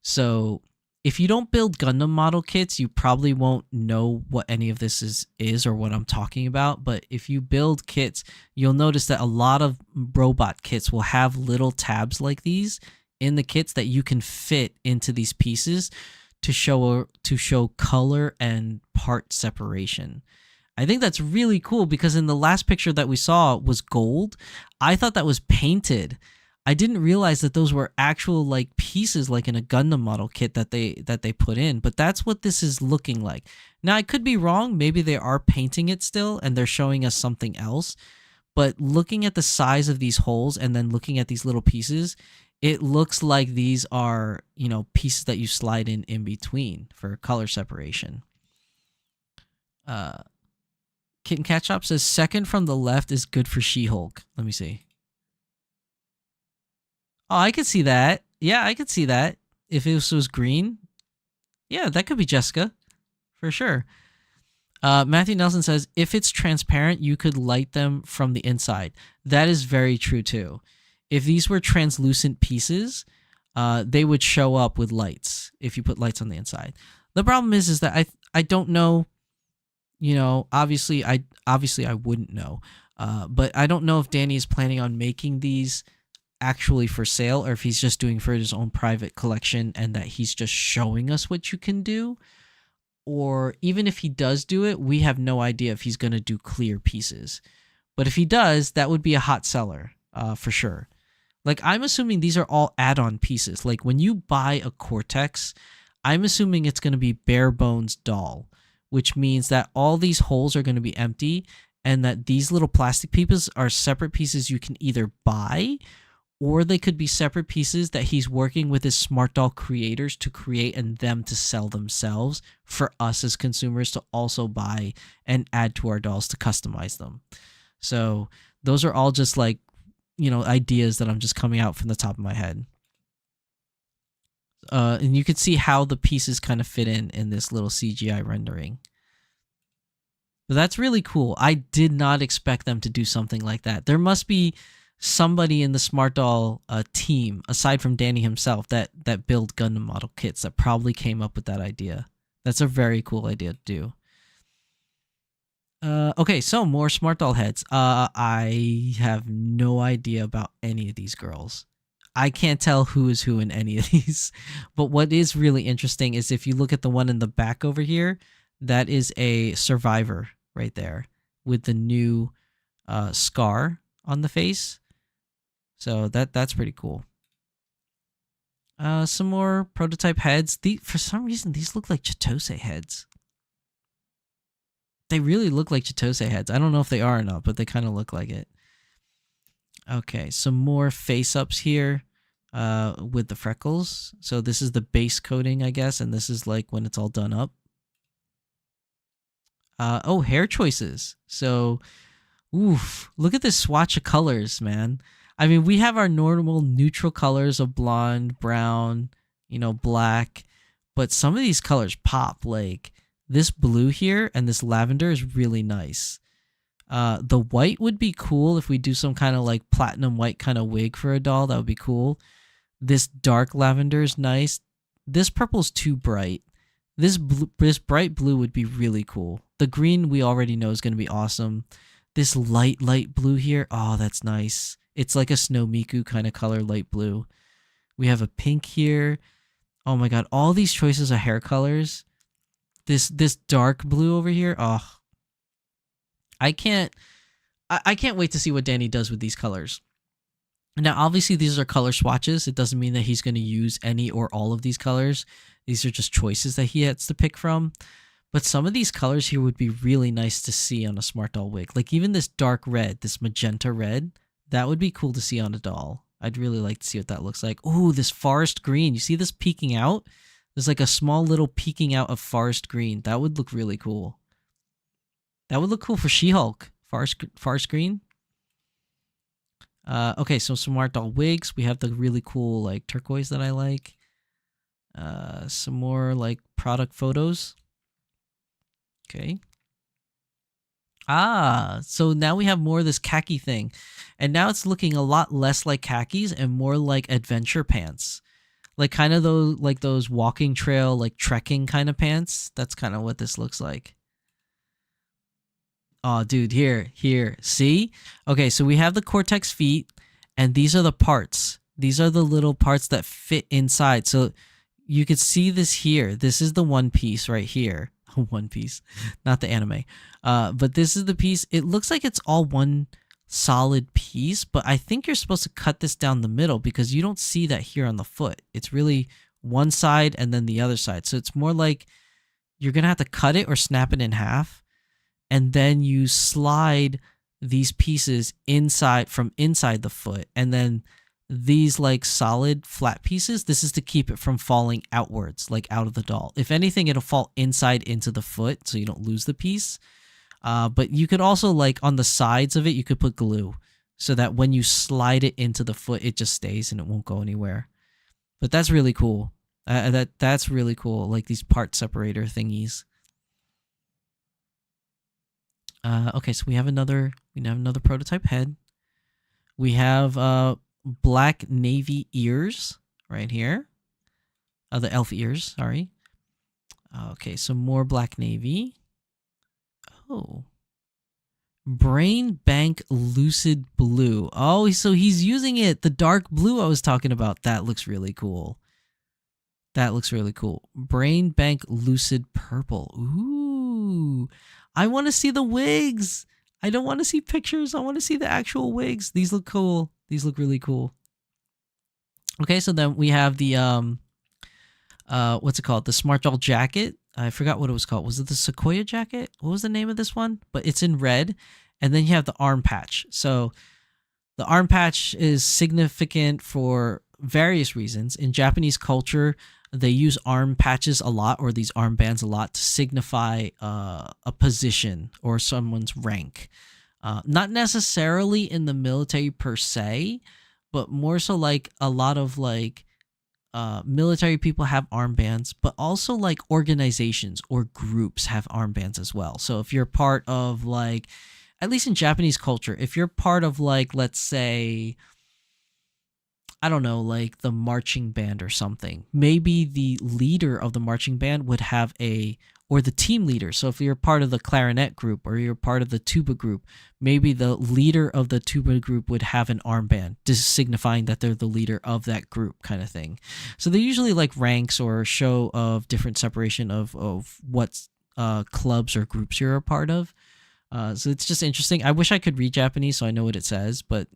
Speaker 2: So if you don't build Gundam model kits, you probably won't know what any of this is or what I'm talking about. But if you build kits, you'll notice that a lot of robot kits will have little tabs like these in the kits that you can fit into these pieces to show color and part separation. I think that's really cool because in the last picture that we saw was gold. I thought that was painted. I didn't realize that those were actual like pieces like in a Gundam model kit that they put in, but that's what this is looking like. Now I could be wrong, maybe they are painting it still and they're showing us something else, but looking at the size of these holes and then looking at these little pieces, it looks like these are, you know, pieces that you slide in between for color separation. Kitten Cat Shop says second from the left is good for She-Hulk. Let me see. Oh, I could see that. Yeah, I could see that. If this was green. Yeah, that could be Jessica. For sure. Matthew Nelson says, if it's transparent, you could light them from the inside. That is very true, too. If these were translucent pieces, they would show up with lights if you put lights on the inside. The problem is that I don't know, you know, obviously I wouldn't know. But I don't know if Danny is planning on making these actually for sale or if he's just doing for his own private collection and that he's just showing us what you can do. Or even if he does do it, we have no idea if he's going to do clear pieces. But if he does, that would be a hot seller for sure. Like, I'm assuming these are all add-on pieces. Like, when you buy a Cortex, I'm assuming it's going to be bare bones doll, which means that all these holes are going to be empty and that these little plastic pieces are separate pieces you can either buy or they could be separate pieces that he's working with his smart doll creators to create and them to sell themselves for us as consumers to also buy and add to our dolls to customize them. So those are all just like, you know, ideas that I'm just coming out from the top of my head. And you can see how the pieces kind of fit in this little CGI rendering. But that's really cool. I did not expect them to do something like that. There must be somebody in the Smart Doll team, aside from Danny himself, that build Gundam model kits that probably came up with that idea. That's a very cool idea to do. Okay, so more Smart Doll heads. I have no idea about any of these girls. I can't tell who is who in any of these. But what is really interesting is if you look at the one in the back over here, that is a survivor right there with the new scar on the face. So that's pretty cool. Some more prototype heads. For some reason, these look like Chitose heads. They really look like Chitose heads. I don't know if they are or not, but they kind of look like it. Okay, some more face-ups here with the freckles. So this is the base coating, I guess, and this is like when it's all done up. Oh, hair choices. So, oof, look at this swatch of colors, man. I mean, we have our normal neutral colors of blonde, brown, you know, black, but some of these colors pop. Like this blue here and this lavender is really nice. The white would be cool if we do some kind of like platinum white kind of wig for a doll. That would be cool. This dark lavender is nice. This purple's too bright. This bright blue would be really cool. The green we already know is going to be awesome. This light blue here, oh, that's nice. It's like a Snow Miku kind of color, light blue. We have a pink here. Oh my god, all these choices of hair colors. This dark blue over here, oh. I can't wait to see what Danny does with these colors. Now, obviously, these are color swatches. It doesn't mean that he's going to use any or all of these colors. These are just choices that he has to pick from. But some of these colors here would be really nice to see on a Smart Doll wig. Like even this dark red, this magenta red, that would be cool to see on a doll. I'd really like to see what that looks like. Ooh, this forest green. You see this peeking out? There's like a small little peeking out of forest green. That would look really cool. That would look cool for She-Hulk. Forest green. Okay, so Smart Doll wigs. We have the really cool like turquoise that I like. Some more like product photos. Okay. So now we have more of this khaki thing. And now it's looking a lot less like khakis and more like adventure pants. Like kind of those walking trail, like trekking kind of pants. That's kind of what this looks like. Oh, dude, here. See? Okay, so we have the Cortex feet, and these are the parts. These are the little parts that fit inside. So you could see this here. This is the one piece right here. One piece, not the anime. But this is the piece. It looks like it's all one solid piece, but I think you're supposed to cut this down the middle because you don't see that here on the foot. It's really one side and then the other side. So it's more like you're going to have to cut it or snap it in half, and then you slide these pieces inside from inside the foot, and then these like solid flat pieces, this is to keep it from falling outwards, like out of the doll. If anything, it'll fall inside into the foot so you don't lose the piece. But you could also, like on the sides of it, you could put glue so that when you slide it into the foot, it just stays and it won't go anywhere. But that's really cool. That's really cool, like these part separator thingies. Okay, so we have another prototype head. We have black navy ears right here. The elf ears, sorry. Okay, some more black navy. Oh. Brain Bank Lucid Blue. Oh, so he's using it. The dark blue I was talking about. That looks really cool. That looks really cool. Brain Bank Lucid Purple. Ooh. I want to see the wigs. I don't want to see pictures. I want to see the actual wigs. These look cool. These look really cool. Okay, so then we have the what's it called? The Smart Doll jacket. I forgot what it was called. Was it the Sequoia jacket? What was the name of this one? But it's in red. And then you have the arm patch. So the arm patch is significant for various reasons. In Japanese culture, they use arm patches a lot, or these armbands a lot, to signify a position or someone's rank. Not necessarily in the military per se, but more so like a lot of like military people have armbands, but also like organizations or groups have armbands as well. So if you're part of like, at least in Japanese culture, if you're part of like, let's say, I don't know, like the marching band or something, maybe the leader of the marching band would have or the team leader. So if you're part of the clarinet group or you're part of the tuba group, maybe the leader of the tuba group would have an armband, just signifying that they're the leader of that group kind of thing. So they usually like ranks or show of different separation of what clubs or groups you're a part of. So it's just interesting. I wish I could read Japanese so I know what it says, but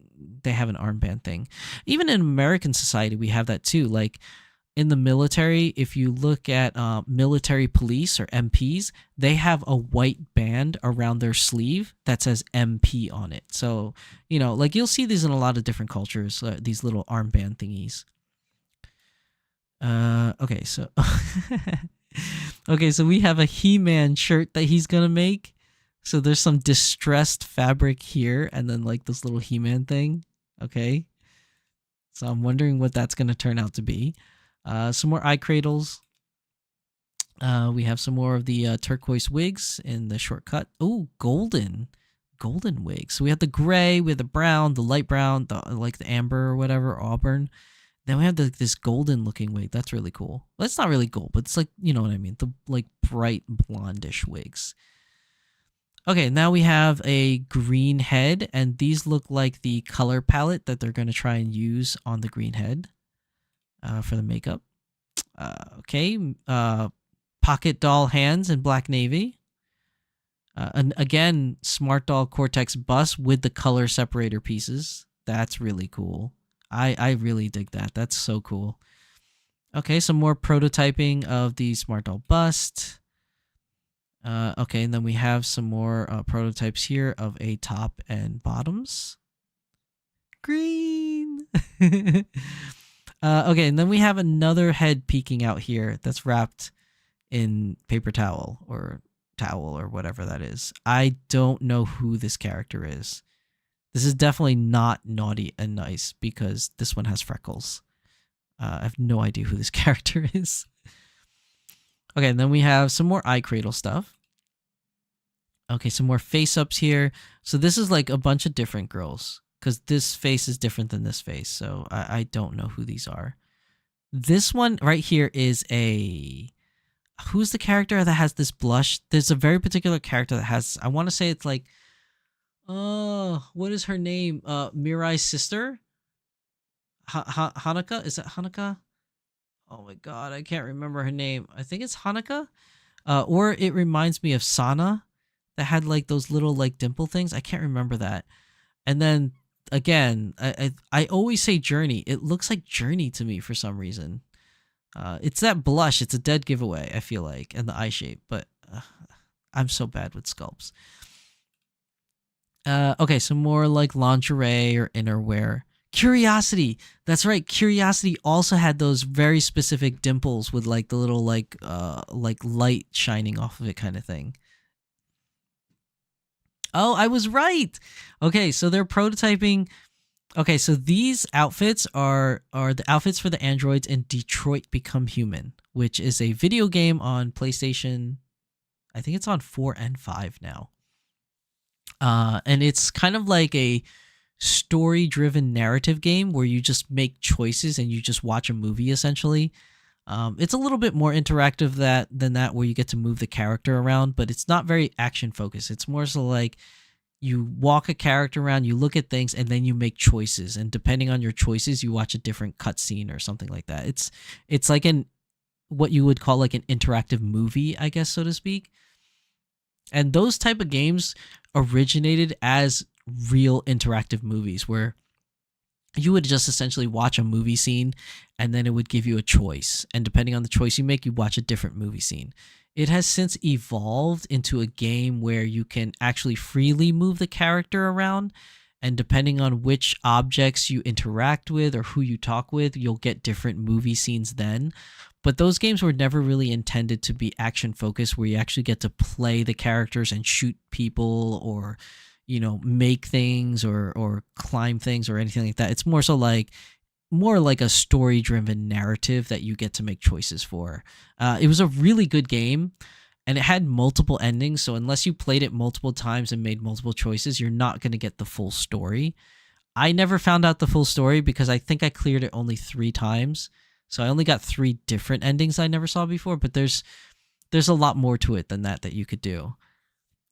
Speaker 2: they have an armband thing. Even in American society, we have that too. Like in the military, if you look at military police or MPs, they have a white band around their sleeve that says MP on it. So, you know, like you'll see these in a lot of different cultures, these little armband thingies. Okay, so okay, so we have a He-Man shirt that he's gonna make. So there's some distressed fabric here and then like this little He-Man thing. Okay. So I'm wondering what that's going to turn out to be. Some more eye cradles. We have some more of the turquoise wigs in the shortcut. Oh, golden wigs. So we have the gray, we have the brown, the light brown, like the amber or whatever, auburn. Then we have this golden looking wig. That's really cool. Well, it's not really gold, but it's like, you know what I mean? The like bright blondish wigs. Okay, now we have a green head, and these look like the color palette that they're going to try and use on the green head for the makeup. Okay, pocket doll hands in black navy. And again, Smart Doll Cortex bust with the color separator pieces. That's really cool. I really dig that. That's so cool. Okay, some more prototyping of the Smart Doll bust. Okay, and then we have some more prototypes here of a top and bottoms. Green! Okay, and then we have another head peeking out here that's wrapped in paper towel or whatever that is. I don't know who this character is. This is definitely not Naughty and Nice because this one has freckles. I have no idea who this character is. Okay, and then we have some more eye cradle stuff. Okay, some more face ups here. So this is like a bunch of different girls because this face is different than this face. So I don't know who these are. This one right here is a... Who's the character that has this blush? There's a very particular character that has... I want to say it's like... what is her name? Mirai's sister? Hanukkah? Is it Hanukkah? Oh my god, I can't remember her name. I think it's Hanukkah. Or it reminds me of Sana that had like those little like dimple things. I can't remember that. And then again, I always say Journey. It looks like Journey to me for some reason. It's that blush. It's a dead giveaway, I feel like, and the eye shape. But I'm so bad with sculpts. Okay, some more like lingerie or innerwear. Curiosity. That's right. Curiosity also had those very specific dimples with like the little like light shining off of it kind of thing. Oh, I was right. Okay, so they're prototyping. Okay, so these outfits are the outfits for the androids in Detroit Become Human, which is a video game on PlayStation. I think it's on 4 and 5 now. And it's kind of like a story-driven narrative game where you just make choices and you just watch a movie essentially. It's a little bit more interactive than that, where you get to move the character around, but it's not very action focused. It's more so like you walk a character around, you look at things, and then you make choices. And depending on your choices, you watch a different cutscene or something like that. It's like what you would call like an interactive movie, I guess, so to speak. And those type of games originated as real interactive movies where you would just essentially watch a movie scene and then it would give you a choice. And depending on the choice you make, you watch a different movie scene. It has since evolved into a game where you can actually freely move the character around. And depending on which objects you interact with or who you talk with, you'll get different movie scenes then. But those games were never really intended to be action focused where you actually get to play the characters and shoot people or, you know, make things or climb things or anything like that. It's more like a story driven narrative that you get to make choices for. It was a really good game and it had multiple endings. So unless you played it multiple times and made multiple choices, you're not going to get the full story. I never found out the full story because I think I cleared it only 3 times. So I only got 3 different endings I never saw before, but there's a lot more to it than that you could do.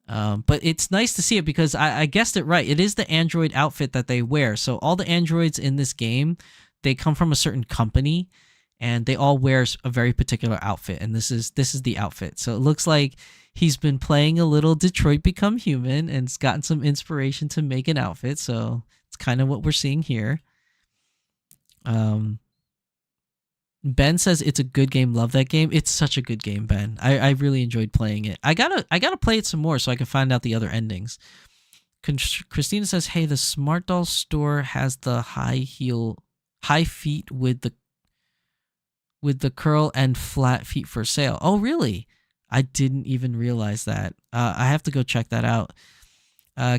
Speaker 2: But it's nice to see it because I guessed it right. It is the android outfit that they wear. So all the androids in this game, they come from a certain company and they all wear a very particular outfit. And this is the outfit. So it looks like he's been playing a little Detroit Become Human and it's gotten some inspiration to make an outfit. So it's kind of what we're seeing here. Ben says it's a good game. Love that game. It's such a good game, Ben. I really enjoyed playing it. I gotta play it some more so I can find out the other endings. Christina says, "Hey, the Smart Doll store has the high feet with the curl and flat feet for sale." Oh, really? I didn't even realize that. I have to go check that out.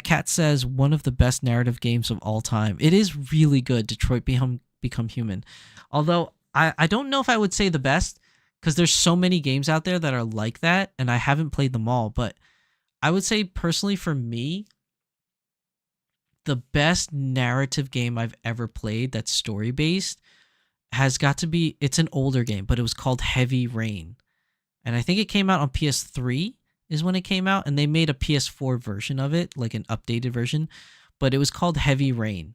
Speaker 2: Kat says, one of the best narrative games of all time. It is really good. Detroit Become Human. Although I don't know if I would say the best because there's so many games out there that are like that and I haven't played them all. But I would say personally for me, the best narrative game I've ever played that's story-based has got to be, it's an older game, but it was called Heavy Rain. And I think it came out on PS3 is when it came out, and they made a PS4 version of it, like an updated version, but it was called Heavy Rain.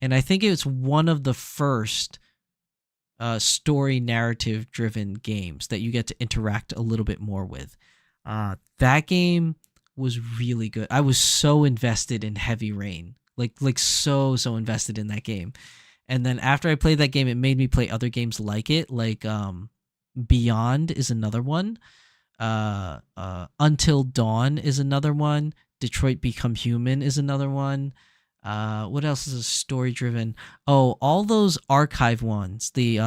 Speaker 2: And I think it was one of the first story narrative driven games that you get to interact a little bit more with. That game was really good. I was so invested in Heavy Rain, like so invested in that game. And then after I played that game, it made me play other games like it, like Beyond is another one. Until Dawn is another one. Detroit Become Human is another one. What else is a story driven? Oh, all those archive ones. The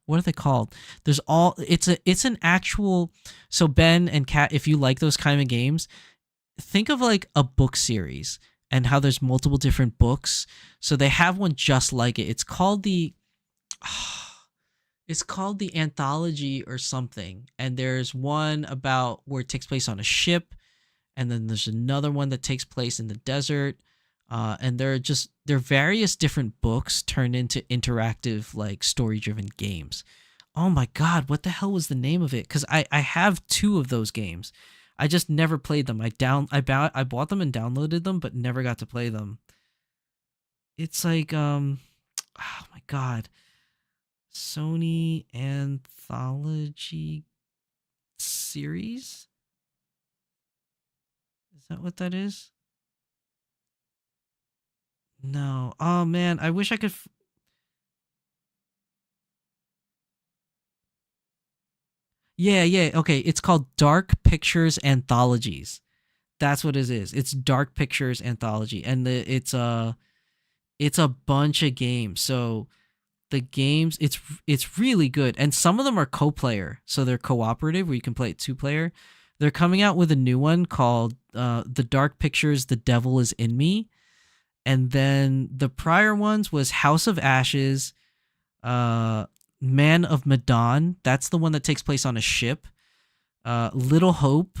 Speaker 2: what are they called? It's an actual. So Ben and Kat, if you like those kind of games, think of like a book series and how there's multiple different books. So they have one just like it. It's called It's called the Anthology or something. And there's one about where it takes place on a ship, and then there's another one that takes place in the desert. And they're various different books turned into interactive, like, story driven games. Oh my god, what the hell was the name of it? Because I have 2 of those games. I just never played them. I bought them and downloaded them, but never got to play them. It's like oh my god, Sony Anthology series. Is that what that is? No. Oh man, I wish I could. Yeah, yeah. Okay, it's called Dark Pictures Anthologies. That's what it is. It's Dark Pictures Anthology, and it's a bunch of games. So the games, it's really good, and some of them are co-player, so they're cooperative where you can play it 2-player. They're coming out with a new one called The Dark Pictures: The Devil Is in Me, and then the prior ones was House of Ashes, Man of Medan. That's the one that takes place on a ship. Little Hope.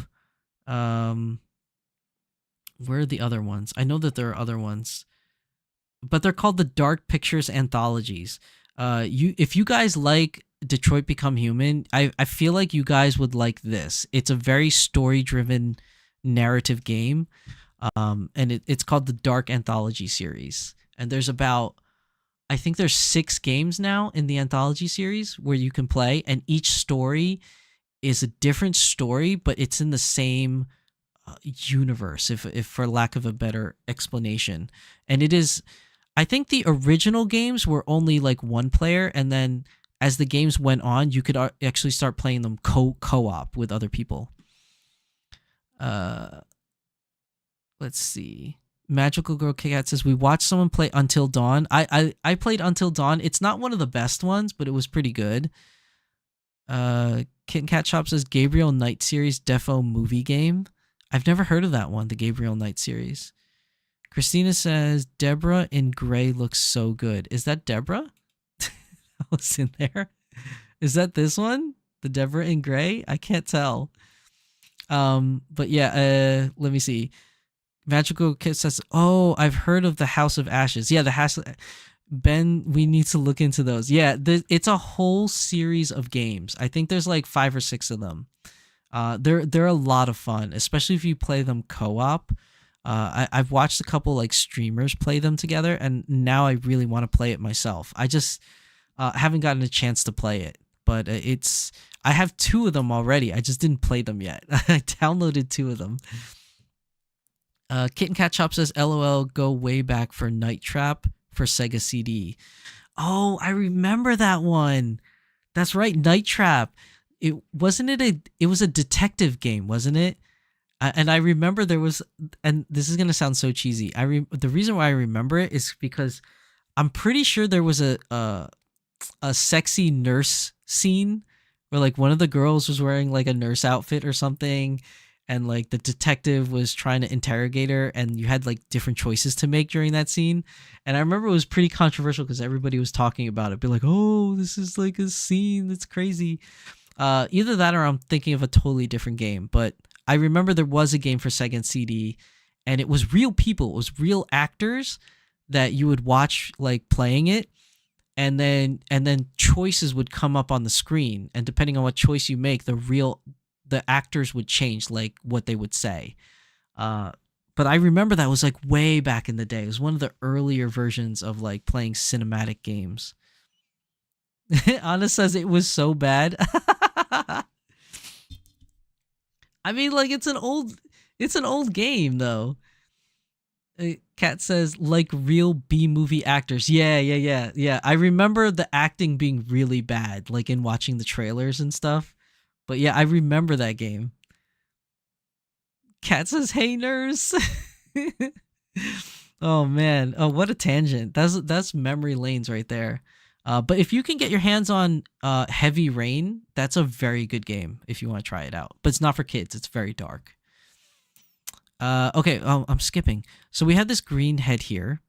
Speaker 2: Where are the other ones? I know that there are other ones, but they're called the Dark Pictures Anthologies. If you guys like Detroit Become Human, I feel like you guys would like this. It's a very story-driven narrative game, and it's called the Dark Anthology series. And there's I think there's 6 games now in the Anthology series where you can play, and each story is a different story, but it's in the same universe, if for lack of a better explanation. And it is, I think the original games were only like 1 player, and then as the games went on, you could actually start playing them co-op with other people. Let's see. Magical Girl Cat says, we watched someone play Until Dawn. I played Until Dawn. It's not one of the best ones, but it was pretty good. Kitten Cat Shop says, Gabriel Knight series Defo movie game. I've never heard of that one, the Gabriel Knight series. Christina says, Deborah in Gray looks so good. Is that Deborah? I was in there. Is that this one? The Deborah in Gray? I can't tell. But yeah, let me see. Magical Kid says, oh, I've heard of the House of Ashes. Yeah, the House of... Ben, we need to look into those. Yeah, it's a whole series of games. I think there's like 5 or 6 of them. They're a lot of fun, especially if you play them co-op. I've watched a couple like streamers play them together, and now I really want to play it myself. I just haven't gotten a chance to play it, but I have 2 of them already. I just didn't play them yet. I downloaded 2 of them. Kitten Cat Shop says, LOL, go way back for Night Trap for Sega CD. Oh, I remember that one. That's right, Night Trap. It was a detective game, wasn't it? And I remember there was, and this is gonna sound so cheesy. The reason why I remember it is because I'm pretty sure there was a sexy nurse scene where like one of the girls was wearing like a nurse outfit or something, and like the detective was trying to interrogate her, and you had like different choices to make during that scene. And I remember it was pretty controversial because everybody was talking about it, be like, oh, this is like a scene that's crazy. Either that or I'm thinking of a totally different game, but I remember there was a game for Sega and CD, and it was real people. It was real actors that you would watch like playing it, and then choices would come up on the screen, and depending on what choice you make, the actors would change like what they would say. But I remember that was like way back in the day. It was one of the earlier versions of like playing cinematic games. Anna says it was so bad. I mean, like it's an old game though. Kat says like real B-movie actors. Yeah. I remember the acting being really bad, like in watching the trailers and stuff. But yeah, I remember that game. Kat says, "Hey, nurse." Oh man! Oh, what a tangent. That's memory lanes right there. But if you can get your hands on Heavy Rain, that's a very good game if you want to try it out. But it's not for kids. It's very dark. Okay. Oh, I'm skipping. So we have this green head here,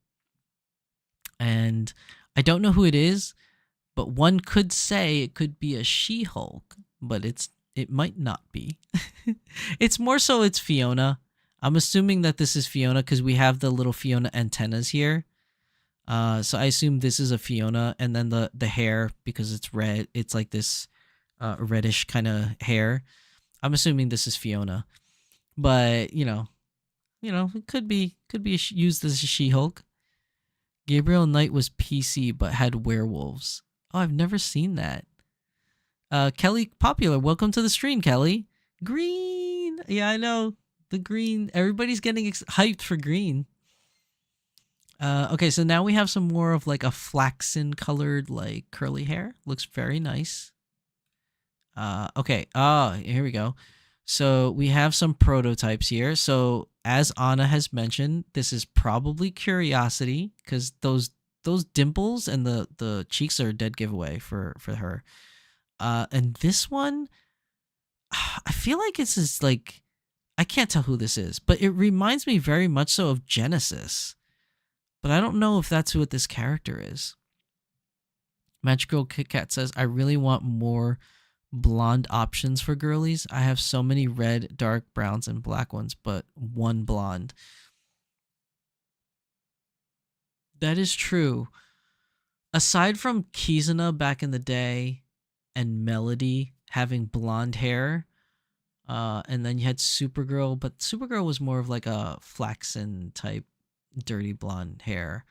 Speaker 2: and I don't know who it is, But one could say it could be a She-Hulk, but it might not be. It's more so it's Fiona. I'm assuming that this is Fiona because we have the little Fiona antennas here. So I assume this is a Fiona, and then the hair, because it's red, it's like this reddish kind of hair. I'm assuming this is Fiona, but it could be used as a She-Hulk. Gabriel Knight was PC but had werewolves. Oh, I've never seen that. Kelly Popular, welcome to the stream, Kelly. Green, yeah, I know the green. Everybody's getting hyped for green. Okay, so now we have some more of like a flaxen colored like curly hair. Looks very nice. Okay, here we go. So we have some prototypes here. So as Anna has mentioned, this is probably Curiosity because those dimples and the cheeks are a dead giveaway for her. And this one, I feel like this is like, I can't tell who this is, but it reminds me very much so of Genesis. But I don't know if that's what this character is. Magical Kit Kat says, I really want more blonde options for girlies. I have so many red, dark browns, and black ones, but one blonde. That is true. Aside from Kizuna back in the day and Melody having blonde hair, and then you had Supergirl, but Supergirl was more of like a flaxen type dirty blonde hair.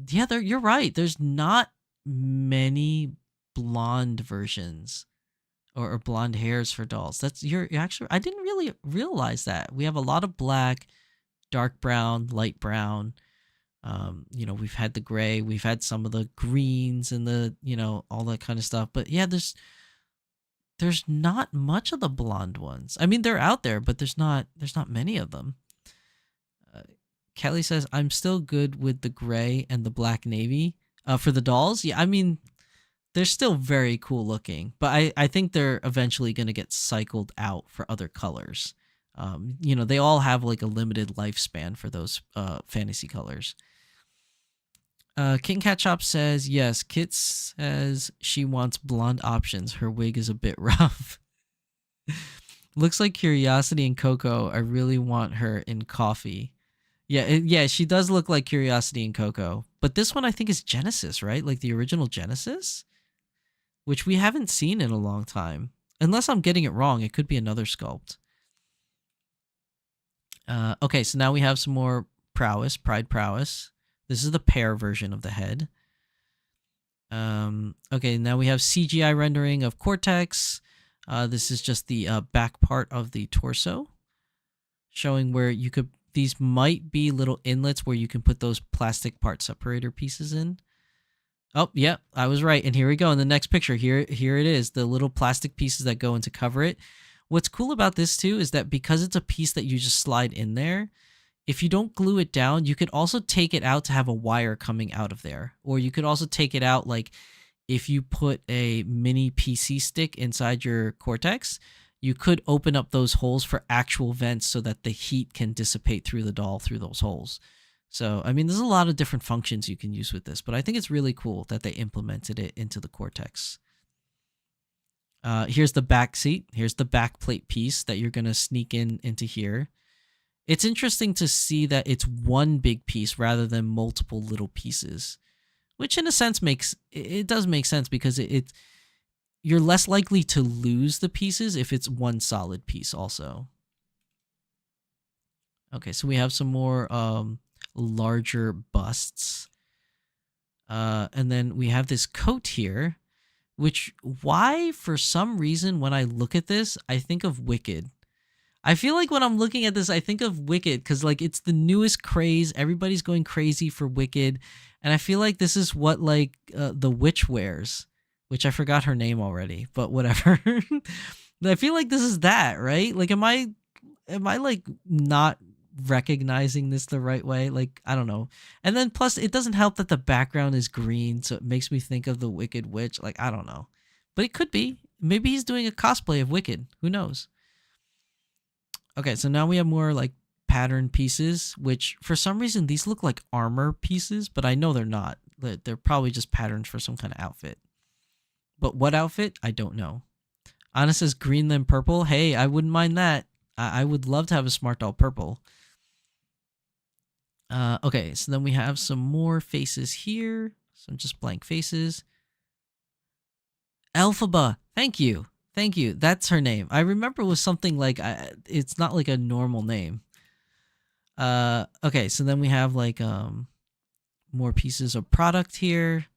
Speaker 2: You're right. There's not many blonde versions or blonde hairs for dolls. You're actually, I didn't really realize that. We have a lot of black, dark brown, light brown. We've had the gray, we've had some of the greens and the, all that kind of stuff. But yeah, there's not much of the blonde ones. I mean, they're out there, but there's not many of them. Kelly says, I'm still good with the gray and the black navy for the dolls. Yeah, I mean, they're still very cool looking, but I think they're eventually going to get cycled out for other colors. They all have like a limited lifespan for those fantasy colors. King Cat Chop says, yes, Kit says she wants blonde options. Her wig is a bit rough. Looks like Curiosity and Coco. I really want her in coffee. Yeah, she does look like Curiosity and Coco. But this one I think is Genesis, right? Like the original Genesis? Which we haven't seen in a long time. Unless I'm getting it wrong, it could be another sculpt. Okay, so now we have some more Pride Prowess. This is the pear version of the head. Okay, now we have CGI rendering of Cortex. This is just the back part of the torso. Showing where you could... These might be little inlets where you can put those plastic part separator pieces in. Oh, yeah, I was right. And here we go. In the next picture, here it is. The little plastic pieces that go in to cover it. What's cool about this, too, is that because it's a piece that you just slide in there, if you don't glue it down, you could also take it out to have a wire coming out of there. Or you could also take it out, like, if you put a mini PC stick inside your Cortex, you could open up those holes for actual vents so that the heat can dissipate through the doll through those holes. So, I mean, there's a lot of different functions you can use with this, but I think it's really cool that they implemented it into the Cortex. Here's the back seat. Here's the back plate piece that you're going to sneak into here. It's interesting to see that it's one big piece rather than multiple little pieces, which in a sense does make sense because you're less likely to lose the pieces if it's one solid piece also. Okay, so we have some more larger busts. And then we have this coat here, which for some reason, when I look at this, I think of Wicked. I feel like when I'm looking at this, I think of Wicked because like it's the newest craze. Everybody's going crazy for Wicked. And I feel like this is what like the witch wears. Which I forgot her name already, but whatever. I feel like this is that, right? Like, am I like not recognizing this the right way? Like, I don't know. And then plus it doesn't help that the background is green. So it makes me think of the Wicked Witch. Like, I don't know, but it could be, maybe he's doing a cosplay of Wicked. Who knows? Okay. So now we have more like pattern pieces, which for some reason, these look like armor pieces, but I know they're not. They're probably just patterns for some kind of outfit. But what outfit? I don't know. Anna says Greenland purple. Hey, I wouldn't mind that. I would love to have a smart doll purple. Okay, so then we have some more faces here. Some just blank faces. Elphaba. Thank you. Thank you. That's her name. I remember it was something like, it's not like a normal name. Okay, so then we have like more pieces of product here.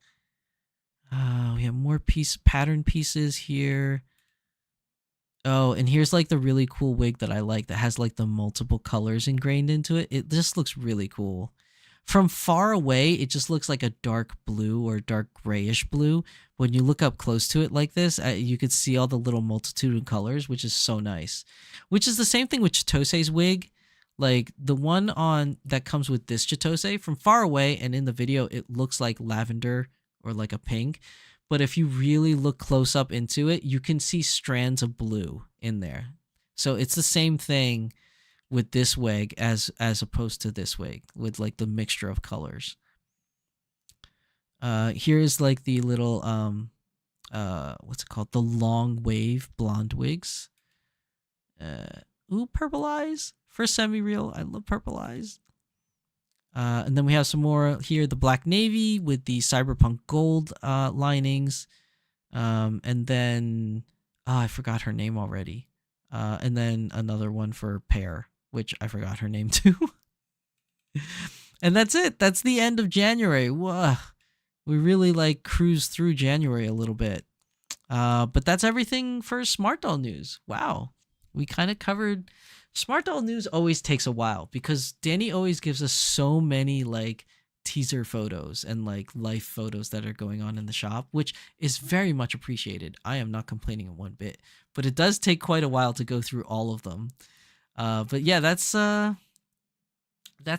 Speaker 2: We have more pattern pieces here. Oh, and here's like the really cool wig that I like that has like the multiple colors ingrained into it. It just looks really cool. From far away, it just looks like a dark blue or dark grayish blue. When you look up close to it like this, you could see all the little multitude of colors, which is so nice. Which is the same thing with Chitose's wig. Like the one on that comes with this Chitose, from far away and in the video, it looks like lavender or like a pink. But if you really look close up into it, you can see strands of blue in there. So it's the same thing with this wig as opposed to this wig with like the mixture of colors. Here's like the little what's it called? The long wave blonde wigs. Ooh, purple eyes for semi-real. I love purple eyes. And then we have some more here, the black navy with the cyberpunk gold linings. And then, I forgot her name already. And then another one for Pear, which I forgot her name too. And that's it. That's the end of January. Whoa. We really like cruised through January a little bit. But that's everything for Smart Doll news. Wow. We kind of covered... Smart Doll news always takes a while because Danny always gives us so many like teaser photos and like life photos that are going on in the shop, which is very much appreciated. I am not complaining in one bit, but it does take quite a while to go through all of them. But yeah, that's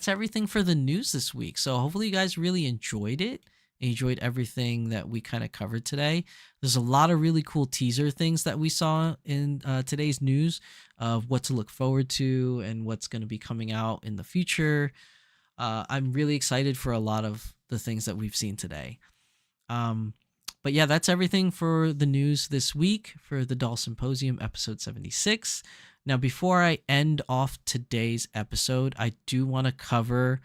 Speaker 2: everything for the news this week. So hopefully you guys really enjoyed it. Enjoyed everything that we kind of covered today. There's a lot of really cool teaser things that we saw in today's news of what to look forward to and what's going to be coming out in the future. I'm really excited for a lot of the things that we've seen today. But yeah, that's everything for the news this week for the Doll Symposium episode 76. Now, before I end off today's episode, I do want to cover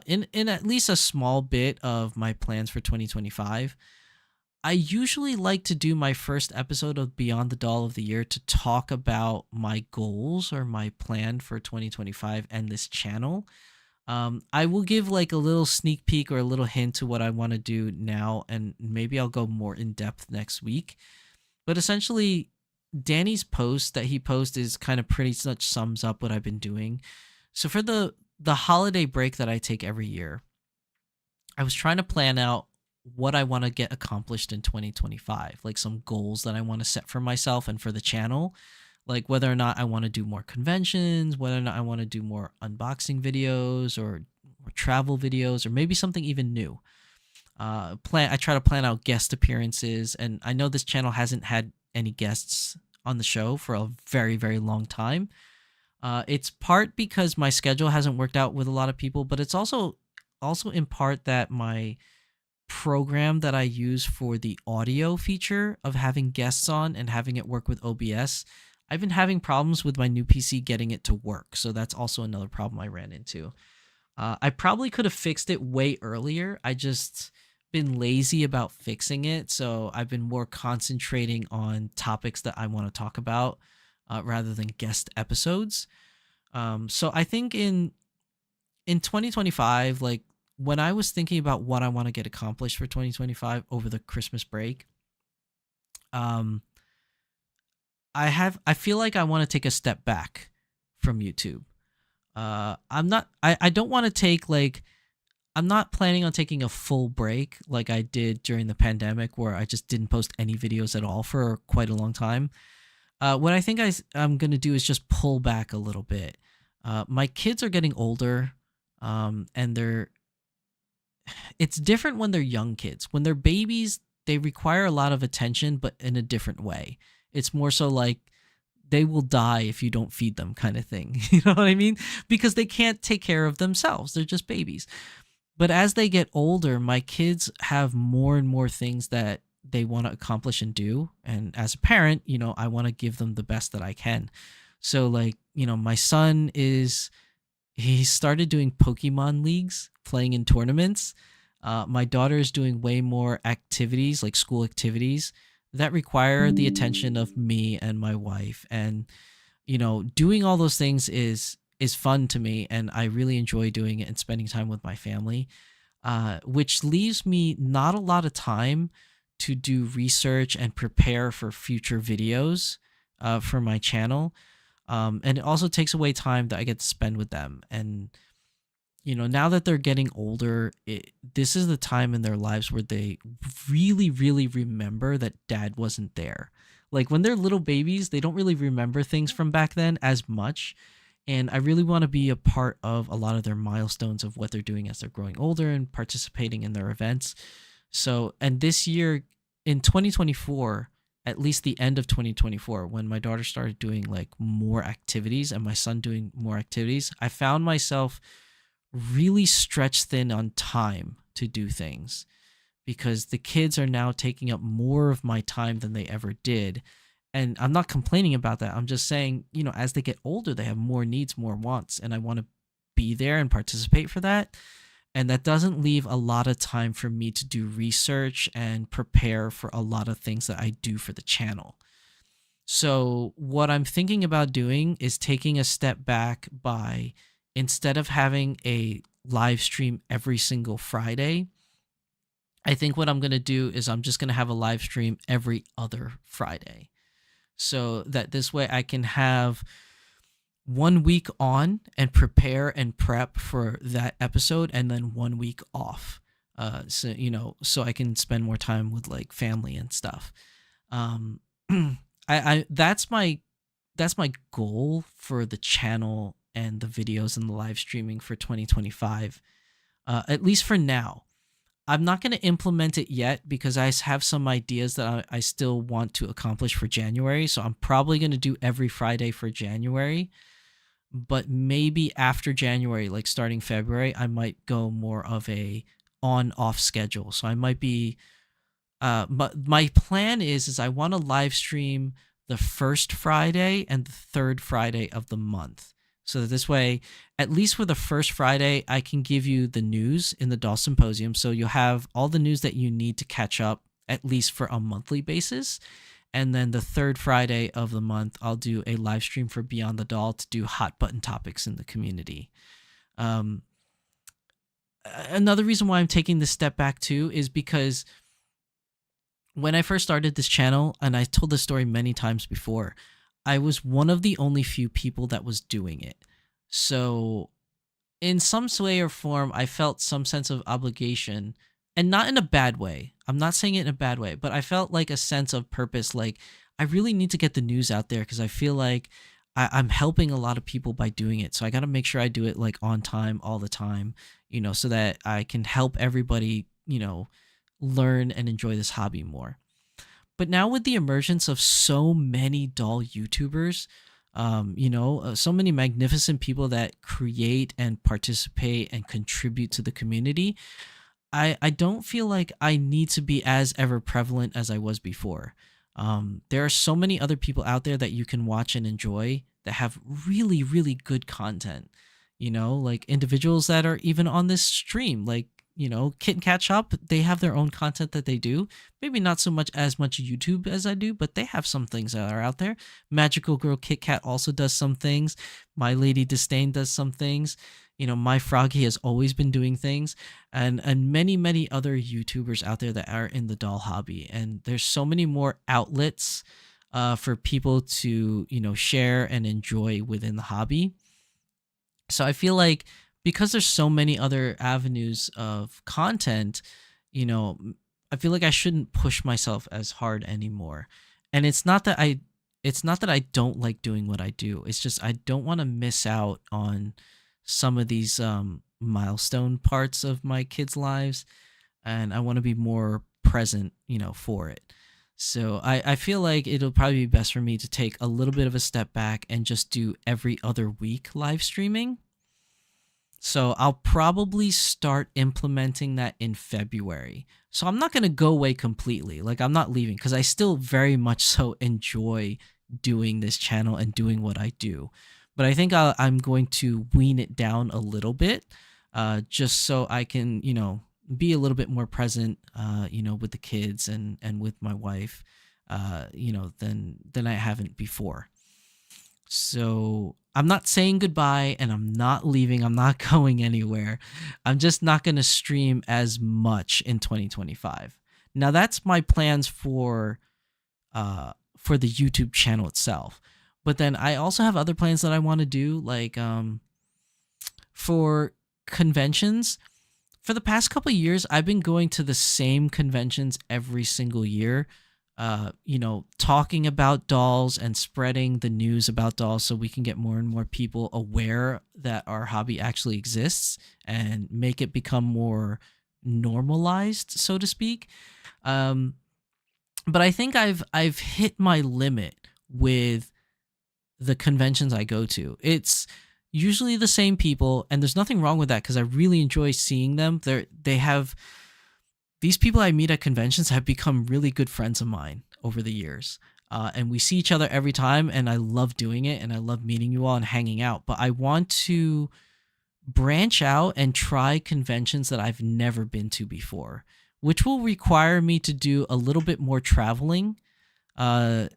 Speaker 2: in at least a small bit of my plans for 2025. I usually like to do my first episode of Beyond the Doll of the Year to talk about my goals or my plan for 2025 and this channel. I will give like a little sneak peek or a little hint to what I want to do now, and maybe I'll go more in depth next week. But essentially, Danny's post that he posts is kind of pretty much sums up what I've been doing. So for the holiday break that I take every year, I was trying to plan out what I want to get accomplished in 2025, like some goals that I want to set for myself and for the channel, like whether or not I want to do more conventions, whether or not I want to do more unboxing videos or travel videos, or maybe something even new. I try to plan out guest appearances, and I know this channel hasn't had any guests on the show for a very, very long time. It's part because my schedule hasn't worked out with a lot of people, but it's also in part that my program that I use for the audio feature of having guests on and having it work with OBS, I've been having problems with my new PC getting it to work. So that's also another problem I ran into. I probably could have fixed it way earlier. I just been lazy about fixing it. So I've been more concentrating on topics that I want to talk about rather than guest episodes. So I think in 2025, like when I was thinking about what I want to get accomplished for 2025 over the Christmas break, I feel like I want to take a step back from YouTube. I don't want to take I'm not planning on taking a full break like I did during the pandemic where I just didn't post any videos at all for quite a long time. What I think I'm going to do is just pull back a little bit. My kids are getting older, and it's different when they're young kids. When they're babies, they require a lot of attention, but in a different way. It's more so like they will die if you don't feed them kind of thing. You know what I mean? Because they can't take care of themselves. They're just babies. But as they get older, my kids have more and more things that they want to accomplish and do. And as a parent, I want to give them the best that I can. So like, my son he started doing Pokemon leagues, playing in tournaments. My daughter is doing way more activities, like school activities that require the attention of me and my wife. And, doing all those things is fun to me, and I really enjoy doing it and spending time with my family, which leaves me not a lot of time to do research and prepare for future videos for my channel. And it also takes away time that I get to spend with them. And, now that they're getting older, this is the time in their lives where they really, really remember that dad wasn't there. Like when they're little babies, they don't really remember things from back then as much. And I really want to be a part of a lot of their milestones of what they're doing as they're growing older and participating in their events. So, and this year in 2024, at least the end of 2024, when my daughter started doing like more activities and my son doing more activities, I found myself really stretched thin on time to do things because the kids are now taking up more of my time than they ever did. And I'm not complaining about that. I'm just saying, as they get older, they have more needs, more wants, and I want to be there and participate for that. And that doesn't leave a lot of time for me to do research and prepare for a lot of things that I do for the channel. So what I'm thinking about doing is taking a step back by, instead of having a live stream every single Friday, I think what I'm going to do is I'm just going to have a live stream every other Friday. So that this way I can have 1 week on and prepare and prep for that episode, and then 1 week off. So I can spend more time with like family and stuff. That's my goal for the channel and the videos and the live streaming for 2025, at least for now. I'm not going to implement it yet because I have some ideas that I still want to accomplish for January. So I'm probably going to do every Friday for January. But maybe after January, like starting February, I might go more of a on-off schedule. So I might be, but my plan is I want to live stream the first Friday and the third Friday of the month. So that this way, at least for the first Friday, I can give you the news in the Doll Symposium. So you'll have all the news that you need to catch up, at least for a monthly basis. And then the third Friday of the month, I'll do a live stream for Beyond the Doll to do hot button topics in the community. Another reason why I'm taking this step back too is because when I first started this channel, and I told this story many times before, I was one of the only few people that was doing it. So in some way or form, I felt some sense of obligation, and not in a bad way. I'm not saying it in a bad way, but I felt like a sense of purpose. Like I really need to get the news out there because I feel like I'm helping a lot of people by doing it. So I got to make sure I do it like on time, all the time, so that I can help everybody, learn and enjoy this hobby more. But now with the emergence of so many doll YouTubers, so many magnificent people that create and participate and contribute to the community, I don't feel like I need to be as ever prevalent as I was before. There are so many other people out there that you can watch and enjoy that have really, really good content, like individuals that are even on this stream, like, Kit and Cat Shop, they have their own content that they do. Maybe not so much YouTube as I do, but they have some things that are out there. Magical Girl Kit Kat also does some things. My Lady Disdain does some things. My Froggy has always been doing things, and many, many other YouTubers out there that are in the doll hobby. And there's so many more outlets for people to, share and enjoy within the hobby. So I feel like because there's so many other avenues of content, I feel like I shouldn't push myself as hard anymore. And it's not that I don't like doing what I do. It's just I don't want to miss out on some of these milestone parts of my kids' lives, and I want to be more present, for it. So I feel like it'll probably be best for me to take a little bit of a step back and just do every other week live streaming. So I'll probably start implementing that in February. So I'm not going to go away completely. Like, I'm not leaving because I still very much so enjoy doing this channel and doing what I do. But I think I'm going to wean it down a little bit, just so I can, be a little bit more present, with the kids and with my wife, than I haven't before. So I'm not saying goodbye and I'm not leaving. I'm not going anywhere. I'm just not going to stream as much in 2025. Now that's my plans for the YouTube channel itself. But then I also have other plans that I want to do, like for conventions. For the past couple of years, I've been going to the same conventions every single year. Talking about dolls and spreading the news about dolls so we can get more and more people aware that our hobby actually exists and make it become more normalized, so to speak. But I think I've hit my limit with the conventions I go to. It's usually the same people, and there's nothing wrong with that because I really enjoy seeing them. These people I meet at conventions have become really good friends of mine over the years. And we see each other every time, and I love doing it, and I love meeting you all and hanging out. But I want to branch out and try conventions that I've never been to before, which will require me to do a little bit more traveling out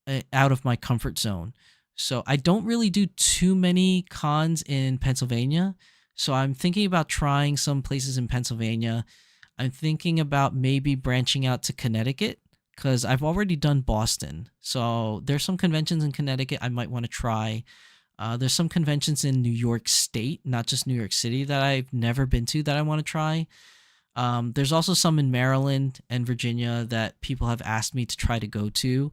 Speaker 2: of my comfort zone. So I don't really do too many cons in Pennsylvania. So I'm thinking about trying some places in Pennsylvania. I'm thinking about maybe branching out to Connecticut because I've already done Boston. So there's some conventions in Connecticut I might want to try. There's some conventions in New York State, not just New York City, that I've never been to that I want to try. There's also some in Maryland and Virginia that people have asked me to try to go to.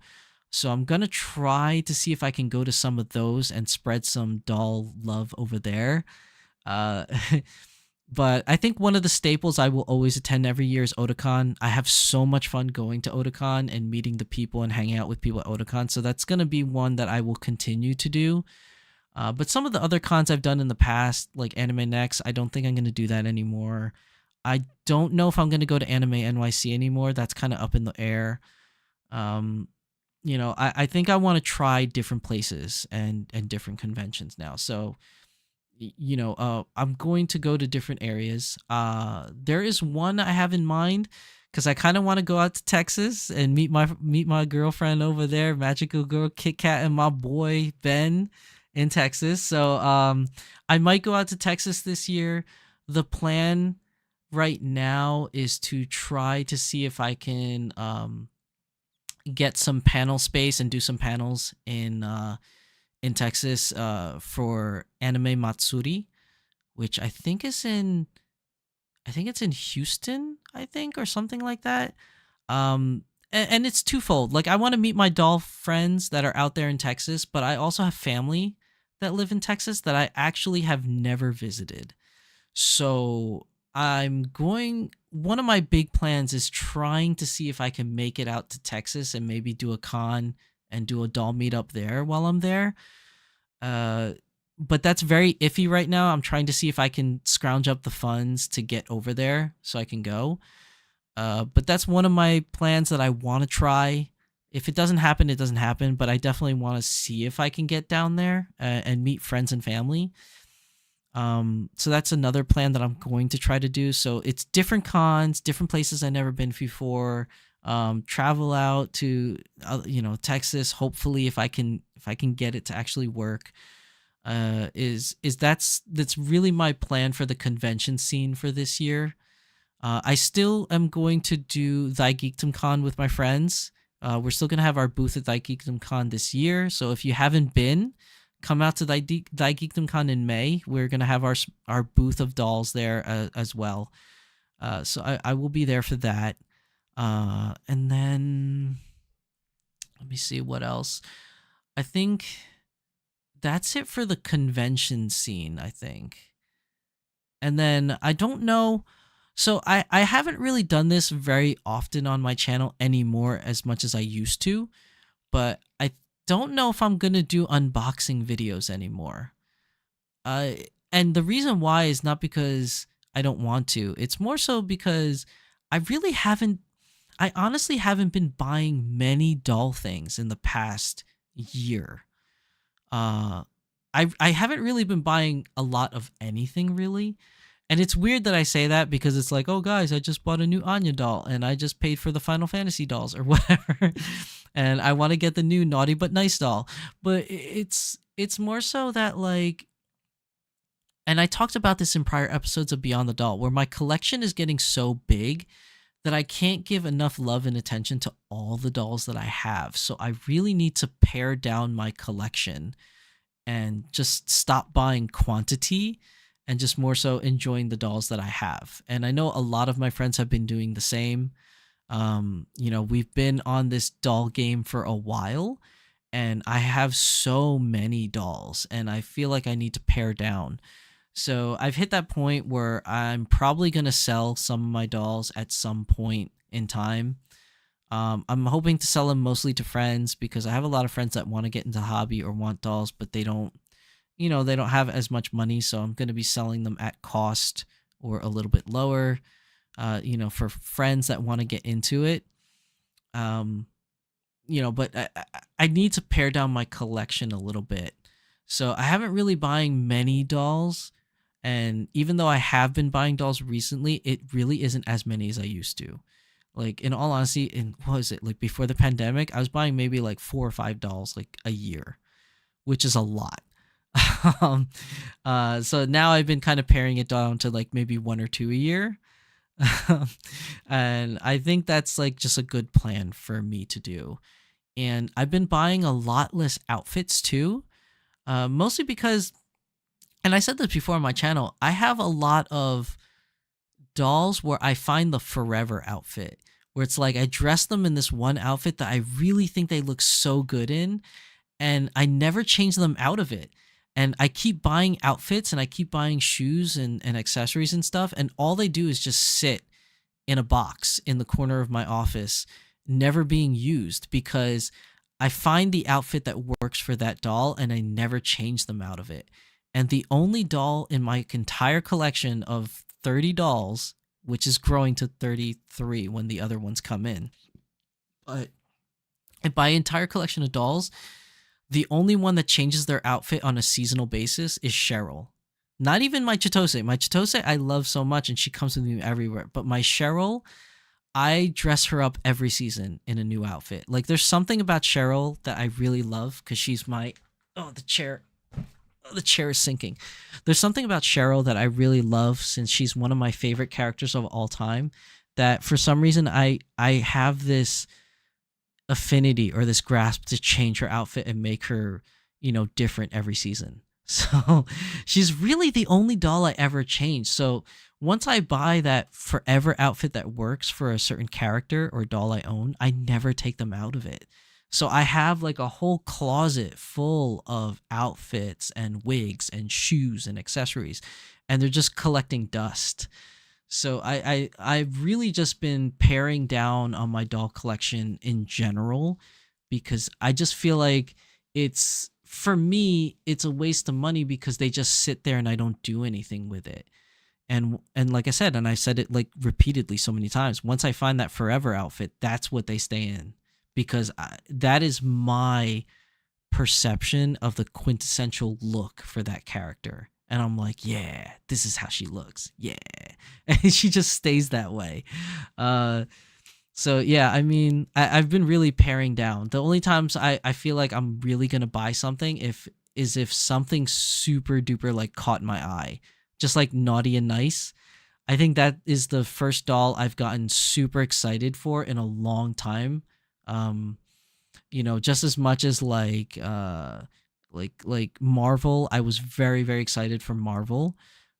Speaker 2: So I'm going to try to see if I can go to some of those and spread some doll love over there. But I think one of the staples I will always attend every year is Otakon. I have so much fun going to Otakon and meeting the people and hanging out with people at Otakon. So that's going to be one that I will continue to do. But some of the other cons I've done in the past, like Anime Next, I don't think I'm going to do that anymore. I don't know if I'm going to go to Anime NYC anymore. That's kind of up in the air. I think I want to try different places and different conventions now. So I'm going to go to different areas. There is one I have in mind because I kind of want to go out to Texas and meet my girlfriend over there, Magical Girl Kit Kat, and my boy Ben in Texas. So I might go out to Texas this year. The plan right now is to try to see if I can get some panel space and do some panels in Texas for Anime Matsuri, which I think it's in Houston, or something like that. And it's twofold. Like, I want to meet my doll friends that are out there in Texas, but I also have family that live in Texas that I actually have never visited. So one of my big plans is trying to see if I can make it out to Texas and maybe do a con and do a doll meetup there while I'm there. But that's very iffy right now. I'm trying to see if I can scrounge up the funds to get over there so I can go. But that's one of my plans that I want to try. If it doesn't happen, it doesn't happen. But I definitely want to see if I can get down there and meet friends and family. So that's another plan that I'm going to try to do. So it's different cons, different places I've never been before. Travel out to Texas. Hopefully, if I can get it to actually work. That's really my plan for the convention scene for this year. I still am going to do Thy Geekdom Con with my friends. We're still gonna have our booth at Thy Geekdom Con this year. So if you haven't been, come out to Thy Geekdom Con in May. We're gonna have our booth of dolls there as well. So I will be there for that. And then let me see what else. I think that's it for the convention scene, I think. And then I don't know. So I haven't really done this very often on my channel anymore as much as I used to. But I don't know if I'm going to do unboxing videos anymore. And the reason why is not because I don't want to. It's more so because I honestly haven't been buying many doll things in the past year. I haven't really been buying a lot of anything really. And it's weird that I say that because it's like, oh guys, I just bought a new Anya doll and I just paid for the Final Fantasy dolls or whatever. And I want to get the new Naughty But Nice doll. But it's more so that like, and I talked about this in prior episodes of Beyond the Doll, where my collection is getting so big that I can't give enough love and attention to all the dolls that I have. So I really need to pare down my collection and just stop buying quantity and just more so enjoying the dolls that I have. And I know a lot of my friends have been doing the same. We've been on this doll game for a while and I have so many dolls and I feel like I need to pare down. So I've hit that point where I'm probably going to sell some of my dolls at some point in time. I'm hoping to sell them mostly to friends because I have a lot of friends that want to get into the hobby or want dolls, but they don't have as much money. So I'm going to be selling them at cost or a little bit lower, for friends that want to get into it. But I need to pare down my collection a little bit. So I haven't really buying many dolls. And even though I have been buying dolls recently, it really isn't as many as I used to. Like, in all honesty, like before the pandemic, I was buying maybe like 4 or 5 dolls like a year, which is a lot. So now I've been kind of paring it down to like maybe 1 or 2 a year. And I think that's like just a good plan for me to do. And I've been buying a lot less outfits too, mostly because, and I said this before on my channel, I have a lot of dolls where I find the forever outfit, where it's like I dress them in this one outfit that I really think they look so good in, and I never change them out of it. And I keep buying outfits and I keep buying shoes and accessories and stuff, and all they do is just sit in a box in the corner of my office, never being used, because I find the outfit that works for that doll and I never change them out of it. And the only doll in my entire collection of 30 dolls, which is growing to 33 when the other ones come in, but by entire collection of dolls, the only one that changes their outfit on a seasonal basis is Cheryl. Not even my Chitose. My Chitose I love so much and she comes with me everywhere. But my Cheryl, I dress her up every season in a new outfit. Like, there's something about Cheryl that I really love because she's my... Oh, the chair is sinking. There's something about Cheryl that I really love since she's one of my favorite characters of all time, that for some reason I have this affinity or this grasp to change her outfit and make her, different every season. So she's really the only doll I ever change. So once I buy that forever outfit that works for a certain character or doll I own, I never take them out of it. So I have like a whole closet full of outfits and wigs and shoes and accessories, and they're just collecting dust. So I've really just been paring down on my doll collection in general, because I just feel like for me, it's a waste of money because they just sit there and I don't do anything with it. And like I said, and I said it like repeatedly so many times, once I find that forever outfit, that's what they stay in, because that is my perception of the quintessential look for that character. And I'm like, yeah, this is how she looks. Yeah. And she just stays that way. So yeah, I mean, I've been really paring down. The only times I feel like I'm really going to buy something if something super duper like caught my eye, just like Naughty and Nice. I think that is the first doll I've gotten super excited for in a long time. Just as much as like Marvel, I was very, very excited for Marvel.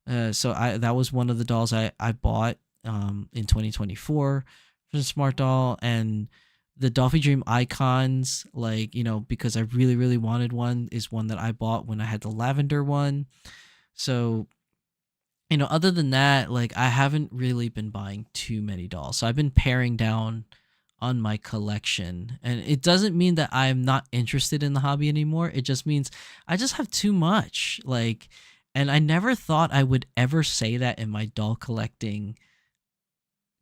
Speaker 2: So that was one of the dolls I bought in 2024 for the Smart Doll. And the Dolphy Dream icons, because I really, really wanted one, is one that I bought when I had the lavender one. So, other than that, I haven't really been buying too many dolls. So I've been paring down on my collection, and it doesn't mean that I'm not interested in the hobby anymore. It just means I just have too much. And I never thought I would ever say that in my doll collecting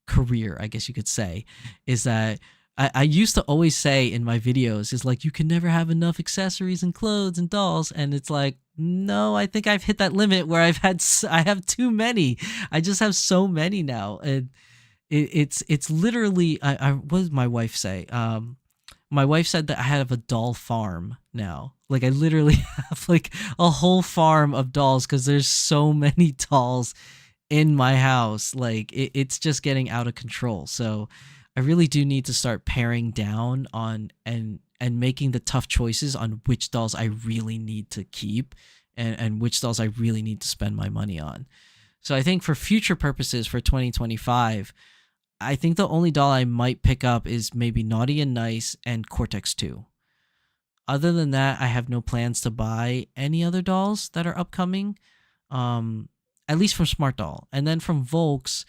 Speaker 2: career, I guess you could say, is that I used to always say in my videos is like, you can never have enough accessories and clothes and dolls. And it's like, no, I think I've hit that limit where I have too many. I just have so many now. And it's literally, what did my wife say? My wife said that I have a doll farm now. Like I literally have like a whole farm of dolls because there's so many dolls in my house. Like it's just getting out of control. So I really do need to start paring down on and making the tough choices on which dolls I really need to keep and which dolls I really need to spend my money on. So I think for future purposes for 2025, I think the only doll I might pick up is maybe Naughty and Nice and Cortex 2. Other than that, I have no plans to buy any other dolls that are upcoming, at least from Smart Doll. And then from Volks,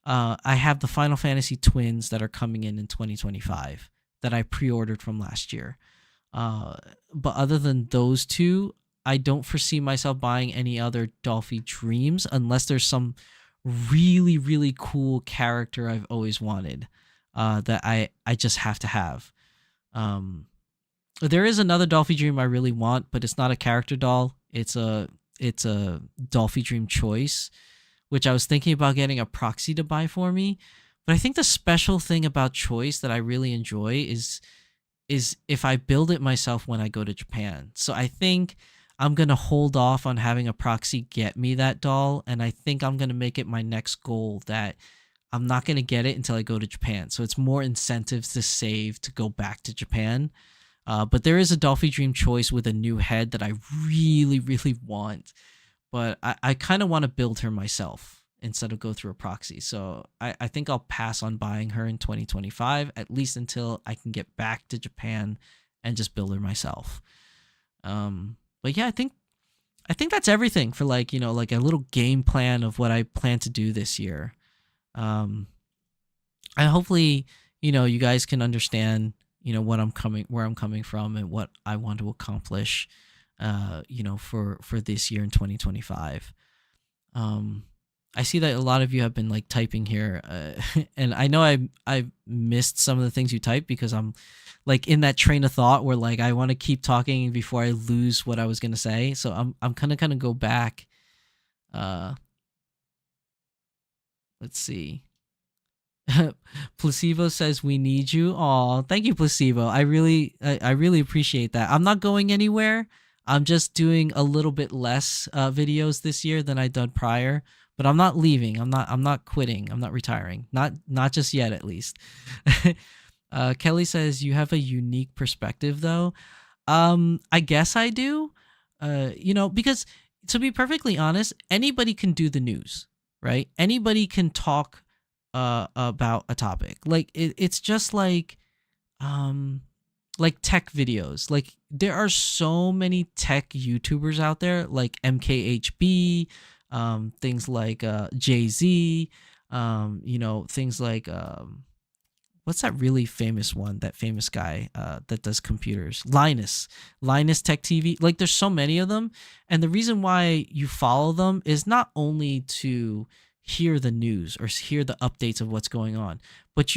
Speaker 2: I have the Final Fantasy twins that are coming in 2025 that I pre-ordered from last year. But other than those two, I don't foresee myself buying any other Dolphy Dreams unless there's some really, really cool character I've always wanted that I just have to have. There is another Dolphy Dream I really want, but it's not a character doll. It's a Dolphy Dream choice, which I was thinking about getting a proxy to buy for me. But I think the special thing about choice that I really enjoy is if I build it myself when I go to Japan. So I think I'm going to hold off on having a proxy get me that doll, and I think I'm going to make it my next goal that I'm not going to get it until I go to Japan. So it's more incentives to save to go back to Japan. But there is a Dolphy Dream choice with a new head that I really, really want. But I kind of want to build her myself instead of go through a proxy. So I think I'll pass on buying her in 2025, at least until I can get back to Japan and just build her myself. But yeah, I think that's everything for like a little game plan of what I plan to do this year. And hopefully, you guys can understand, where I'm coming from and what I want to accomplish, for this year in 2025. I see that a lot of you have been like typing here, and I know I missed some of the things you typed because I'm like in that train of thought where like I want to keep talking before I lose what I was gonna say. So I'm kind of go back. Let's see. Placebo says we need you. Aw, thank you, Placebo. I really appreciate that. I'm not going anywhere. I'm just doing a little bit less videos this year than I've done prior. But I'm not leaving. I'm not quitting. I'm not retiring. Not just yet, at least. Kelly says you have a unique perspective, though. I guess I do. Because to be perfectly honest, anybody can do the news, right? Anybody can talk about a topic. Like it's just like tech videos. Like there are so many tech YouTubers out there, like MKHB, things like Jay-Z, things like what's that really famous one? That famous guy that does computers, Linus Tech TV. Like there's so many of them, and the reason why you follow them is not only to hear the news or hear the updates of what's going on, but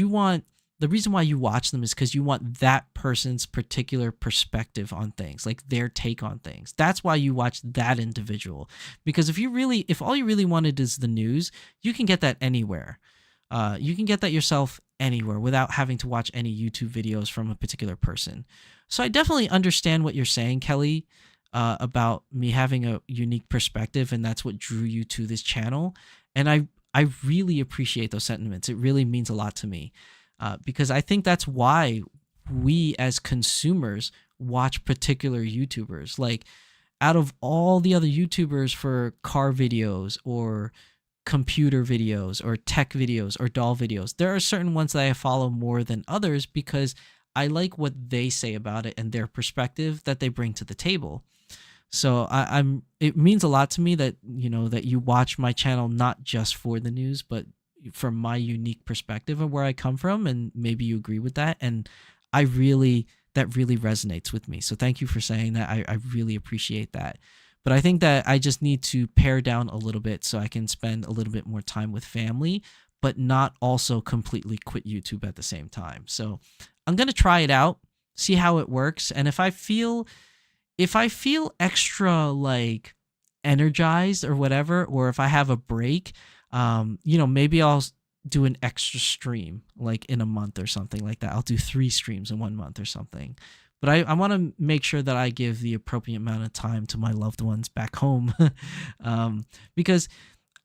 Speaker 2: the reason why you watch them is because you want that person's particular perspective on things, like their take on things. That's why you watch that individual. Because if all you really wanted is the news, you can get that anywhere. You can get that yourself anywhere without having to watch any YouTube videos from a particular person. So I definitely understand what you're saying, Kelly, about me having a unique perspective, and that's what drew you to this channel. And I really appreciate those sentiments. It really means a lot to me. Because I think that's why we as consumers watch particular YouTubers. Like out of all the other YouTubers for car videos or computer videos or tech videos or doll videos, there are certain ones that I follow more than others because I like what they say about it and their perspective that they bring to the table. So it means a lot to me that that you watch my channel not just for the news, but from my unique perspective of where I come from, and maybe you agree with that. And that really resonates with me. So thank you for saying that. I really appreciate that. But I think that I just need to pare down a little bit so I can spend a little bit more time with family, but not also completely quit YouTube at the same time. So I'm going to try it out, see how it works. And if I feel extra like energized or whatever, or if I have a break, maybe I'll do an extra stream like in a month or something like that. I'll do 3 streams in 1 month or something. But I want to make sure that I give the appropriate amount of time to my loved ones back home. Because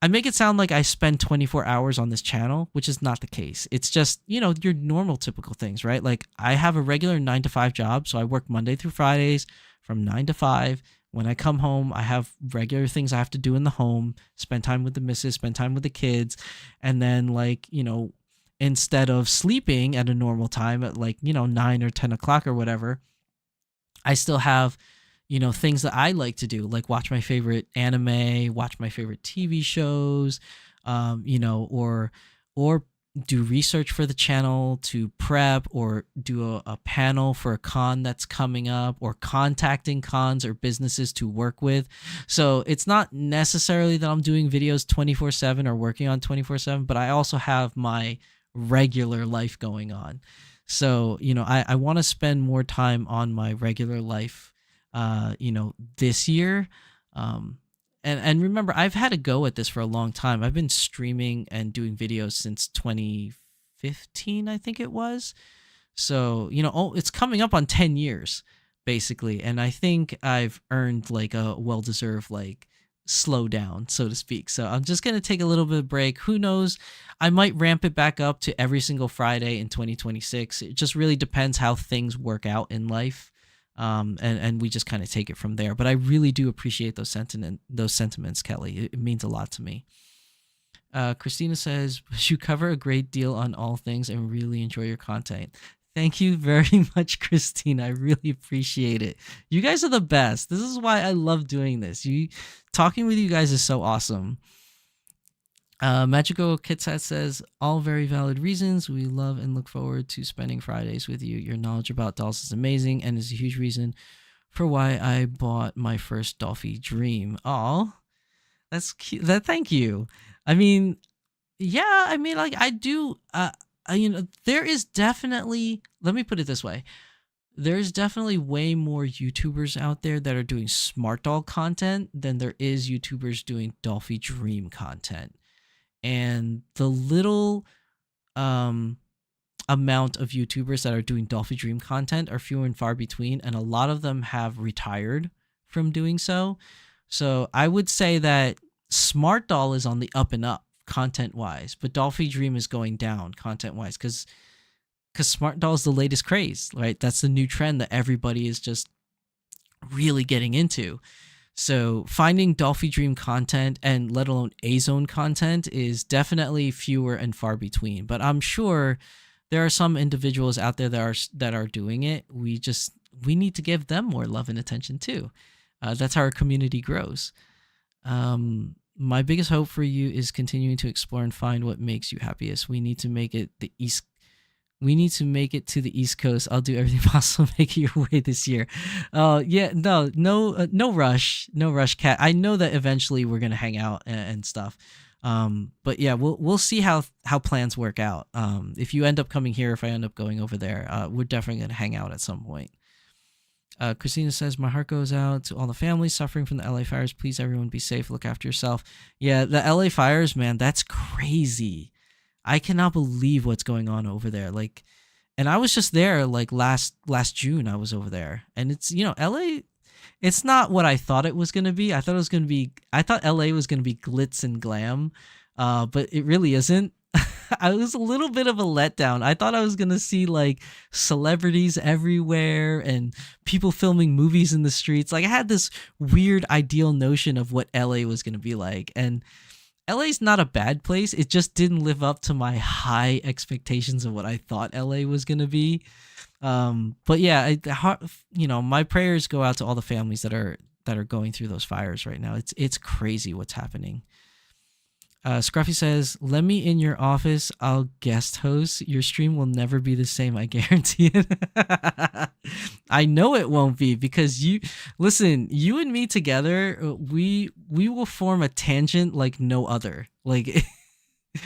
Speaker 2: I make it sound like I spend 24 hours on this channel, which is not the case. It's just, your normal typical things, right? Like I have a regular 9 to 5 job. So I work Monday through Fridays from 9 to 5. When I come home, I have regular things I have to do in the home, spend time with the missus, spend time with the kids. And then instead of sleeping at a normal time at 9 or 10 o'clock or whatever, I still have, things that I like to do, like watch my favorite anime, watch my favorite TV shows, or do research for the channel to prep, or do a panel for a con that's coming up, or contacting cons or businesses to work with. So it's not necessarily that I'm doing videos 24/7 or working on 24/7, but I also have my regular life going on. So, I want to spend more time on my regular life, this year. And remember, I've had a go at this for a long time. I've been streaming and doing videos since 2015, I think it was. So, it's coming up on 10 years, basically. And I think I've earned like a well-deserved slow down, so to speak. So I'm just going to take a little bit of break. Who knows? I might ramp it back up to every single Friday in 2026. It just really depends how things work out in life. And we just kind of take it from there. But I really do appreciate those sentiments, Kelly. It means a lot to me. Christina says, you cover a great deal on all things and really enjoy your content. Thank you very much, Christina. I really appreciate it. You guys are the best. This is why I love doing this. Talking with you guys is so awesome. Magical Kitsat says, all very valid reasons. We love and look forward to spending Fridays with you. Your knowledge about dolls is amazing and is a huge reason for why I bought my first Dolphy Dream. Oh, that's cute. Thank you. I mean, yeah, I do. There is definitely, let me put it this way. There's definitely way more YouTubers out there that are doing smart doll content than there is YouTubers doing Dolphy Dream content. And the little amount of YouTubers that are doing Dolphy Dream content are few and far between, and a lot of them have retired from doing so. So I would say that Smart Doll is on the up and up content-wise, but Dolphy Dream is going down content-wise because Smart Doll is the latest craze, right? That's the new trend that everybody is just really getting into. So finding Dolphy Dream content, and let alone Azone content, is definitely fewer and far between. But I'm sure there are some individuals out there that are doing it. We need to give them more love and attention too. That's how our community grows. My biggest hope for you is continuing to explore and find what makes you happiest. We need to make it to the East Coast. I'll do everything possible to make it your way this year. No rush, Kat. I know that eventually we're gonna hang out and stuff. But yeah, we'll see how plans work out. If you end up coming here, if I end up going over there, we're definitely gonna hang out at some point. Christina says, my heart goes out to all the families suffering from the LA fires. Please, everyone, be safe. Look after yourself. Yeah, the LA fires, man, that's crazy. I cannot believe what's going on over there. And I was just there last June. I was over there, and it's LA. It's not what I thought it was gonna be. I thought LA was gonna be glitz and glam, but it really isn't. I was a little bit of a letdown. I thought I was gonna see celebrities everywhere and people filming movies in the streets. I had this weird ideal notion of what LA was gonna be like, and LA's not a bad place. It just didn't live up to my high expectations of what I thought LA was gonna be. But yeah, my prayers go out to all the families that are going through those fires right now. It's crazy what's happening. Scruffy says, let me in your office. I'll guest host. Your stream will never be the same. I guarantee it. I know it won't be because you and me together, we will form a tangent like no other. Like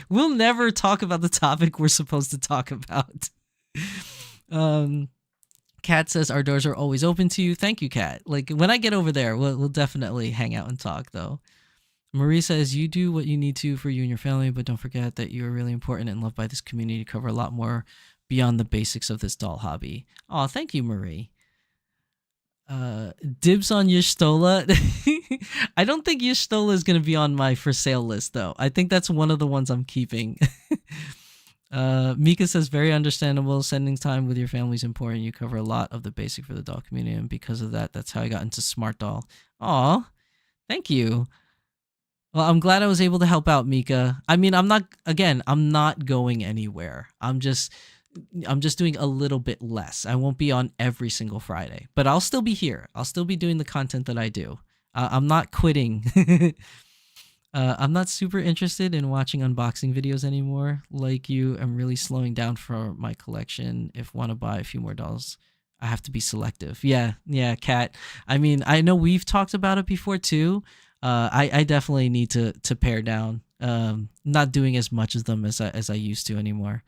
Speaker 2: we'll never talk about the topic we're supposed to talk about. Kat says our doors are always open to you. Thank you, Kat. Like when I get over there, we'll definitely hang out and talk though. Marie says, you do what you need to for you and your family, but don't forget that you are really important and loved by this community to cover a lot more beyond the basics of this doll hobby. Oh, thank you, Marie. Dibs on Yishtola. I don't think Yishtola is going to be on my for sale list, though. I think that's one of the ones I'm keeping. Mika says, very understandable. Spending time with your family is important. You cover a lot of the basic for the doll community, and because of that, that's how I got into Smart Doll. Aw, thank you. Well, I'm glad I was able to help out, Mika. I mean, I'm not going anywhere. I'm just doing a little bit less. I won't be on every single Friday, but I'll still be here. I'll still be doing the content that I do. I'm not quitting. I'm not super interested in watching unboxing videos anymore. Like you, I'm really slowing down for my collection. If want to buy a few more dolls, I have to be selective. Yeah, Kat. I mean, I know we've talked about it before too. I definitely need to pare down. Not doing as much of them as I used to anymore.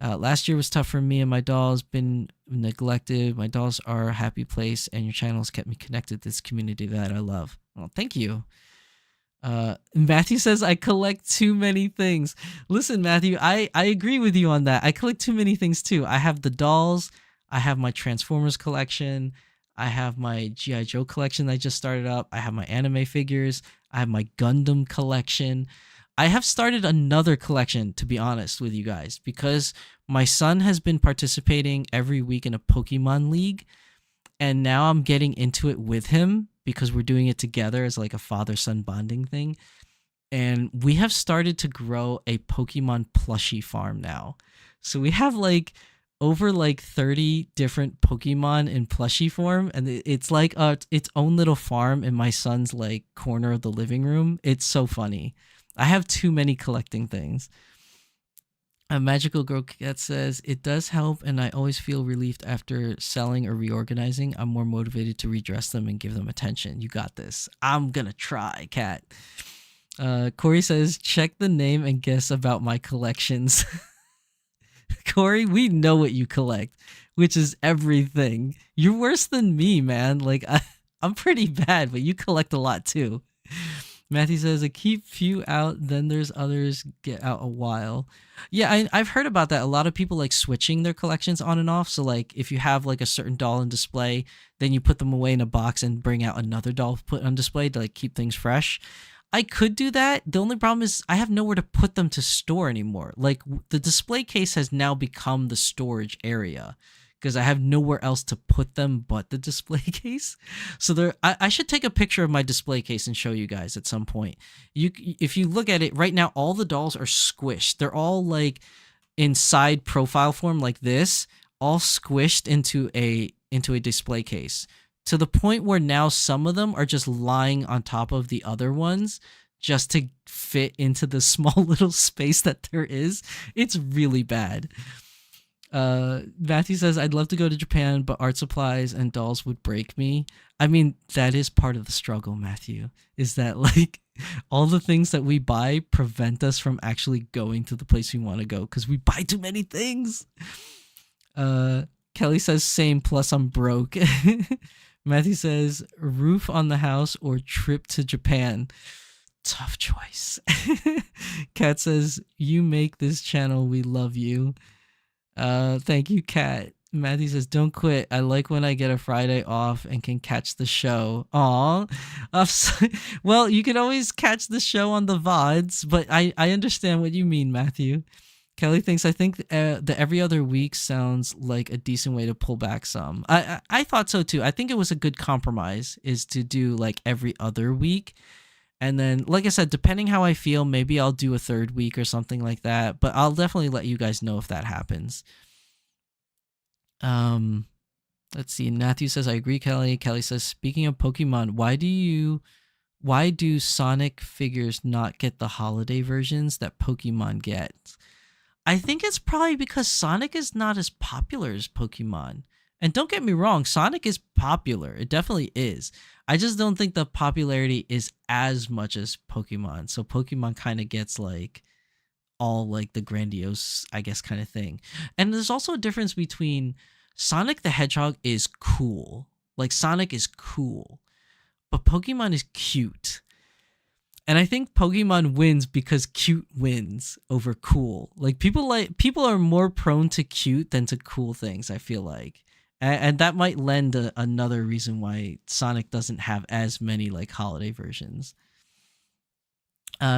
Speaker 2: Last year was tough for me and my dolls. Been neglected. My dolls are a happy place, and your channels kept me connected to this community that I love. Well, thank you. Matthew says I collect too many things. Listen, Matthew, I agree with you on that. I collect too many things too. I have the dolls. I have my Transformers collection. I have my G.I. Joe collection I just started up. I have my anime figures. I have my Gundam collection. I have started another collection, to be honest with you guys, because my son has been participating every week in a Pokemon League, and now I'm getting into it with him because we're doing it together as like a father-son bonding thing. And we have started to grow a Pokemon plushie farm now. So we have like over like 30 different Pokemon in plushie form, and it's like its own little farm in my son's like corner of the living room. It's so funny. I have too many collecting things. A Magical Girl Cat says, it does help, and I always feel relieved after selling or reorganizing. I'm more motivated to redress them and give them attention. You got this. I'm gonna try, Cat. Corey says, check the name and guess about my collections. Corey, we know what you collect, which is everything. You're worse than me, man. Like, I'm pretty bad, but you collect a lot too. Matthew says, I keep few out, then there's others get out a while. Yeah, I've heard about that. A lot of people like switching their collections on and off. So like if you have like a certain doll in display, then you put them away in a box and bring out another doll put on display to like keep things fresh. I could do that. The only problem is I have nowhere to put them to store anymore. Like the display case has now become the storage area because I have nowhere else to put them but the display case. So I should take a picture of my display case and show you guys at some point. If you look at it right now, all the dolls are squished. They're all like in side profile form like this, all squished into a display case, to the point where now some of them are just lying on top of the other ones just to fit into the small little space that there is. It's really bad. Matthew says, I'd love to go to Japan, but art supplies and dolls would break me. I mean, that is part of the struggle, Matthew, is that like all the things that we buy prevent us from actually going to the place we want to go because we buy too many things. Kelly says, same, plus I'm broke. Matthew says, roof on the house or trip to Japan. Tough choice. Kat says, you make this channel. We love you. Thank you, Kat. Matthew says, don't quit. I like when I get a Friday off and can catch the show. Aw. Well, you can always catch the show on the VODs, but I understand what you mean, Matthew. Kelly thinks, I think the every other week sounds like a decent way to pull back some. I thought so too. I think it was a good compromise is to do like every other week. And then, like I said, depending how I feel, maybe I'll do a third week or something like that. But I'll definitely let you guys know if that happens. Let's see. Matthew says, I agree, Kelly. Kelly says, speaking of Pokemon, why do you why do Sonic figures not get the holiday versions that Pokemon get? I think it's probably because Sonic is not as popular as Pokemon. And don't get me wrong, Sonic is popular. It definitely is. I just don't think the popularity is as much as Pokemon. So Pokemon kind of gets like all like the grandiose, I guess, kind of thing. And there's also a difference between Sonic the Hedgehog is cool. Like Sonic is cool. But Pokemon is cute. And I think Pokemon wins because cute wins over cool. Like people are more prone to cute than to cool things, I feel like. And that might lend another reason why Sonic doesn't have as many like holiday versions.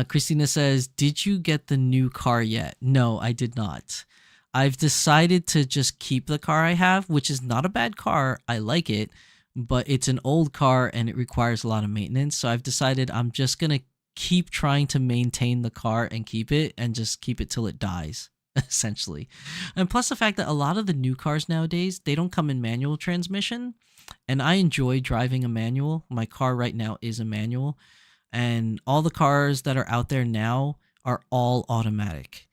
Speaker 2: Christina says, "Did you get the new car yet?" No, I did not. I've decided to just keep the car I have, which is not a bad car. I like it, but it's an old car and it requires a lot of maintenance. So I've decided I'm just going to keep trying to maintain the car and keep it and just keep it till it dies, essentially. And plus the fact that a lot of the new cars nowadays, they don't come in manual transmission, and I enjoy driving a manual. My car right now is a manual, and all the cars that are out there now are all automatic.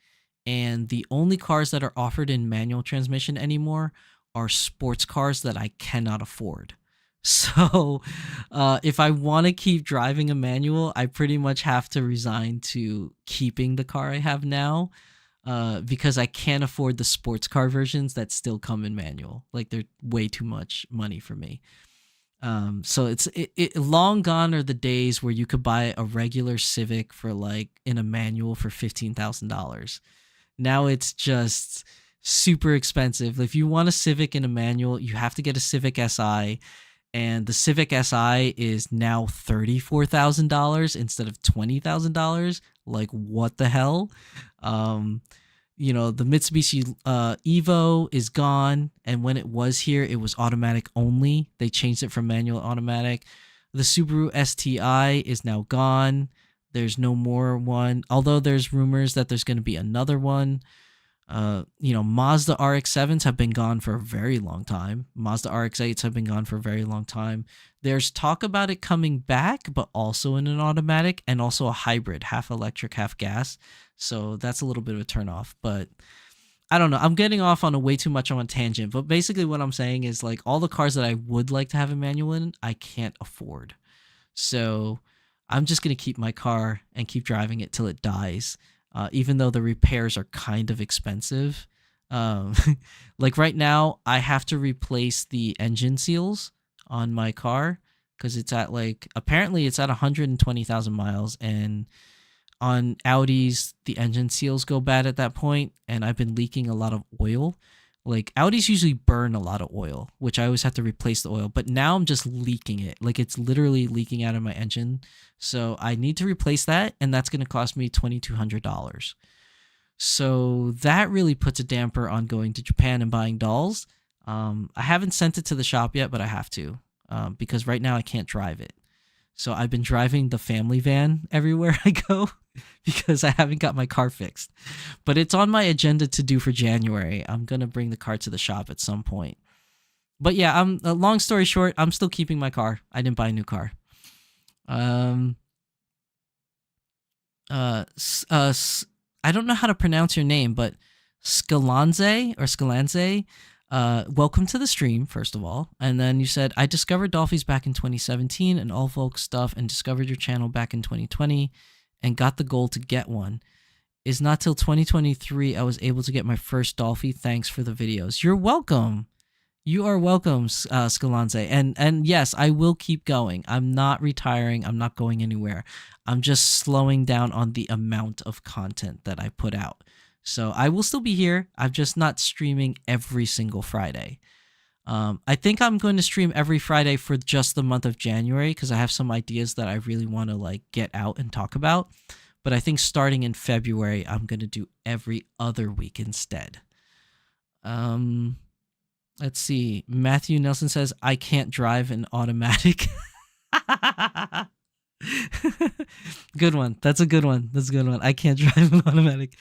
Speaker 2: And the only cars that are offered in manual transmission anymore are sports cars that I cannot afford. So if I want to keep driving a manual, I pretty much have to resign to keeping the car I have now, because I can't afford the sports car versions that still come in manual. Like they're way too much money for me. So it's long gone are the days where you could buy a regular Civic for like in a manual for $15,000. Now it's just super expensive. If you want a Civic in a manual, you have to get a Civic Si. And the Civic Si is now $34,000 instead of $20,000. Like, what the hell? You know, the Mitsubishi Evo is gone. And when it was here, it was automatic only. They changed it from manual to automatic. The Subaru STI is now gone. There's no more one. Although there's rumors that there's going to be another one. You know, Mazda RX-7s have been gone for a very long time. Mazda RX-8s have been gone for a very long time. There's talk about it coming back, but also in an automatic and also a hybrid, half electric, half gas. So that's a little bit of a turnoff. But I don't know. I'm getting off on a way too much on a tangent. But basically what I'm saying is like all the cars that I would like to have a manual in, I can't afford. So I'm just going to keep my car and keep driving it till it dies. Even though the repairs are kind of expensive. Like right now, I have to replace the engine seals on my car because it's at like, apparently it's at 120,000 miles, and on Audis, the engine seals go bad at that point, and I've been leaking a lot of oil. Like Audis usually burn a lot of oil, which I always have to replace the oil, but now I'm just leaking it. Like it's literally leaking out of my engine. So I need to replace that, and that's going to cost me $2,200. So that really puts a damper on going to Japan and buying dolls. I haven't sent it to the shop yet, but I have to, because right now I can't drive it. So I've been driving the family van everywhere I go because I haven't got my car fixed. But it's on my agenda to do for January. I'm going to bring the car to the shop at some point. But yeah, long story short, I'm still keeping my car. I didn't buy a new car. I don't know how to pronounce your name, but Scalanze, welcome to the stream, first of all. And then you said, I discovered Dolphies back in 2017 and all folk stuff, and discovered your channel back in 2020 and got the goal to get one. It's not till 2023 I was able to get my first Dolphy. Thanks for the videos. You're welcome. You are welcome, Scalanze. And yes, I will keep going. I'm not retiring. I'm not going anywhere. I'm just slowing down on the amount of content that I put out. So I will still be here. I'm just not streaming every single Friday. I think I'm going to stream every Friday for just the month of January because I have some ideas that I really want to like get out and talk about. But I think starting in February, I'm going to do every other week instead. Let's see. Matthew Nelson says, I can't drive an automatic. Good one. That's a good one. That's a good one. I can't drive an automatic.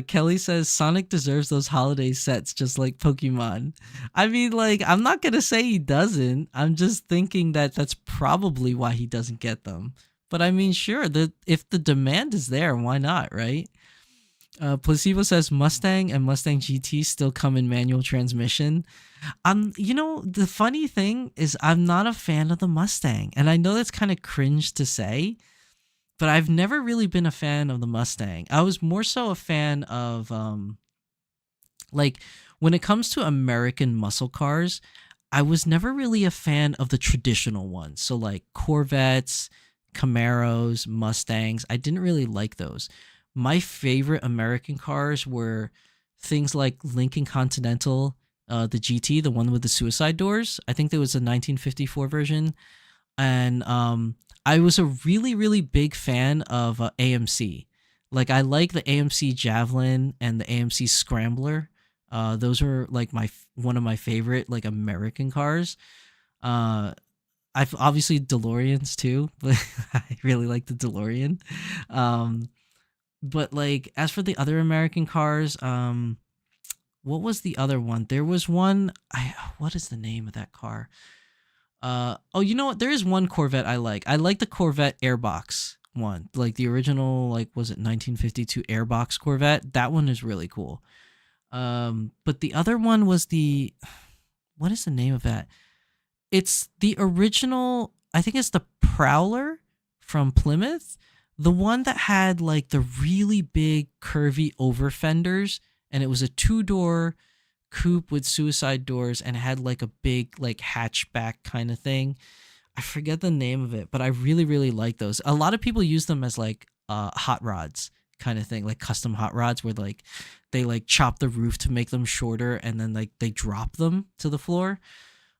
Speaker 2: Kelly says, Sonic deserves those holiday sets just like Pokemon. I mean, like, I'm not going to say he doesn't. I'm just thinking that that's probably why he doesn't get them. But I mean, sure, if the demand is there, why not, right? Placebo says Mustang and Mustang GT still come in manual transmission. The funny thing is I'm not a fan of the Mustang, and I know that's kind of cringe to say, but I've never really been a fan of the Mustang. I was more so a fan of like when it comes to American muscle cars, I was never really a fan of the traditional ones. So like Corvettes, Camaros, Mustangs, I didn't really like those. My favorite American cars were things like Lincoln Continental, the GT, the one with the suicide doors. I think there was a 1954 version. And I was a really, really big fan of AMC. Like I like the AMC Javelin and the AMC Scrambler. Those are like one of my favorite like American cars. I've obviously DeLoreans too, but I really like the DeLorean. But like as for the other American cars, what was the other one? There was one. What is the name of that car? Oh, you know what? There is one Corvette I like. I like the Corvette Airbox one, like the original, like was it 1952 Airbox Corvette? That one is really cool. But the other one was what is the name of that? It's the original. I think it's the Prowler from Plymouth. The one that had like the really big curvy over fenders, and it was a 2-door coupe with suicide doors, and it had like a big like hatchback kind of thing. I forget the name of it, but I really, really like those. A lot of people use them as like hot rods kind of thing, like custom hot rods where like they like chop the roof to make them shorter and then like they drop them to the floor.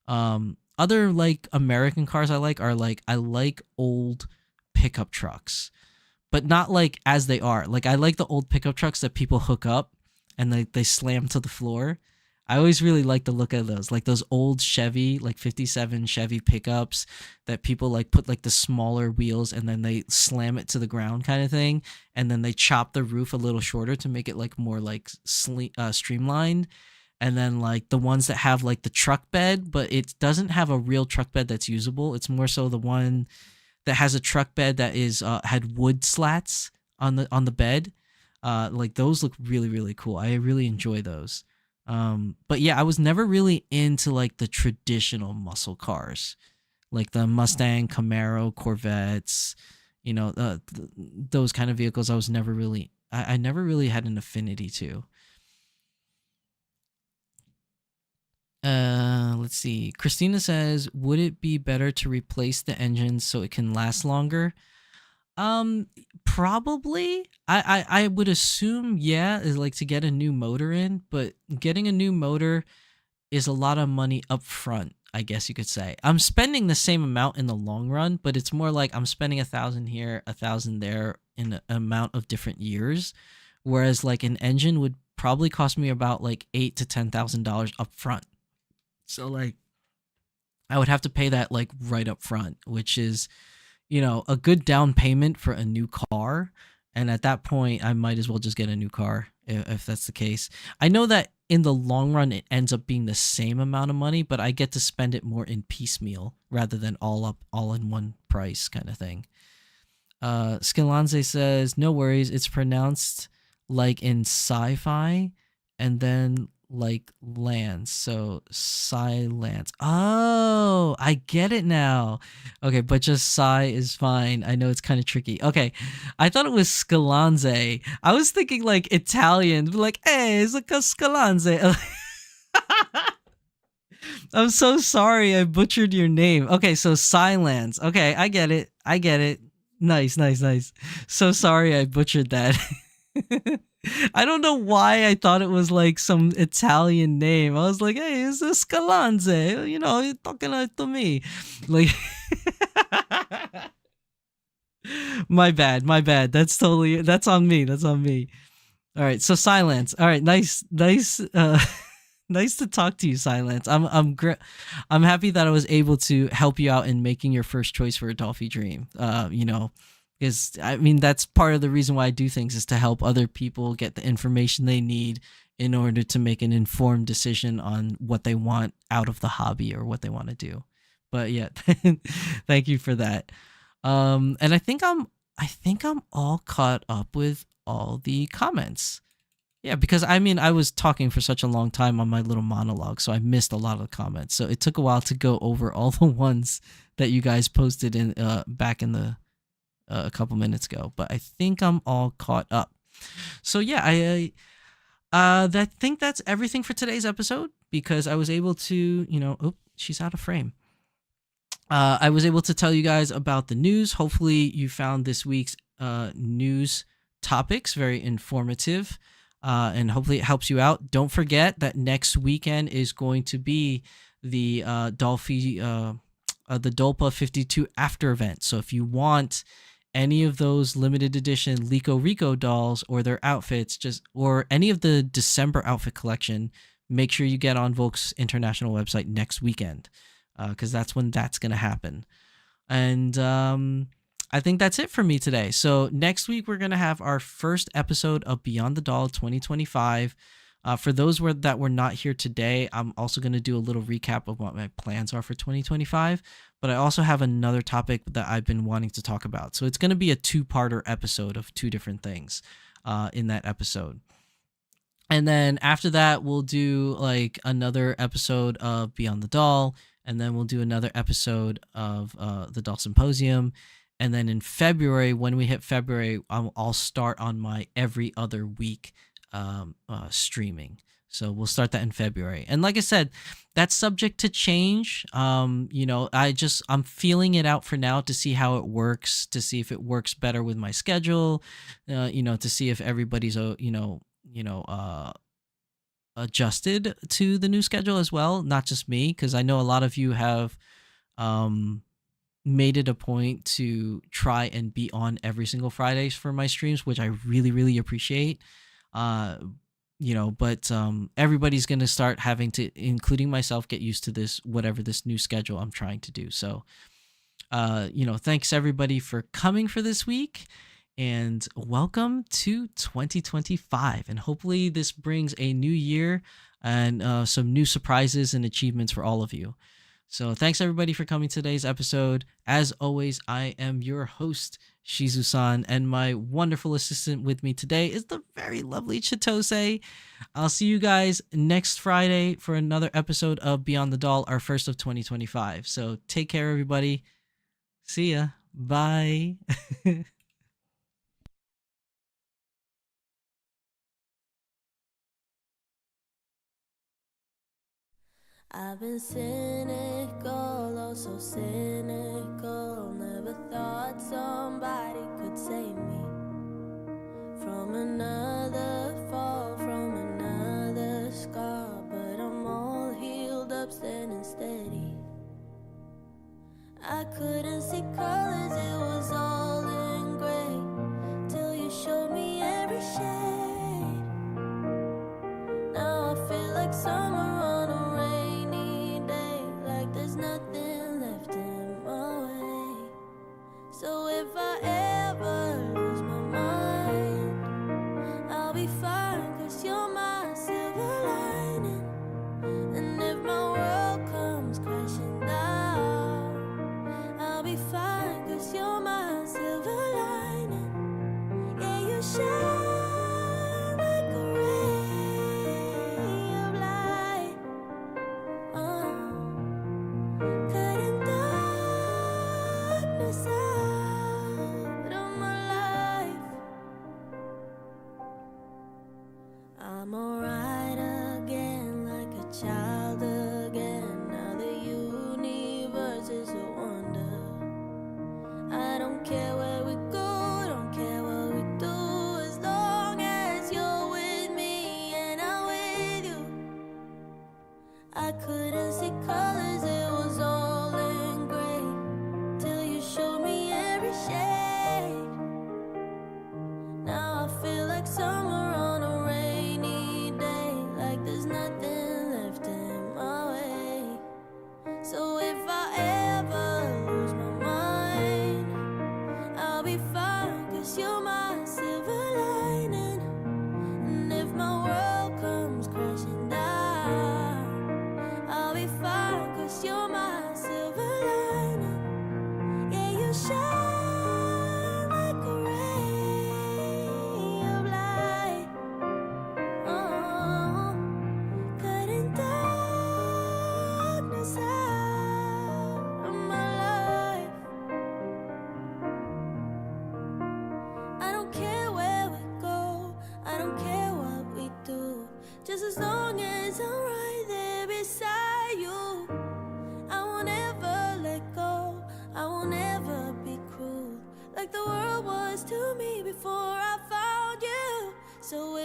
Speaker 2: Other like American cars I like are like I like old pickup trucks, but not like as they are. Like I like the old pickup trucks that people hook up and they slam to the floor. I always really like the look of those, like those old Chevy, like 57 Chevy pickups that people like put like the smaller wheels and then they slam it to the ground kind of thing. And then they chop the roof a little shorter to make it like more like streamlined. And then like the ones that have like the truck bed, but it doesn't have a real truck bed that's usable. It's more so the one that has a truck bed that is had wood slats on the bed. Like those look really, really cool. I really enjoy those. But yeah, I was never really into like the traditional muscle cars, like the Mustang, Camaro, Corvettes, those kind of vehicles. I was never really, I never really had an affinity to. Let's see. Christina says, would it be better to replace the engine so it can last longer? Probably. I would assume, yeah, is like to get a new motor in, but getting a new motor is a lot of money up front, I guess you could say. I'm spending the same amount in the long run, but it's more like I'm spending 1,000 here, 1,000 there in an amount of different years. Whereas like an engine would probably cost me about like $8,000 to $10,000 up front. So like I would have to pay that like right up front, which is, a good down payment for a new car. And at that point, I might as well just get a new car if that's the case. I know that in the long run, it ends up being the same amount of money, but I get to spend it more in piecemeal rather than all in one price kind of thing. Skilanze says, no worries. It's pronounced like in sci-fi and then like lands, so silence. Oh, I get it now. Okay, but just Psy is fine. I know it's kind of tricky. Okay, I thought it was Scalanze. I was thinking like Italian, like, hey, it's like a Scalanze. I'm so sorry I butchered your name. Okay, so silence. Okay, I get it. Nice. So sorry I butchered that. I don't know why I thought it was like some Italian name. I was like, hey, it's a Scalanze. You're talking to me. Like, my bad. That's on me. All right, so Silence. All right, nice. Nice to talk to you, Silence. I'm happy that I was able to help you out in making your first choice for a Dolphy Dream. Because that's part of the reason why I do things is to help other people get the information they need in order to make an informed decision on what they want out of the hobby or what they want to do. But yeah, thank you for that. And I think I'm all caught up with all the comments. Yeah, because I mean, I was talking for such a long time on my little monologue, so I missed a lot of the comments. So it took a while to go over all the ones that you guys posted in back in the a couple minutes ago. But I think I'm all caught up. So yeah, I think that's everything for today's episode because I was able to, oh, she's out of frame. I was able to tell you guys about the news. Hopefully, you found this week's news topics very informative. And hopefully it helps you out. Don't forget that next weekend is going to be the the Dolpa 52 after event. So if you want any of those limited edition Licorice Recoil dolls or their outfits, or any of the December outfit collection, make sure you get on Volk's international website next weekend, because that's when that's going to happen. And I think that's it for me today. So next week, we're going to have our first episode of Beyond the Doll 2025. For those that were not here today, I'm also going to do a little recap of what my plans are for 2025. But I also have another topic that I've been wanting to talk about. So it's going to be a two-parter episode of two different things in that episode. And then after that, we'll do like another episode of Beyond the Doll. And then we'll do another episode of the Doll Symposium. And then in February, when we hit February, I'll start on my every other week streaming. So we'll start that in February. And like I said, that's subject to change. I'm feeling it out for now to see how it works, to see if it works better with my schedule, to see if everybody's, adjusted to the new schedule as well, not just me, because I know a lot of you have made it a point to try and be on every single Fridays for my streams, which I really, really appreciate. But everybody's going to start having to, including myself, get used to this, whatever this new schedule I'm trying to do. So, thanks everybody for coming for this week, and welcome to 2025. And hopefully this brings a new year and some new surprises and achievements for all of you. So thanks everybody for coming to today's episode. As always, I am your host, Shizusan, and my wonderful assistant with me today is the very lovely Chitose. I'll see you guys next Friday for another episode of Beyond the Doll, our first of 2025. So take care, everybody. See ya. Bye.
Speaker 1: I've been cynical, oh so cynical. Never thought somebody could save me from another fall, from another scar. But I'm all healed up, standing steady. I couldn't see colors, it was all in gray, till you showed me every shade. Now I feel like summer on a rainy day, like there's nothing left in my way. So if I ever lose my mind, I'll be fine, 'cause you're my silver lining. And if my world comes crashing down, I'll be fine, 'cause you're my silver lining. Yeah, you shine like a ray of light. Cutting darkness out of my life. I'm alright again, like a child again. Now the universe is a wonder. I don't care where we go, don't care what we do, as long as you're with me and I'm with you. I couldn't see colors, it was all in gray, till you showed me every shade. Now I feel like summer on a rainy day, like there's nothing left in my way. So if I ever lose my mind, I'll be fine, 'cause you're my silver lining. And if my world comes crashing down, I'll be fine, 'cause you're my silver lining. Yeah, you shine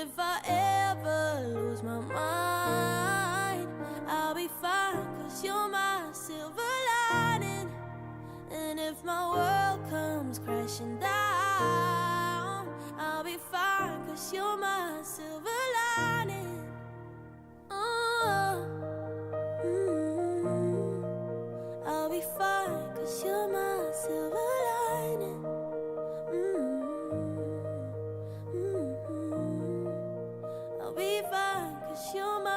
Speaker 1: if I ever lose my mind, I'll be fine, cause you're my silver lining. And if my world comes crashing down, I'll be fine, cause you're my silver lining. I'll be fine, cause you're my silver lining. I'll be fine, cause you're my